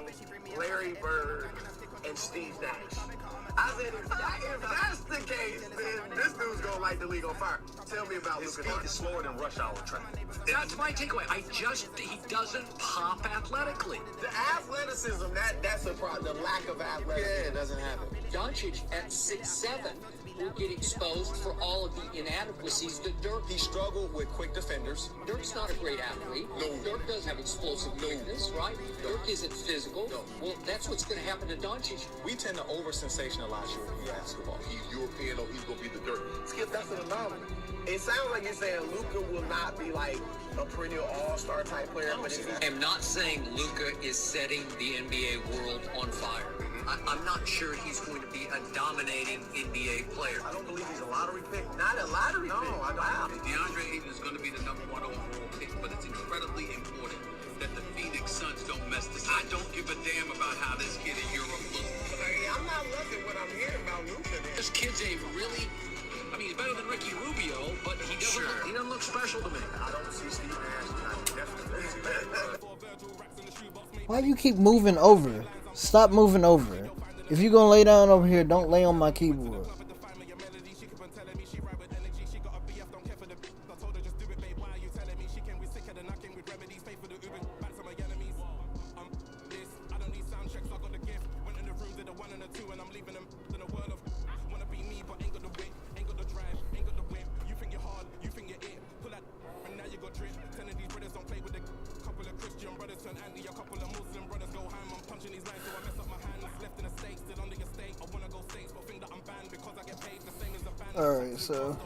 Larry Bird and Steve Nash. I said, if that's the case, then this dude's gonna light the league on fire. Tell me about Lucas. His speed is slower than rush hour traffic. That's my takeaway. He doesn't pop athletically. The athleticism, that's a problem. The lack of athleticism. Yeah, it doesn't happen. Doncic at 6'7". will get exposed for all of the inadequacies that Dirk. He struggled with quick defenders. Dirk's not a great athlete. No. Dirk doesn't have explosive quickness, right? Dirk isn't physical. No. Well, that's what's going to happen to Doncic. We tend to over-sensationalize European basketball. He's European or he's gonna be the dirt. Skip, that's an anomaly. It sounds like you're saying Luka will not be like a perennial all-star type player, but he's I'm not saying Luka is setting the NBA world on fire. I'm not sure he's going to be a dominating NBA player. I don't believe he's a lottery pick. Not a lottery pick. No, I don't. DeAndre Ayton is gonna be the #1 overall pick, but it's incredibly important that the Phoenix Suns don't mess this up. I don't give a damn about how this kid in Europe looks. I'm not loving what I'm hearing about Luka. This kid's a really, I mean, he's better than Ricky Rubio, but he doesn't look special to me. I don't see Steve Nash. I definitely see that. Why you keep moving over? Stop moving over. If you're gonna lay down over here, don't lay on my keyboard. Alright, so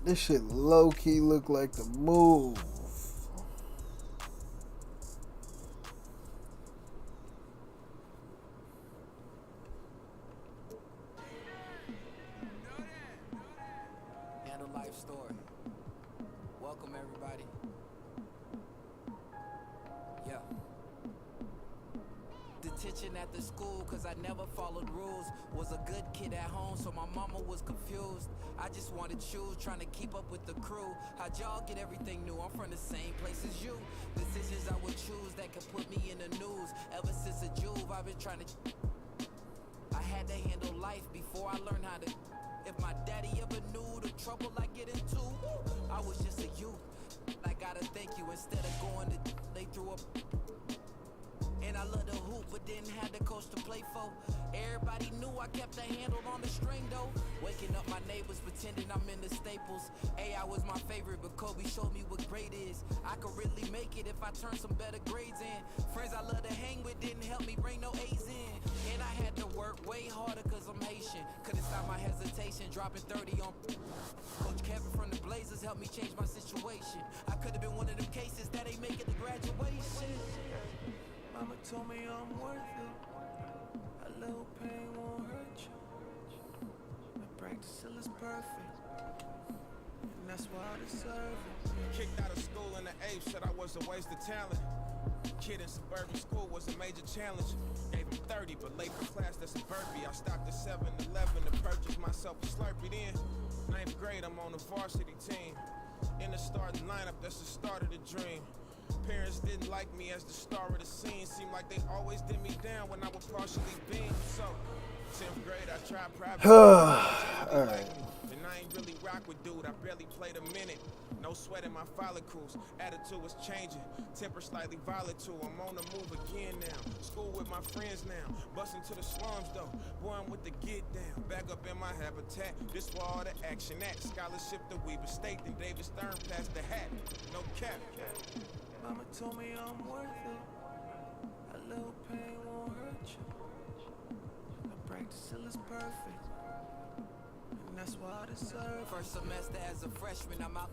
This shit low key look like the move. And a life story. Welcome everybody. Yeah. Detention at the school cause I never followed rules. Was a good kid at home so my mama was confused. I just wanted shoes, trying to keep up with the crew. How'd y'all get everything new? I'm from the same place as you. Decisions I would choose that could put me in the news. Ever since a Juve I've been trying to I had to handle life before I learned how to. If my daddy ever knew the trouble I get into, I was just a youth. I gotta thank you. Instead of going to they threw up. And I love the hoop, but didn't have the coach to play for. Everybody knew I kept a handle on the string though. Waking up my neighbors, pretending I'm in the Staples. AI was my favorite, but Kobe showed me what great is. I could really make it if I turned some better grades in. Friends I love to hang with didn't help me bring no A's in. And I had to work way harder cause I'm Haitian. Couldn't stop my hesitation, dropping 30 on. Coach Kevin from the Blazers helped me change my situation. I could have been one of them cases that ain't make it to graduation. Mama told me I'm worth it. A little pain won't hurt you. My practice still is perfect, and that's why I deserve it. Kicked out of school in the 8th, said I was a waste of talent. Kid in suburban school was a major challenge. Gave him 30, but late for class, that's a burpee. I stopped at 7-Eleven to purchase myself a Slurpee then. 9th grade, I'm on the varsity team. In the starting lineup, that's the start of the dream. Parents didn't like me as the star of the scene. Seemed like they always did me down when I would partially beam. So, 10th grade, I tried private. Alright. And I ain't really rock with dude, I barely played a minute. No sweat in my follicles, attitude was changing. Temper slightly volatile, I'm on the move again now. School with my friends now, busting to the slums though. Boy, I'm with the get down, back up in my habitat. This where all the action at. Scholarship to Weber State, then David Stern passed the hat. No cap. Mama told me I'm worth it. A little pain won't hurt you. My practice still is perfect, and that's why I deserve it. First semester as a freshman, I'm out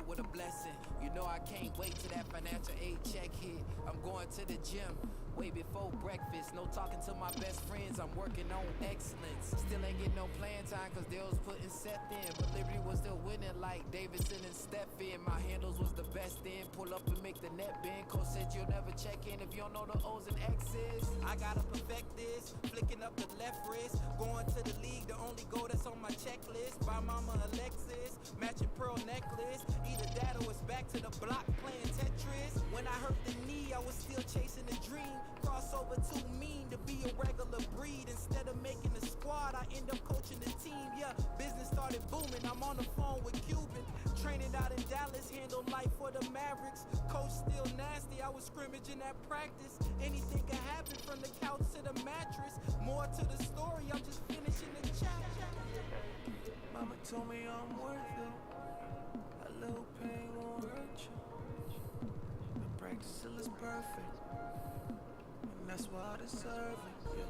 with a blessing. You know I can't wait till that financial aid check hit. I'm going to the gym way before breakfast. No talking to my best friends, I'm working on excellence. Still ain't getting no playing time cause they was putting Seth in. But Liberty was still winning like Davidson and Stephen. My handles was the best in. Pull up and make the net bend. Coach said you'll never check in if you don't know the O's and X's. I gotta perfect this, flicking up the left wrist. Going to the league, the only goal that's on my checklist. Buy mama a Lexus, matching pearl necklace. Either that or it's back to the block playing Tetris. When I hurt the knee, I was still chasing the dream. Crossover too mean to be a regular breed. Instead of making the squad, I end up coaching the team. Yeah, business started booming. I'm on the phone with Cuban. Training out in Dallas, handle life for the Mavericks. Coach still nasty, I was scrimmaging at practice. Anything can happen from the couch to the mattress. More to the story, I'm just finishing the chapter. Mama told me I'm worth it. A little pain won't hurt you. My practice still is perfect, and that's why I deserve it. Yeah.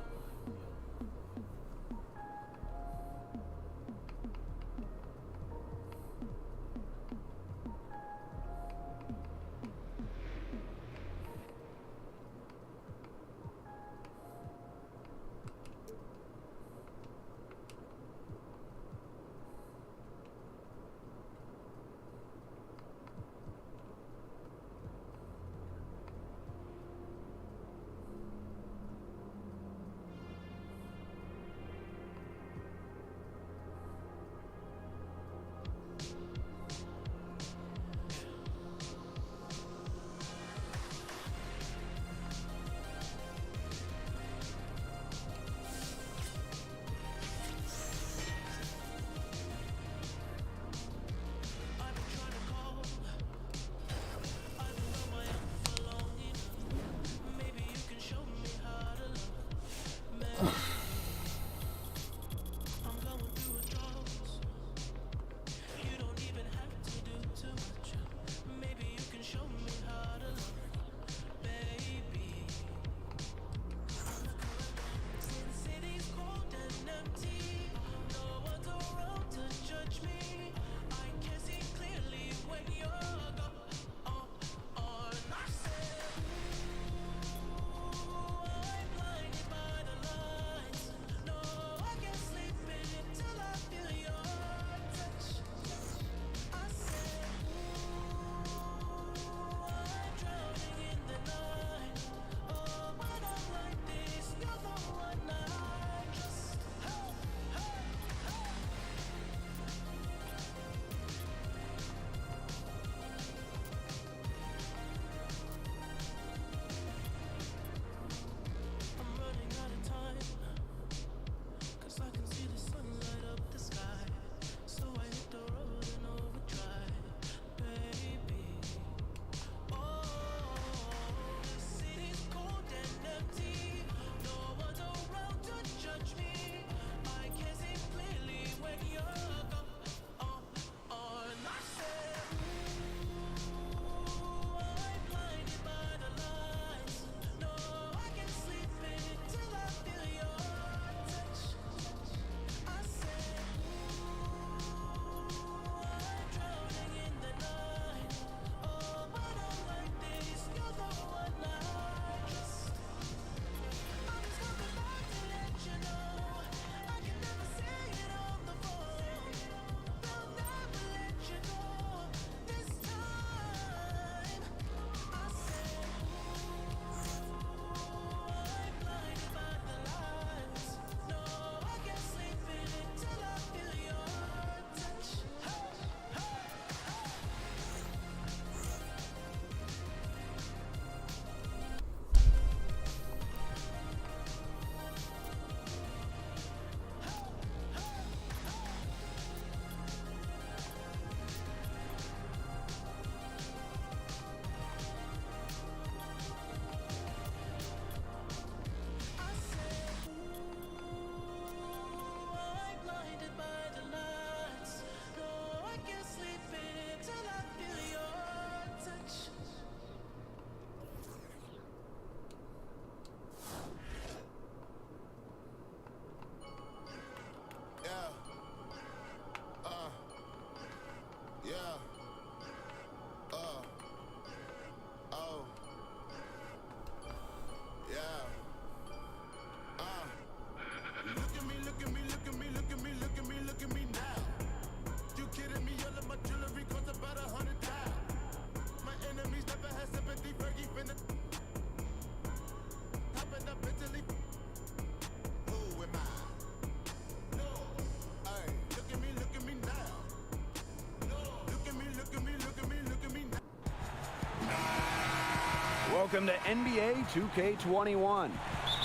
Welcome to NBA 2K21.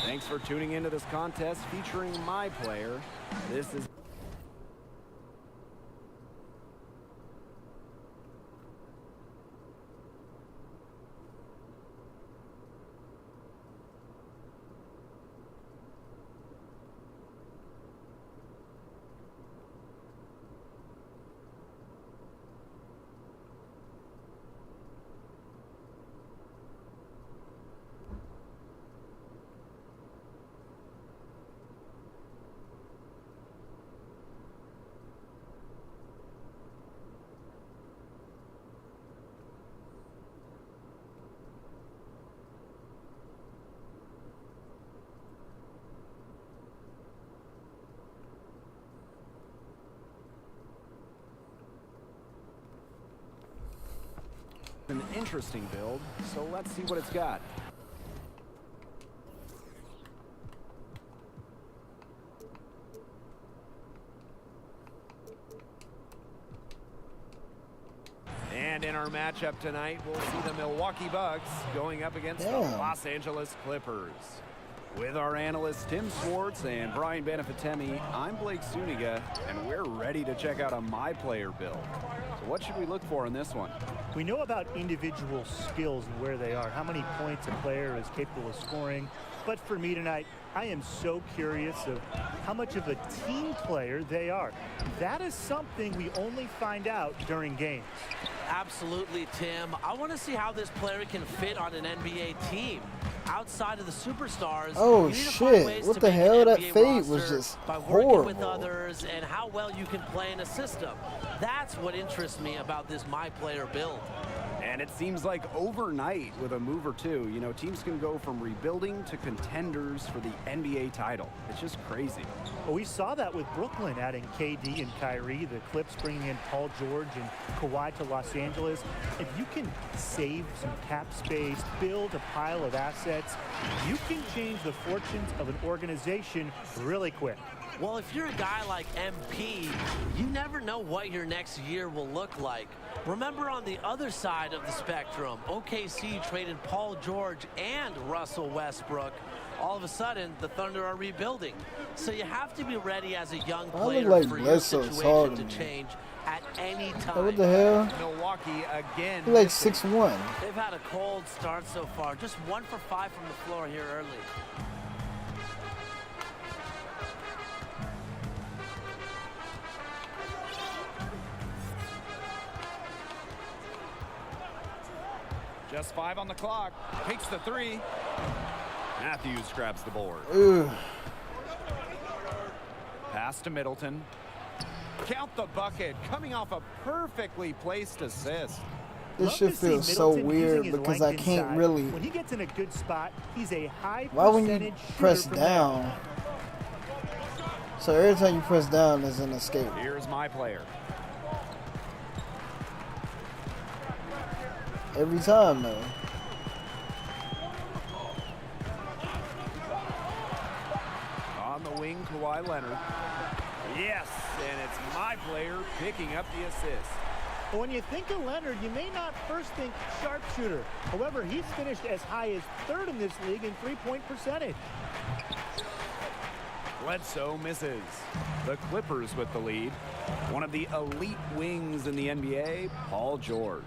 Thanks for tuning into this contest featuring my player. This is... an interesting build, so let's see what it's got. And in our matchup tonight, we'll see the Milwaukee Bucks going up against the Los Angeles Clippers. With our analysts Tim Swartz and Brian Benefitemi, I'm Blake Suniga, and we're ready to check out a My Player build. So what should we look for in this one? We know about individual skills and where they are, how many points a player is capable of scoring. But for me tonight, I am so curious of how much of a team player they are. That is something we only find out during games. Absolutely, Tim. I want to see how this player can fit on an NBA team. Outside of the superstars, oh you need to find ways shit, what to the make hell, an that NBA fade was roster just by working horrible. with others and how well you can play in a system. That's what interests me about this My Player build. And it seems like overnight with a move or two, you know, teams can go from rebuilding to contenders for the NBA title. It's just crazy. Well, we saw that with Brooklyn adding KD and Kyrie, the Clips bringing in Paul George and Kawhi to Los Angeles. If you can save some cap space, build a pile of assets, you can change the fortunes of an organization really quick. Well, if you're a guy like MP, you never know what your next year will look like. Remember, on the other side of the spectrum, OKC traded Paul George and Russell Westbrook. All of a sudden, the Thunder are rebuilding. So you have to be ready as a young player like for your Bledsoe's situation to hard, change at any time. Hey, what the hell? Milwaukee again. He like 6'1". They've had a cold start so far. Just 1 for 5 from the floor here early. Just 5 on the clock. Takes the 3. Matthews grabs the board. Ugh. Pass to Middleton. Count the bucket, coming off a perfectly placed assist. This shit feels so weird because I can't really. When he gets in a good spot, he's a high Why when you percentage press shooter from down? there. So every time you press down, there's an escape. Here's My Player. Every time, though. On the wing, Kawhi Leonard. Yes, and it's My Player picking up the assist. But when you think of Leonard, you may not first think sharpshooter. However, he's finished as high as 3rd in this league in three-point percentage. Bledsoe misses. The Clippers with the lead. One of the elite wings in the NBA, Paul George.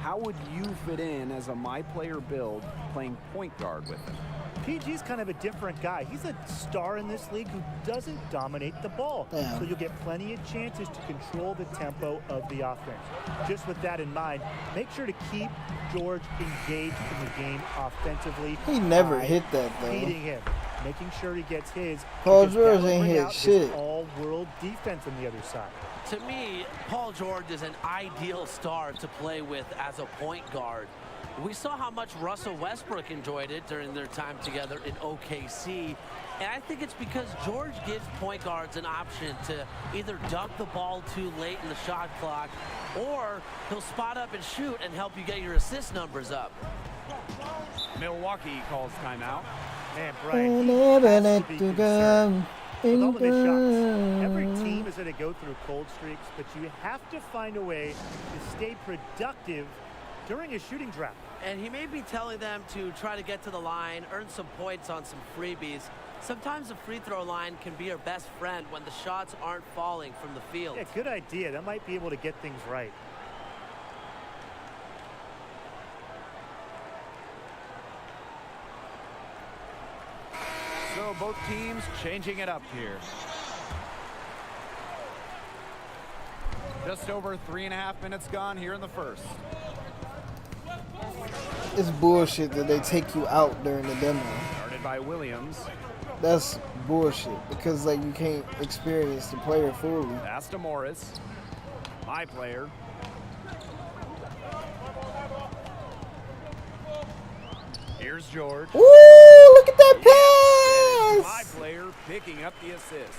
How would you fit in as a My Player build playing point guard with him? PG's kind of a different guy. He's a star in this league who doesn't dominate the ball. Damn. So you'll get plenty of chances to control the tempo of the offense. Just with that in mind, make sure to keep George engaged in the game offensively. He never by hit that, though. feeding him, making sure he gets his. Paul because George that'll ain't bring hit out his shit. all-world defense on the other side. To me, Paul George is an ideal star to play with as a point guard. We saw how much Russell Westbrook enjoyed it during their time together in OKC. And I think it's because George gives point guards an option to either dunk the ball too late in the shot clock, or he'll spot up and shoot and help you get your assist numbers up. Milwaukee calls timeout. Man, Brian, he has to be concerned with all of his shots. Every team is going to go through cold streaks, but you have to find a way to stay productive during a shooting drought. And he may be telling them to try to get to the line, earn some points on some freebies. Sometimes the free throw line can be your best friend when the shots aren't falling from the field. Yeah, good idea. That might be able to get things right. So both teams changing it up here. Just over 3.5 minutes gone here in the first. It's bullshit that they take you out during the demo. Started by Williams. That's bullshit because like you can't experience the player fully. Pass to Morris. My player. Here's George. Ooh, look at that pass! My player picking up the assist.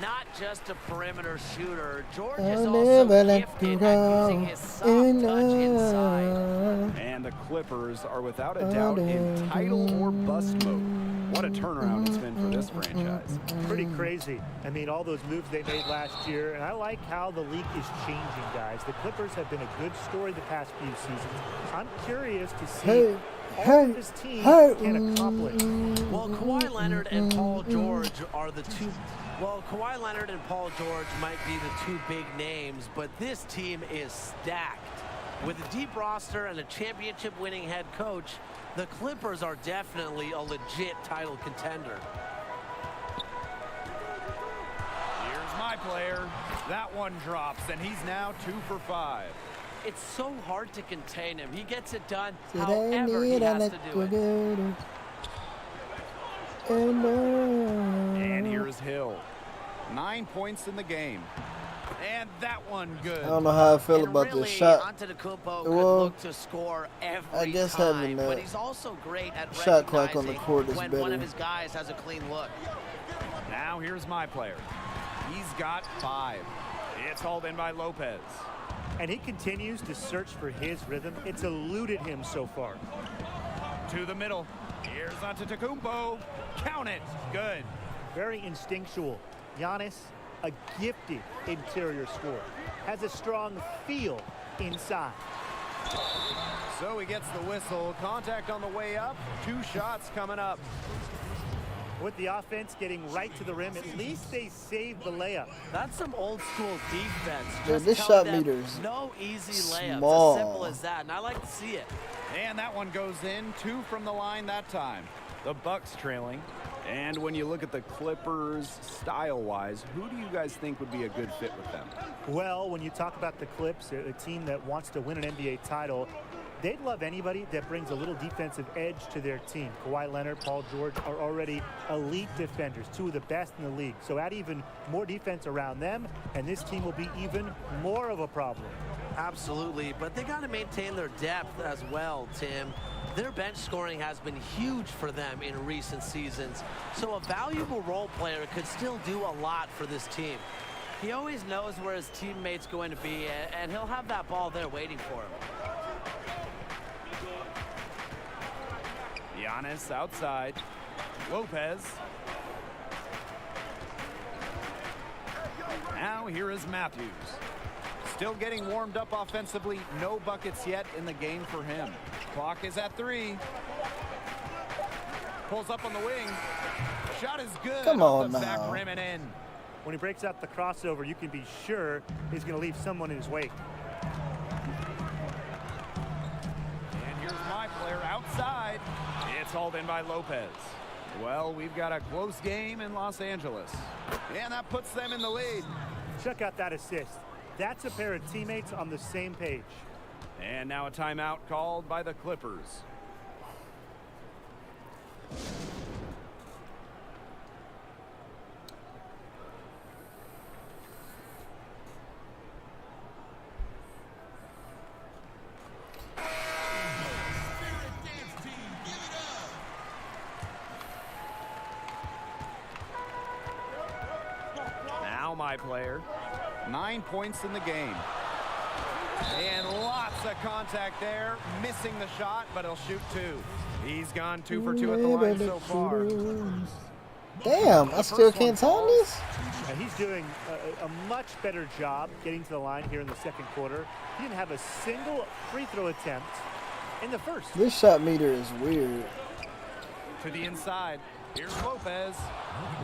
Not just a perimeter shooter, George I'll is also never let gifted you at go using his soft touch inside. And the Clippers are without a doubt in title or bust mode. What a turnaround it's been for this franchise. Pretty crazy. I mean, all those moves they made last year, and I like how the league is changing, guys. The Clippers have been a good story the past few seasons. I'm curious to see all that this team can accomplish. Well, Kawhi Leonard and Paul George are the two. Well, Kawhi Leonard and Paul George might be the two big names, but this team is stacked. With a deep roster and a championship-winning head coach, the Clippers are definitely a legit title contender. Here's my player. That one drops, and he's now 2 for 5. It's so hard to contain him. He gets it done however he has to do it. And here's Hill. 9 points in the game. And that one good. I don't know how I feel about really, this shot. Antetokounmpo could Well, look to score every I guess time, having but that he's also great at shot clock on the recognizing court is when better. one of his guys has a clean look. Now here's my player. He's got 5. It's hauled in by Lopez. And he continues to search for his rhythm. It's eluded him so far. To the middle. Here's Antetokounmpo. Count it. Good. Very instinctual. Giannis, a gifted interior scorer, has a strong feel inside. So he gets the whistle. Contact on the way up. 2 shots coming up. With the offense getting right to the rim, at least they saved the layup. That's some old school defense. Yeah, Just this tell shot them meter's no easy layups. small. As simple as that, and I like to see it. And that one goes in. 2 from the line that time. The Bucks trailing. And when you look at the Clippers style-wise, who do you guys think would be a good fit with them? Well, when you talk about the Clips, a team that wants to win an NBA title, they'd love anybody that brings a little defensive edge to their team. Kawhi Leonard, Paul George are already elite defenders, 2 of the best in the league. So add even more defense around them, and this team will be even more of a problem. Absolutely, but they got to maintain their depth as well, Tim. Their bench scoring has been huge for them in recent seasons, so a valuable role player could still do a lot for this team. He always knows where his teammate's going to be, and he'll have that ball there waiting for him. Giannis outside. Lopez. Now here is Matthews. Still getting warmed up offensively. No buckets yet in the game for him. Clock is at 3. Pulls up on the wing. Shot is good. Come on off the back now. rim and in. When he breaks out the crossover, you can be sure he's going to leave someone in his wake. And here's my player outside. It's hauled in by Lopez. Well, we've got a close game in Los Angeles. And that puts them in the lead. Check out that assist. That's a pair of teammates on the same page. And now a timeout called by the Clippers. Now my player. 9 points in the game. And lots of contact there. Missing the shot, but he'll shoot 2. He's gone 2 for 2 at the line so far. Damn, I still can't time this? And he's He's doing a much better job getting to the line here in the second quarter. He didn't have a single free throw attempt in the first. This shot meter is weird. To the inside. Here's Lopez.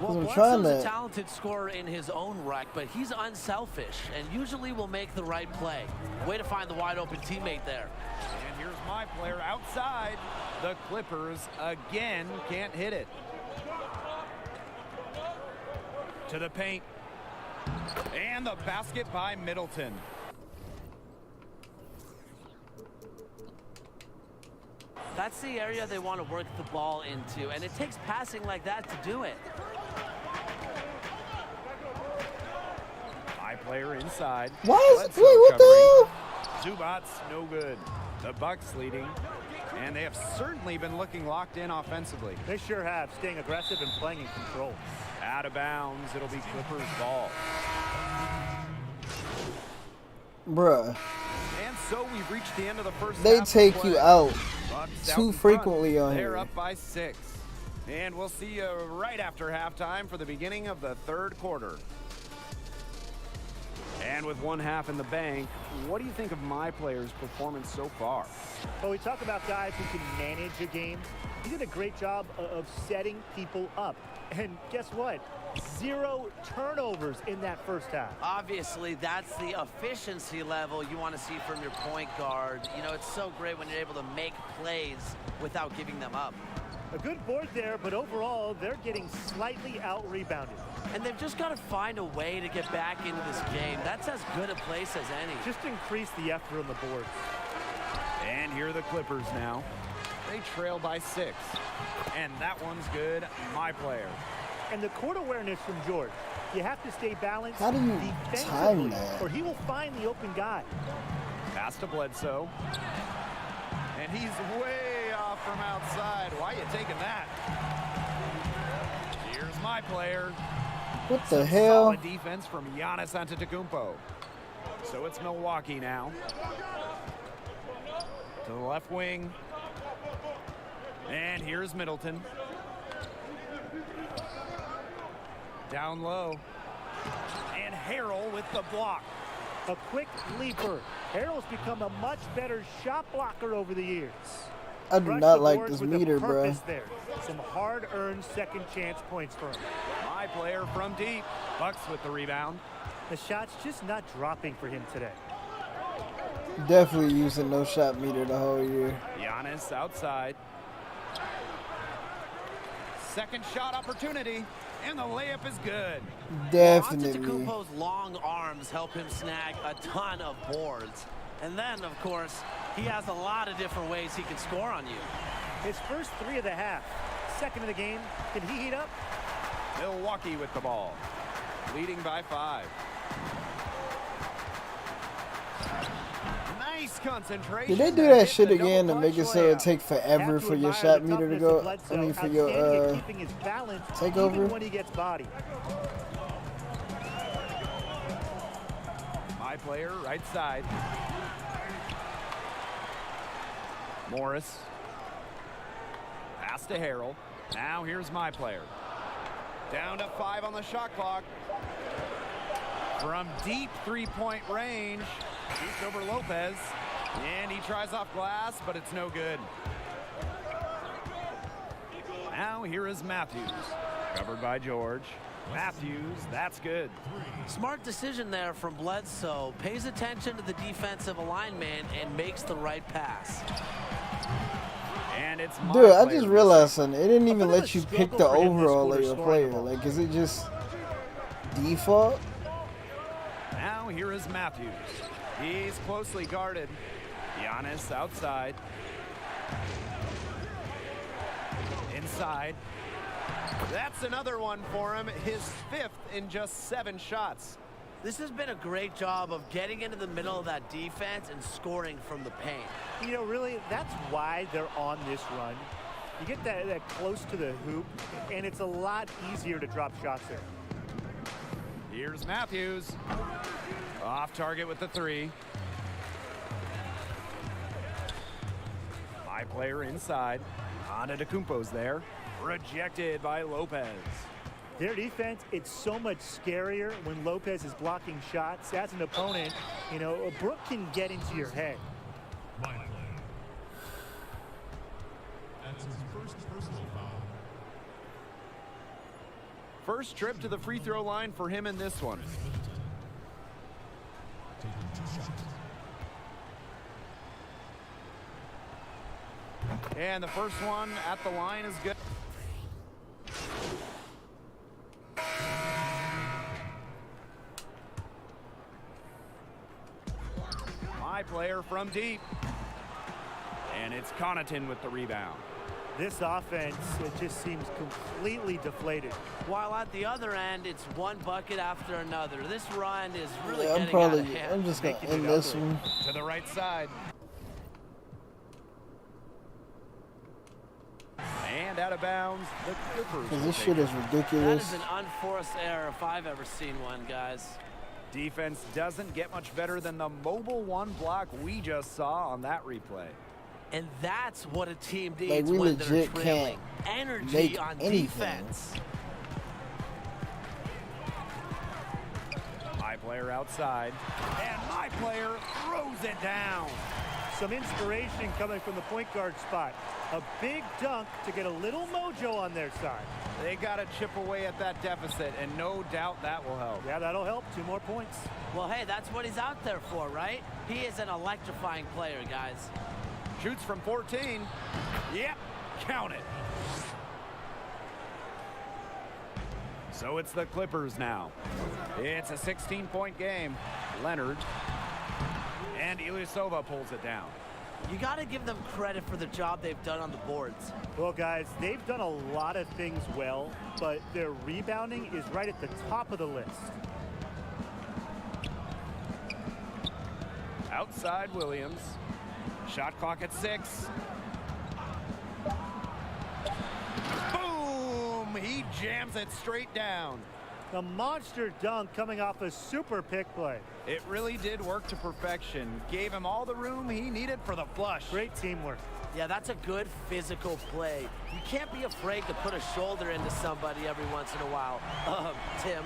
Well, I'm trying Bledsoe's a to- talented scorer in his own right, but he's unselfish and usually will make the right play. Way to find the wide open teammate there. And here's my player outside. The Clippers again can't hit it. To the paint. And the basket by Middleton. That's the area they want to work the ball into, and it takes passing like that to do it. My player inside. Why is Bledsoe wait, what the covering. Zubac's no good. The Bucks leading, and they have certainly been looking locked in offensively. They sure have, staying aggressive and playing in control. Out of bounds, it'll be Clippers ball. Bruh. And so we've reached the end of the first They half of take play. you out Bucks out too in frequently front. on They're here. up by 6. And we'll see you right after halftime for the beginning of the third quarter. And with one half in the bank, what do you think of my player's performance so far? Well, we talk about guys who can manage a game. He did a great job of setting people up. And guess what? 0 turnovers in that first half. Obviously, that's the efficiency level you want to see from your point guard. You know, it's so great when you're able to make plays without giving them up. A good board there, but overall, they're getting slightly out-rebounded. And they've just got to find a way to get back into this game. That's as good a place as any. Just increase the effort on the boards. And here are the Clippers now. They trail by 6. And that one's good. My player. And the court awareness from George. You have to stay balanced How do you defensively, time that? or he will find the open guy. Pass to Bledsoe. And he's way off from outside. Why are you taking that? Here's my player. What the Some hell? Solid defense from Giannis Antetokounmpo. So it's Milwaukee now. To the left wing. And here's Middleton. Down low. And Harrell with the block. A quick leaper. Harrell's become a much better shot blocker over the years. I do Crushed not the like boards this with a meter, bro. purpose there. Some hard-earned second chance points for him. My player from deep. Bucks with the rebound. The shot's just not dropping for him today. Definitely using no shot meter the whole year. Giannis outside. Second shot opportunity. And the layup is good. Definitely. Antetokounmpo's long arms help him snag a ton of boards. And then, of course, he has a lot of different ways he can score on you. His first 3 of the half. Second of the game. Can he heat up? Milwaukee with the ball. Leading by 5. Nice concentration. Did they do that shit again to make it so it take forever for your shot meter to go? I mean, for your takeover? Even when he gets bodied. My player, right side. Morris. Pass to Harrell. Now here's my player. Down to 5 on the shot clock. From deep three-point range. Shoots over Lopez. And he tries off glass, but it's no good. Now here is Matthews. Covered by George. Matthews, that's good. Smart decision there from Bledsoe. Pays attention to the defensive alignment and makes the right pass. And it's my Dude, I player. just realized something. It didn't even let you pick the overall of your player. Like, is it just default? Now here is Matthews. He's closely guarded. Giannis outside. Inside. That's another one for him. His 5th in just 7 shots. This has been a great job of getting into the middle of that defense and scoring from the paint. You know, really, that's why they're on this run. You get that close to the hoop, and it's a lot easier to drop shots there. Here's Matthews. Off target with the 3. My player inside. Antetokounmpo's there. Rejected by Lopez. Their defense, it's so much scarier when Lopez is blocking shots. As an opponent, you know, Brook can get into your head. That's his first personal foul. First trip to the free throw line for him in this one. Taking 2 shots. And the first one at the line is good. My player from deep. And it's Connaughton with the rebound. This offense, it just seems completely deflated. While at the other end, it's one bucket after another. This run is really Yeah, getting out of hand. I'm just going to end this one. To the right side. And out of bounds, the Clippers. Because this shit is That ridiculous. is an unforced error if I've ever seen one, guys. Defense doesn't get much better than the mobile one block we just saw on that replay. And that's what a team needs Like, we when they're legit trailing. can't Energy make on anything. defense. My player outside. And my player throws it down. Some inspiration coming from the point guard spot. A big dunk to get a little mojo on their side. They got to chip away at that deficit, and no doubt that will help. Yeah, that'll help. 2 more points. Well, hey, that's what he's out there for, right? He is an electrifying player, guys. Shoots from 14. Yep, count it. So it's the Clippers now. It's a 16-point game. Leonard and Ilyasova pulls it down. You got to give them credit for the job they've done on the boards. Well, guys, they've done a lot of things well, but their rebounding is right at the top of the list. Outside Williams. Shot clock at 6. Boom! He jams it straight down. A monster dunk coming off a super pick play. It really did work to perfection. Gave him all the room he needed for the flush. Great teamwork. Yeah, that's a good physical play. You can't be afraid to put a shoulder into somebody every once in a while. Tim.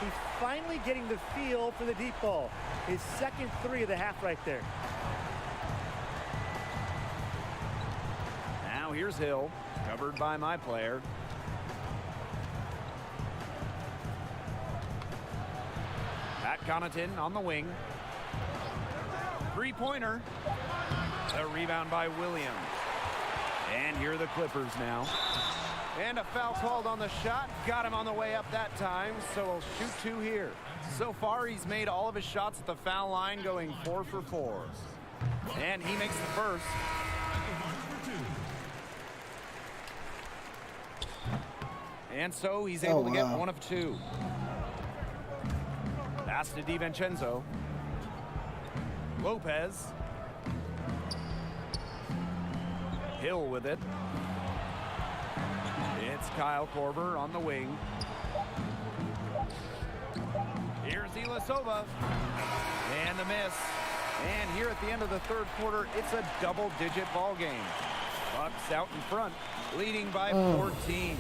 He's finally getting the feel for the deep ball. His second 3 of the half right there. Now here's Hill, covered by my player. Pat Connaughton on the wing. 3-pointer. The rebound by Williams. And here are the Clippers now. And a foul called on the shot. Got him on the way up that time, so he'll shoot 2 here. So far, he's made all of his shots at the foul line, going 4 for 4. And he makes the first. And so he's able to get 1 of 2. Pass to DiVincenzo. Lopez. Hill with it. It's Kyle Korver on the wing. Here's Ilyasova. And the miss. And here at the end of the third quarter, it's a double-digit ball game. Bucks out in front, leading by 14.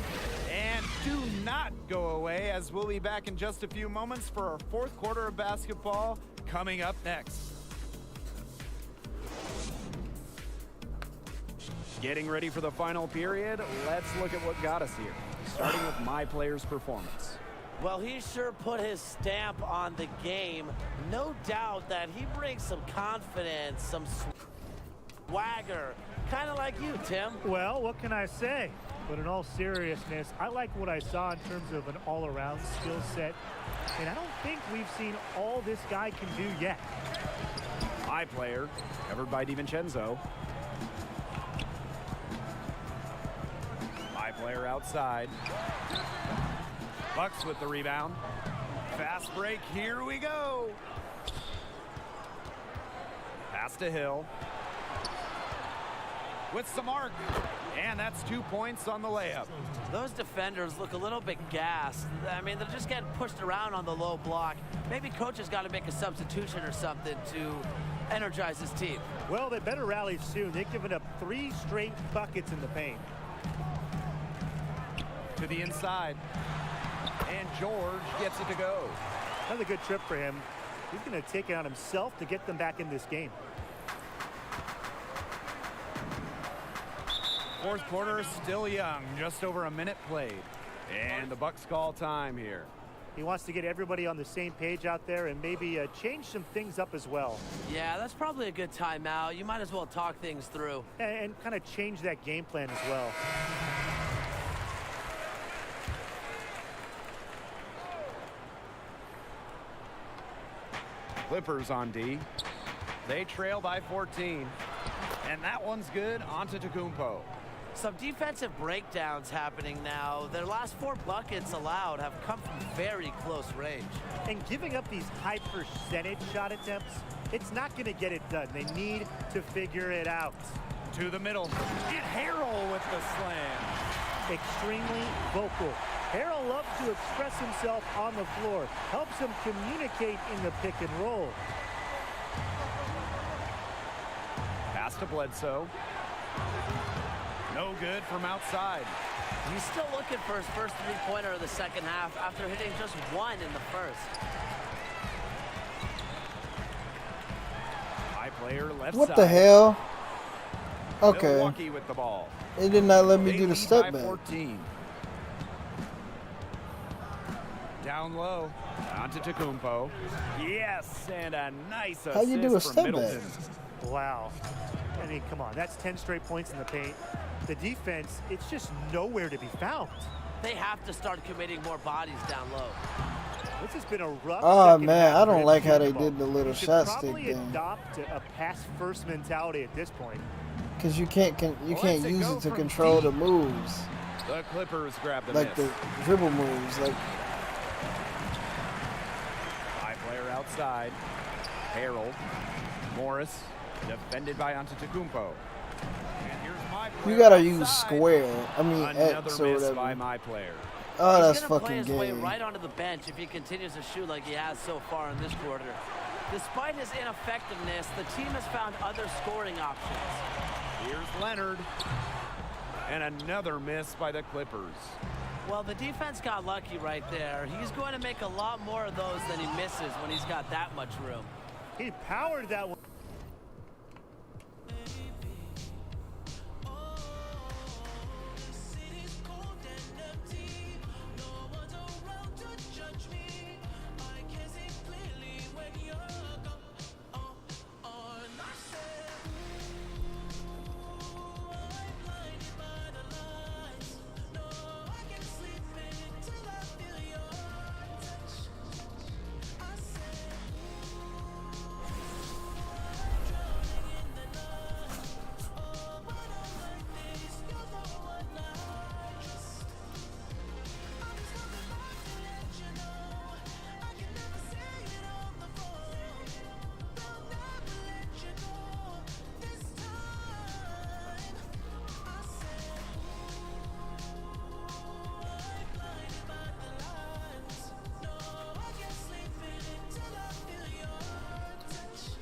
And do not go away, as we'll be back in just a few moments for our fourth quarter of basketball coming up next. Getting ready for the final period, let's look at what got us here, starting with my player's performance. Well, he sure put his stamp on the game. No doubt that he brings some confidence, some swagger, kind of like you, Tim. Well, what can I say? But in all seriousness, I like what I saw in terms of an all-around skill set. And I don't think we've seen all this guy can do yet. My player, covered by DiVincenzo. My player outside. Bucks with the rebound. Fast break, here we go. Pass to Hill. With some arc. And that's 2 points on the layup. Those defenders look a little bit gassed. I mean, they're just getting pushed around on the low block. Maybe coach has got to make a substitution or something to energize his team. Well, they better rally soon. They've given up 3 straight buckets in the paint. To the inside. And George gets it to go. Another good trip for him. He's going to take it on himself to get them back in this game. Fourth quarter still young, just over a minute played. And the Bucks call time here. He wants to get everybody on the same page out there and maybe change some things up as well. Yeah, that's probably a good timeout. You might as well talk things through. And kind of change that game plan as well. Clippers on D. They trail by 14. And that one's good. Antetokounmpo. Some defensive breakdowns happening now. Their last 4 buckets allowed have come from very close range. And giving up these high percentage shot attempts, it's not going to get it done. They need to figure it out. To the middle. Get Harrell with the slam. Extremely vocal. Harrell loves to express himself on the floor. Helps him communicate in the pick and roll. Pass to Bledsoe. No good from outside. He's still looking for his first three-pointer of the second half after hitting just 1 in the first. High player left What side. the hell? Okay. Milwaukee with the ball. It did not let me They do the lead step by back. 14. Down low. Antetokounmpo. Yes, and a nice assist How you do a from step Middleton. back? Wow. I mean, come on. That's 10 straight points in the paint. The defense, it's just nowhere to be found. They have to start committing more bodies down low. This has been a rough Oh second man, half I for don't him like to how shoot they the ball. did the little He should shot stick probably thing. adopt a pass-first mentality at this point. Cause you can't Let's use go it to from control the deep. moves, The Clippers grab the like miss. the dribble moves. Like High player outside. Harold. Morris. Defended by Antetokounmpo. And here's my player you gotta outside. use square. I mean Another X or miss whatever. by my player. Oh, that's He's gonna fucking play his way gay. right onto the bench if he continues to shoot like he has so far in this quarter. Despite his ineffectiveness, the team has found other scoring options. Here's Leonard. And another miss by the Clippers. Well, the defense got lucky right there. He's going to make a lot more of those than he misses when he's got that much room. He powered that one.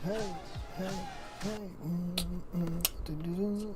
Hey, hey, hey. Do-do-do.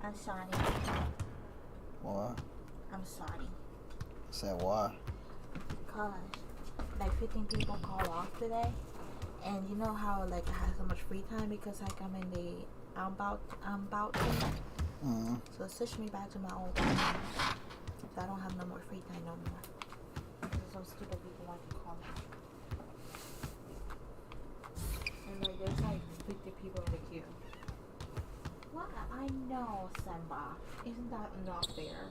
I'm sorry. Why? I'm sorry. Said why? Because like 15 people called off today, and you know how like I have so much free time because like I'm in the outbound team. Mm-hmm. So it switched me back to my old time. So I don't have no more free time no more. Because those stupid people like to call me. And like there's like 50 people in the queue. What? I know, Simba. Isn't that not fair?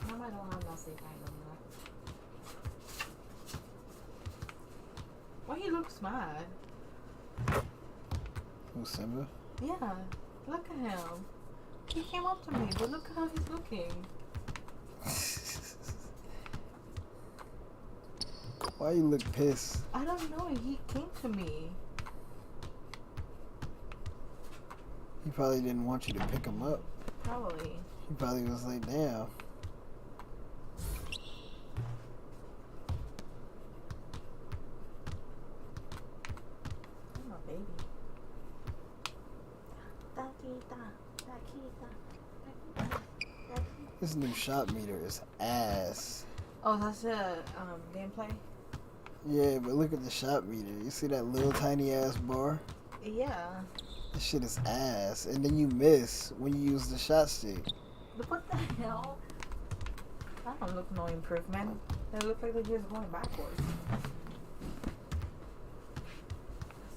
Now I don't have no free time no more. Why he looks mad? Who's Simba? Yeah, look at him. He came up to me, but look how he's looking. Why you look pissed? I don't know, he came to me. He probably didn't want you to pick him up. Probably. He probably was like, damn. I'm a baby. This new shop meter is ass. Oh, that's the gameplay? Yeah, but look at the shop meter. You see that little tiny ass bar? Yeah. This shit is ass. And then you miss when you use the shot stick. But what the hell? That don't look no improvement. They look like they're just going backwards. That's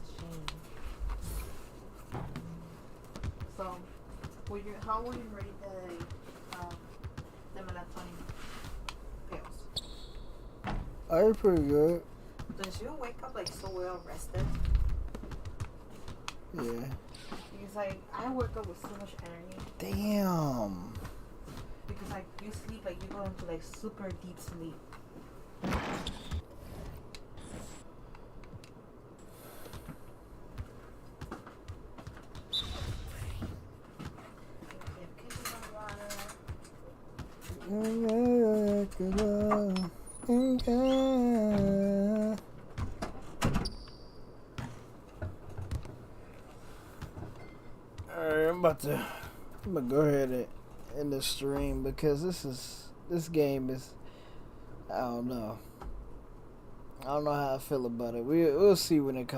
a shame. So, how would you rate the melatonin pills? Are pretty good. Don't you wake up like so well rested? Yeah. Because like I wake up with so much energy. Damn. Because like you sleep, like you go into like super deep sleep. Alright, I'm gonna go ahead and end the stream because this game is, I don't know how I feel about it. We'll see when it comes.